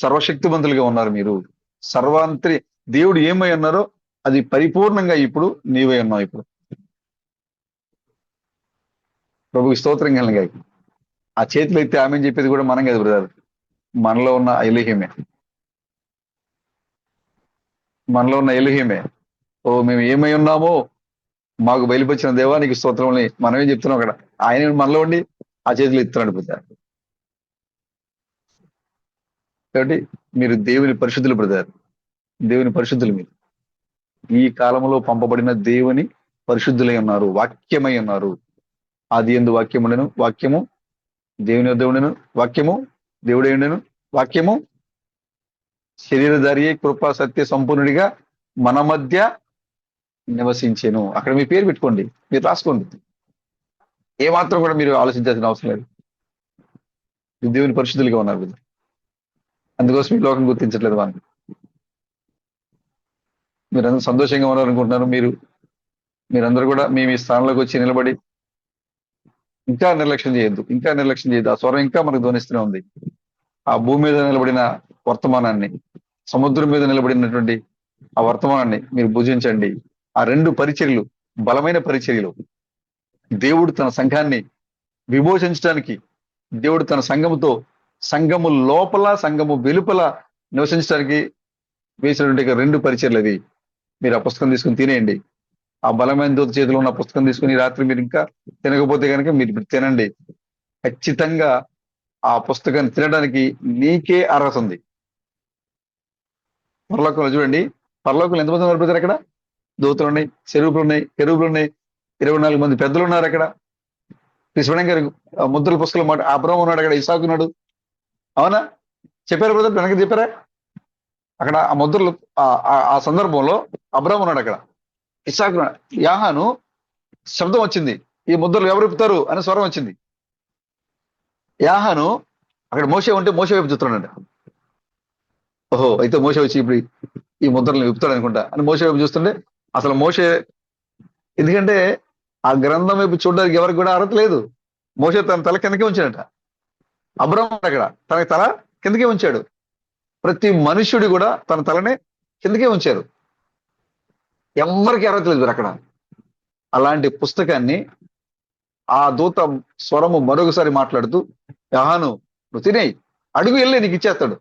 సర్వశక్తివంతులుగా ఉన్నారు. మీరు సర్వాంతరి దేవుడు ఏమై ఉన్నారో అది పరిపూర్ణంగా ఇప్పుడు నీవై ఉన్నావు. ఇప్పుడు ప్రభుకి స్తోత్రం కలిగాయి. ఆ చేతులు ఎత్తి ఆమె చెప్పేది కూడా మనం కదా బ్రదర్, మనలో ఉన్న ఎలోహిమే, మనలో ఉన్న ఎలోహిమే. ఓ మేము ఏమై ఉన్నామో మాకు బయలుపరిచిన దేవా నీకు స్తోత్రంని మనమేం చెప్తున్నాం అక్కడ. ఆయన మనలో ఉండి ఆ చేతులు ఎత్తున్నాడు బ్రదర్. కాబట్టి మీరు దేవుని పరిశుద్ధులు బ్రదర్, దేవుని పరిశుద్ధులు. మీరు ఈ కాలంలో పంపబడిన దేవుని పరిశుద్ధులై ఉన్నారు, వాక్యమై ఉన్నారు. ఆది యందు వాక్యం ఉండెను, వాక్యము దేవుని వద్ద ఉండెను, వాక్యము దేవుడై ఉండెను, వాక్యము శరీరధారి కృపా సత్య సంపూర్ణుడిగా మన మధ్య నివసించెను. అక్కడ మీ పేరు పెట్టుకోండి, మీరు రాసుకోండి. ఏమాత్రం కూడా మీరు ఆలోచించాల్సిన అవసరం లేదు. మీరు దేవుని పరిశుద్ధులుగా ఉన్నారు కదా, అందుకోసం ఈ లోకం గుర్తించట్లేదు వాళ్ళని. మీరందరూ సంతోషంగా ఉన్నారనుకుంటున్నారు. మీరందరూ కూడా మీ మీ స్థానంలోకి వచ్చి నిలబడి ఇంకా నిర్లక్ష్యం చేయొద్దు, ఇంకా నిర్లక్ష్యం చేయొద్దు. ఆ స్వరం ఇంకా మనకు ధ్వనిస్తూనే ఉంది. ఆ భూమి మీద నిలబడిన వర్తమానాన్ని, సముద్రం మీద నిలబడినటువంటి ఆ వర్తమానాన్ని మీరు భుజించండి. ఆ రెండు పరిచర్యలు బలమైన పరిచర్యలు. దేవుడు తన సంఘాన్ని విమోచించడానికి, దేవుడు తన సంఘముతో, సంఘము లోపల సంఘము వెలుపల నివసించడానికి వేసినటువంటి రెండు పరిచర్యలు అవి. మీరు ఆ పుస్తకం తీసుకుని తినేయండి. ఆ బలమైన దూత చేతిలో ఉన్న పుస్తకం తీసుకుని రాత్రి మీరు ఇంకా తినకపోతే కనుక మీరు ఇప్పుడు తినండి. ఖచ్చితంగా ఆ పుస్తకాన్ని తినడానికి నీకే అర్హత ఉంది. పరలోకంలో చూడండి, పరలోకంలో ఎంతమంది ఉన్నారు బ్రదర్? అక్కడ దూతలు ఉన్నాయి, చెరువులు ఉన్నాయి, కెరూబులు ఉన్నాయి, 24 మంది పెద్దలు ఉన్నారు అక్కడ. కృష్ణ గారు ముద్రల పుస్తకం మాట అబ్రహం ఉన్నాడు అక్కడ, ఇసాకు ఉన్నాడు. అవునా? చెప్పారా బ్రదర్? వెనక చెప్పారా? అక్కడ ఆ ముద్రలు ఆ సందర్భంలో అబ్రహం ఉన్నాడు అక్కడ, ఇసాకు ఉన్నాడు. యాహాను శబ్దం వచ్చింది, ఈ ముద్రలు ఎవరు ఇప్పుతారు అనే స్వరం వచ్చింది. యాహాను అక్కడ మోషే ఉంటే మోషే వైపు చూస్తున్నాడు. ఓహో, అయితే మోషే వచ్చి ఇప్పుడు ఈ ముద్రలను విప్పుతాడు అనుకుంటా అని మోషే వైపు చూస్తుంటే, అసలు మోషే, ఎందుకంటే ఆ గ్రంథం వైపు చూడడానికి ఎవరికి కూడా అర్హత లేదు. మోషే తన తల కిందకే ఉంచాడట. అబ్రహం అక్కడ తన తల కిందకే ఉంచాడు. ప్రతి మనుష్యుడు కూడా తన తలనే కిందకే ఉంచారు. ఎవరికి అర్హత లేదు అక్కడ. అలాంటి పుస్తకాన్ని ఆ దూత స్వరము మరొకసారి మాట్లాడుతూ, యాహాను నువ్వు తినేయి, అడుగు వెళ్ళి నీకు ఇచ్చేస్తాడు.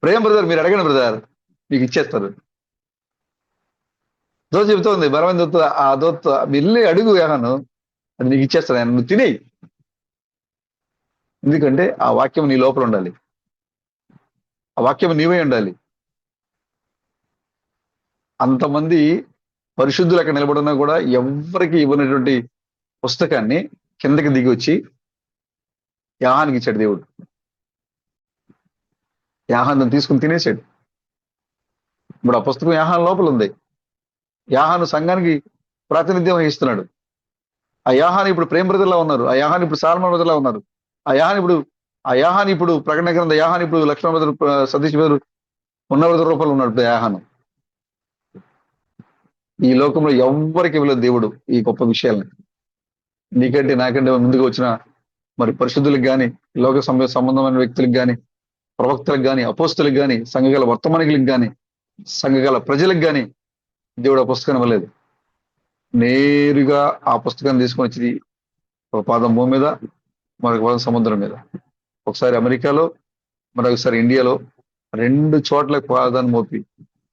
ప్రేమ బ్రదర్, మీరు అడగండి బ్రదర్, మీకు ఇచ్చేస్తారు. దోత చెబుతోంది, బలమైన దూత, ఆ దూత వెళ్ళి అడుగు యాహాను, అది నీకు ఇచ్చేస్తాడు ఆయన, నువ్వు తినేయి. ఎందుకంటే ఆ వాక్యం నీ లోపల ఉండాలి, ఆ వాక్యం నీవే ఉండాలి. అంతమంది పరిశుద్ధులు అక్కడ నిలబడినా కూడా ఎవరికి ఇవ్వనటువంటి పుస్తకాన్ని కిందకి దిగి వచ్చి యాహానికి ఇచ్చాడు దేవుడు. యాహాను తీసుకుని తినేసాడు. ఇప్పుడు ఆ పుస్తకం యాహాను లోపల ఉంది. యాహాను సంఘానికి ప్రాతినిధ్యం వహిస్తున్నాడు. ఆ యాహాను ఇప్పుడు ప్రేమ బ్రదర్లా ఉన్నారు. ఆ యాహాను ఇప్పుడు సాల్మన్ బ్రదర్లా ఉన్నారు. ఆ యాహాను ఇప్పుడు ప్రకటన గ్రంథ యాహాను ఇప్పుడు లక్ష్మణ బ్రదర్, సతీష్ బ్రదర్, ఉన్న బ్రదర్ రూపంలో ఉన్నాడు ఇప్పుడు యాహాను. ఈ లోకంలో ఎవ్వరికి ఇవ్వలేదు దేవుడు ఈ గొప్ప విషయాల్ని. నీకంటే నాకంటే ముందుకు వచ్చిన మరి పరిశుద్ధులకు కానీ, లోక సంబంధమైన వ్యక్తులకు కానీ, ప్రవక్తలకు కానీ, అపోస్తులకు కానీ, సంఘకాల వర్తమానికులకు కానీ, సంఘకాల ప్రజలకు కానీ దేవుడు ఆ పుస్తకాన్ని ఇవ్వలేదు. నేరుగా ఆ పుస్తకాన్ని తీసుకొని వచ్చి ఒక పాదం భూమి మీద, మరొక పాదం సముద్రం మీద, ఒకసారి అమెరికాలో, మరొకసారి ఇండియాలో, 2 చోట్ల పాదాన్ని మోపి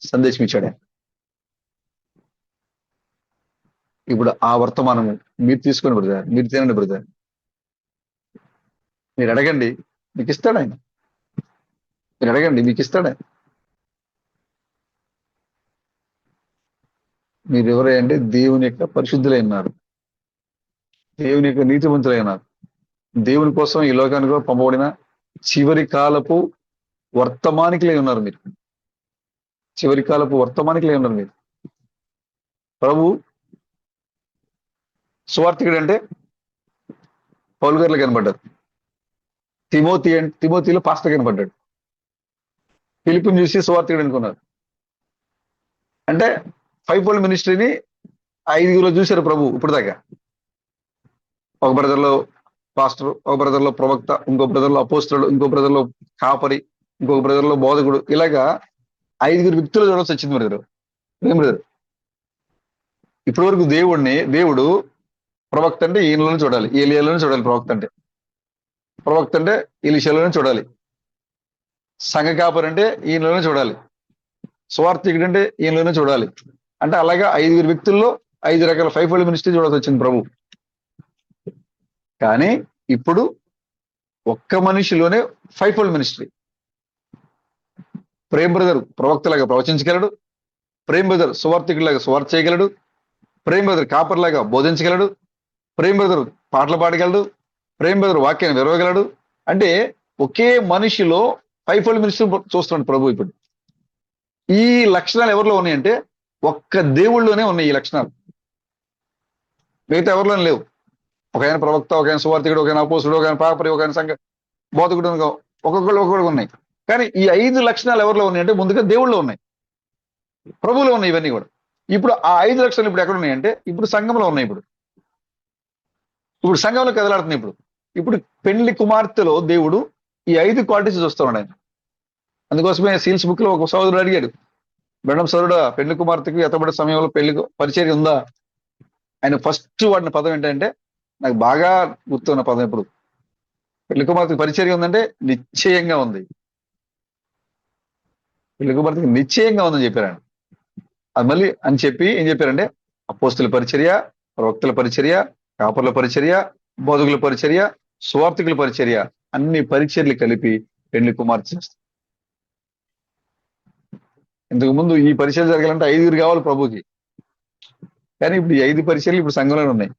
సందేశం ఇచ్చాడు ఆయన. ఇప్పుడు ఆ వర్తమానము మీరు తీసుకొని బ్రదర్, మీరు తినండి బ్రదర్, మీరు అడగండి, మీకు ఇస్తాడు ఆయన. మీరు అడగండి, మీకు ఇస్తాడు ఆయన. మీరు ఎవరై అంటే దేవుని యొక్క పరిశుద్ధులై ఉన్నారు, దేవుని యొక్క నీతివంతులై ఉన్నారు, దేవుని కోసం ఈ లోకానికి పంపబడిన చివరి కాలపు వర్తమానికులై ఉన్నారు. మీరు చివరి కాలపు వర్తమానికులై ఉన్నారు. మీరు ప్రభు సువార్థికుడు అంటే పౌలు గారిలో కనబడ్డారు. తిమోతిలో పాస్టర్ కనబడ్డాడు. ఫిలిప్పుని చూసి సువార్థికుడు అనుకున్నారు. అంటే 5-fold మినిస్ట్రీని 5గులో చూశారు ప్రభు ఇప్పుడు దాకా. ఒక బ్రదర్లో పాస్టర్, ఒక బ్రదర్లో ప్రవక్త, ఇంకో బ్రదర్లో అపోస్తలుడు, ఇంకో బ్రదర్లో కాపరి, ఇంకొక బ్రదర్లో బోధకుడు, ఇలాగా 5గురు వ్యక్తులు చూడాల్సి వచ్చింది బ్రదర్. ఏం బ్రదర్? ఇప్పటి వరకు దేవుడు ప్రవక్త అంటే ఈయనలోనే చూడాలి, ఏలియాలోనే చూడాలి. ప్రవక్త అంటే ఎలీషాలోనే చూడాలి. సంఘ కాపరి అంటే ఈయనలోనే చూడాలి. సువార్థికుడు అంటే ఈయనలోనే చూడాలి. అంటే అలాగా 5గురు వ్యక్తుల్లో 5 రకాల 5-fold మినిస్ట్రీ చూడాల్సి వచ్చింది ప్రభు. కానీ ఇప్పుడు ఒక్క మనిషిలోనే 5-fold మినిస్ట్రీ. ప్రేమ్ బ్రదర్ ప్రవక్తలాగా ప్రవచించగలడు, ప్రేమ్ బ్రదర్ సువార్థికుడిలాగా సువార్త చేయగలడు, ప్రేమ్ బ్రదర్ కాపర్లాగా బోధించగలడు, ప్రేమ్ బ్రదర్ పాటలు పాడగలడు, ప్రేమ్ బ్రదర్ వాక్యాన్ని విరవగలడు. అంటే ఒకే మనిషిలో 5-fold మినిస్ట్రీ చూస్తున్నాడు ప్రభు. ఇప్పుడు ఈ లక్షణాలు ఎవరిలో ఉన్నాయంటే ఒక్క దేవుళ్ళలోనే ఉన్నాయి ఈ లక్షణాలు. మిగతా ఎవరిలోనే లేవు. ఒక ఆయన ప్రవక్త, ఒక ఆయన సువార్థికుడు, ఒక ఆయన అపోస్తుడు, ఒక ఆయన పాపరి, ఒక ఆయన సంఘ బోధకుడు, ఒక్కొక్కరు ఉన్నాయి. కానీ ఈ 5 లక్షణాలు ఎవరిలో ఉన్నాయంటే ముందుగా దేవుళ్ళలో ఉన్నాయి, ప్రభువులో ఉన్నాయి ఇవన్నీ కూడా. ఇప్పుడు ఆ 5 లక్షణాలు ఇప్పుడు ఎక్కడ ఉన్నాయంటే ఇప్పుడు సంఘంలో ఉన్నాయి. ఇప్పుడు సంఘంలో కదలాడుతున్నాయి. ఇప్పుడు పెళ్లి కుమార్తెలో దేవుడు ఈ 5 క్వాలిటీస్ చూస్తున్నాడు ఆయన. అందుకోసమే సీల్స్ బుక్ లో ఒక సోదరుడు అడిగాడు, మేడం సోదరుడా, పెళ్లి కుమార్తెకు ఎత్తబడే సమయంలో పెళ్లి పరిచర్య ఉందా? ఆయన ఫస్ట్ వాడిన పదం ఏంటంటే, నాకు బాగా గుర్తున్న పదం, ఇప్పుడు పెళ్లి కుమార్తెకు పరిచర్య ఉందంటే నిశ్చయంగా ఉంది. పెళ్లి కుమార్తెకు నిశ్చయంగా ఉందని చెప్పారు ఆయన. అది మళ్ళీ అని చెప్పి ఏం చెప్పారంటే, అపోస్తుల పరిచర్య, ప్రవక్తల పరిచర్య, కాపర్ల పరిచర్య, బోధకుల పరిచర్య, సువార్థికుల పరిచర్య, అన్ని పరిచర్యలు కలిపి పెళ్లి కుమార్తె చేస్తారు. ఇంతకు ముందు ఈ పరిచర్య జరగాలంటే 5గురు కావాలి ప్రభుకి. కానీ ఇప్పుడు ఈ 5 పరిచర్యలు ఇప్పుడు సంఘంలోనే ఉన్నాయి.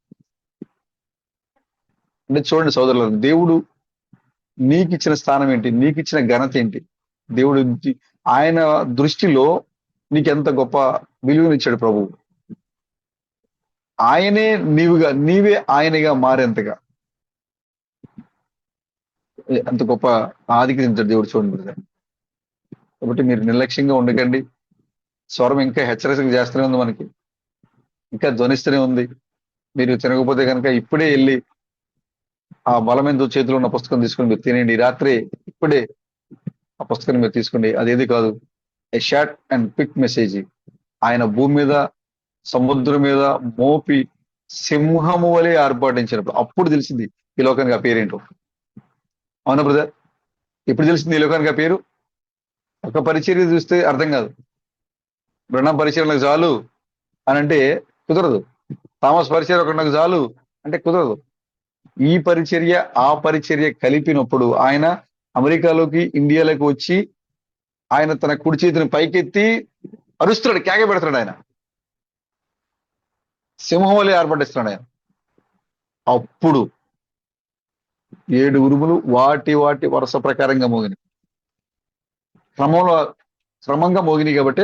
అంటే చూడండి సోదరులను, దేవుడు నీకు ఇచ్చిన స్థానం ఏంటి, నీకు ఇచ్చిన ఘనత ఏంటి, దేవుడు ఆయన దృష్టిలో నీకు ఎంత గొప్ప విలువనిచ్చాడు ప్రభువు. ఆయనే నీవే ఆయనగా మారేంతగా అంత గొప్ప ఆధిక్యత దేవుడు. చూడండి కాబట్టి మీరు నిర్లక్ష్యంగా ఉండకండి. స్వరం ఇంకా హెచ్చరిక చేస్తూనే ఉంది, మనకి ఇంకా ధ్వనిస్తూనే ఉంది. మీరు తినకపోతే కనుక ఇప్పుడే వెళ్ళి ఆ బలమైన చేతిలో ఉన్న పుస్తకం తీసుకుని మీరు తినండి. రాత్రి ఇప్పుడే ఆ పుస్తకాన్ని మీరు తీసుకోండి. అదేది కాదు, ఏ షార్ట్ అండ్ క్విక్ మెసేజ్. ఆయన భూమి మీద సముద్రం మీద మోపి సింహము వలె ఆర్పాటించినప్పుడు అప్పుడు తెలిసింది ఈ లోకానికి ఆ పేరేంటో. అవునా బ్రదర్? ఇప్పుడు తెలిసింది ఈ లోకానికి ఆ పేరు. ఒక పరిచర్య చూస్తే అర్థం కాదు. బ్రహ్మ పరిచర్య నాకు చాలు అని అంటే కుదరదు. థామస్ పరిచర్య ఒకటి నాకు చాలు అంటే కుదరదు. ఈ పరిచర్య ఆ పరిచర్య కలిపినప్పుడు ఆయన అమెరికాలోకి, ఇండియాలోకి వచ్చి ఆయన తన కుడి చేతిని పైకెత్తి అరుస్తున్నాడు, కేక పెడతాడు ఆయన. సింహం వలె ఆర్భటిస్తున్నాడు ఆయన. అప్పుడు 7 ఉరుములు వాటి వాటి వరుస ప్రకారంగా మోగినాయి. క్రమంలో క్రమంగా మోగినాయి కాబట్టి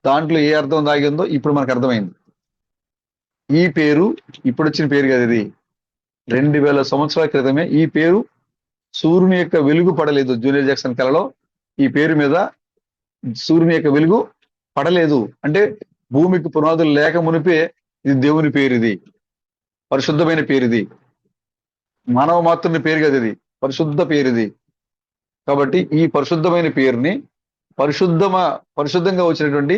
దాంట్లో ఏ అర్థం దాగి ఉందో ఇప్పుడు మనకు అర్థమైంది. ఈ పేరు ఇప్పుడు వచ్చిన పేరు కదా ఇది. 2000 సంవత్సరాల క్రితమే ఈ పేరు సూర్యుని యొక్క వెలుగు పడలేదు. జూనియర్ జాక్సన్ కళలో ఈ పేరు మీద సూర్యుని యొక్క వెలుగు పడలేదు. అంటే భూమికి పునాదులు లేక మునిపే ఇది దేవుని పేరు, ఇది పరిశుద్ధమైన పేరు, ఇది మానవ మాత్రుని పేరు కదా, ఇది పరిశుద్ధ పేరు ఇది. కాబట్టి ఈ పరిశుద్ధమైన పేరుని పరిశుద్ధంగా వచ్చినటువంటి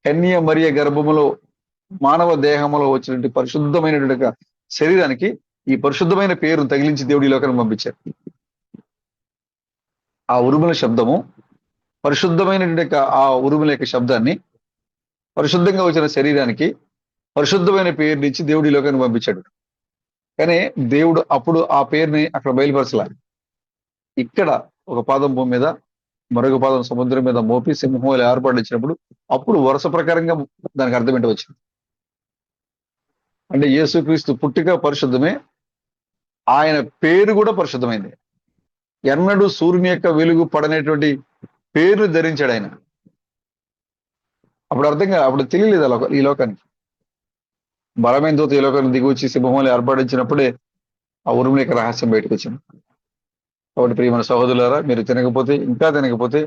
కన్య మరియ గర్భములో మానవ దేహములో వచ్చినటువంటి పరిశుద్ధమైనటువంటి ఒక శరీరానికి ఈ పరిశుద్ధమైన పేరును తగిలించి దేవుడి ఈ లోకానికి పంపించారు. ఆ ఉరుముల శబ్దము పరిశుద్ధమైనటువంటి ఆ ఉరుముల యొక్క శబ్దాన్ని పరిశుద్ధంగా వచ్చిన శరీరానికి పరిశుద్ధమైన పేరునిచ్చి దేవుడి ఈ లోకానికి పంపించాడు. కానీ దేవుడు అప్పుడు ఆ పేరుని అక్కడ బయలుపరచలా. ఇక్కడ ఒక పాదం భూమి మీద మరొక పాదం సముద్రం మీద మోపి సింహం వలె ఏర్పాటు ఇచ్చినప్పుడు అప్పుడు వరుస ప్రకారంగా దానికి అర్థం ఏంటి వచ్చింది. అంటే యేసుక్రీస్తు పుట్టిక పరిశుద్ధమే, ఆయన పేరు కూడా పరిశుద్ధమైంది. ఎన్నడూ సూర్యుని యొక్క వెలుగు పడనేటువంటి పేరును ధరించాడు ఆయన. అప్పుడు తెలియలేదు ఈ లోకానికి. బలమైన దూత ఈ లోకానికి దిగి వచ్చి సింహం వలె ఏర్పాటించినప్పుడే ఆ ఉరుముల యొక్క రహస్యం బయటకు వచ్చింది. కాబట్టి ప్రియమైన సహోదరులారా, మీరు ఇంకా తినకపోతే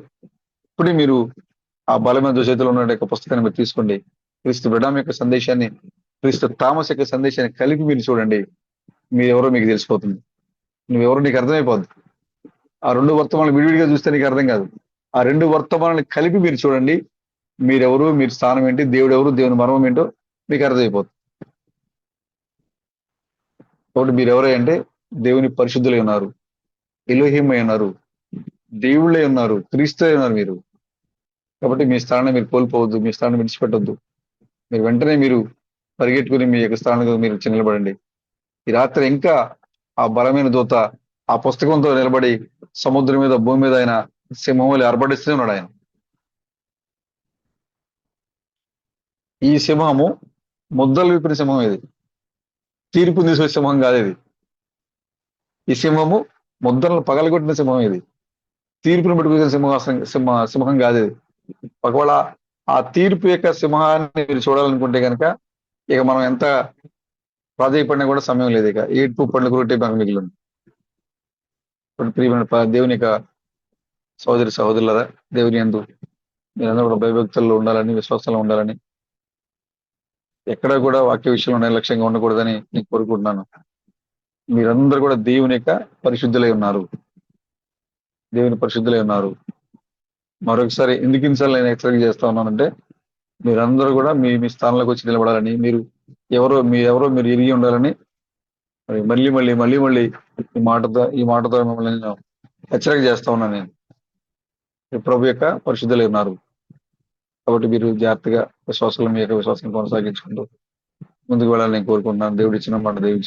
ఇప్పుడే మీరు ఆ బలమైన చేతిలో ఉన్న యొక్క పుస్తకాన్ని మీరు తీసుకోండి. క్రీస్తు బ్రడాం యొక్క సందేశాన్ని, క్రీస్తు థామస్ యొక్క సందేశాన్ని కలిపి మీరు చూడండి. మీరెవరో మీకు తెలిసిపోతుంది. నువ్వెవరో నీకు అర్థమైపోద్ది. ఆ 2 వర్తమానాలు విడివిడిగా చూస్తే నీకు అర్థం కాదు. ఆ 2 వర్తమానాలను కలిపి మీరు చూడండి. మీరెవరు, మీరు స్థానం ఏంటి, దేవుడు ఎవరు, దేవుని మర్మం ఏంటో మీకు అర్థమైపోతుంది. కాబట్టి మీరెవరై అంటే దేవుని పరిశుద్ధులై ఉన్నారు, ఎలోహిమై ఉన్నారు, దేవుళ్ళై ఉన్నారు, క్రీస్తు ఉన్నారు మీరు. కాబట్టి మీ స్థానాన్ని మీరు కోల్పోవద్దు, మీ స్థానాన్ని విడిచిపెట్టొద్దు. మీరు వెంటనే మీరు పరిగెట్టుకుని మీ యొక్క స్థానానికి మీరు నిలబడండి. ఈ రాత్రి ఇంకా ఆ బలమైన దూత ఆ పుస్తకంతో నిలబడి సముద్రం మీద భూమి మీద ఆయన సింహం వలె ఆర్భటిస్తూనే ఉన్నాడు ఆయన. ఈ సింహము ముద్దలు విప్పిన సింహం, ఇది తీర్పు తీసుకొచ్చే సింహం కాదు. ఇది ఈ సింహము ముద్దలను పగలగొట్టిన సింహం, ఇది తీర్పును పెట్టుకునే సింహం కాదు ఇది. ఒకవేళ ఆ తీర్పు యొక్క సింహాన్ని మీరు చూడాలనుకుంటే కనుక ఇక మనం ఎంత ప్రాధాయపడినా కూడా సమయం లేదు. ఇక ఏడ్పు పండ్లు రొట్టె మనకు మిగిలింది. ప్రియమైన దేవుని యొక్క సహోదరులారా, దేవుని యందు మీరందరూ కూడా భయభక్తుల్లో ఉండాలని, విశ్వాసంలో ఉండాలని, ఎక్కడ కూడా వాక్య విషయంలో నిర్లక్ష్యంగా ఉండకూడదని నేను కోరుకుంటున్నాను. మీరందరూ కూడా దేవుని యొక్క పరిశుద్ధులై ఉన్నారు, దేవుని పరిశుద్ధులై ఉన్నారు. మరొకసారి ఎందుకు ఇన్సార్లు నేను హెచ్చరిక చేస్తా ఉన్నానంటే, మీరందరూ కూడా మీ మీ స్థానంలోకి వచ్చి నిలబడాలని, మీరు ఎవరో మీరు ఎరిగి ఉండాలని మళ్ళీ ఈ మాటతో మిమ్మల్ని నేను హెచ్చరిక చేస్తా ఉన్నాను. నేను ప్రభు యొక్క పరిశుద్ధులై ఉన్నారు. కాబట్టి మీరు జాగ్రత్తగా విశ్వాసంలో మీ యొక్క విశ్వాసం కొనసాగించుకుంటూ ముందుకు వెళ్ళాలని నేను కోరుకుంటున్నాను. దేవుడు ఇచ్చిన మాట దేవుడు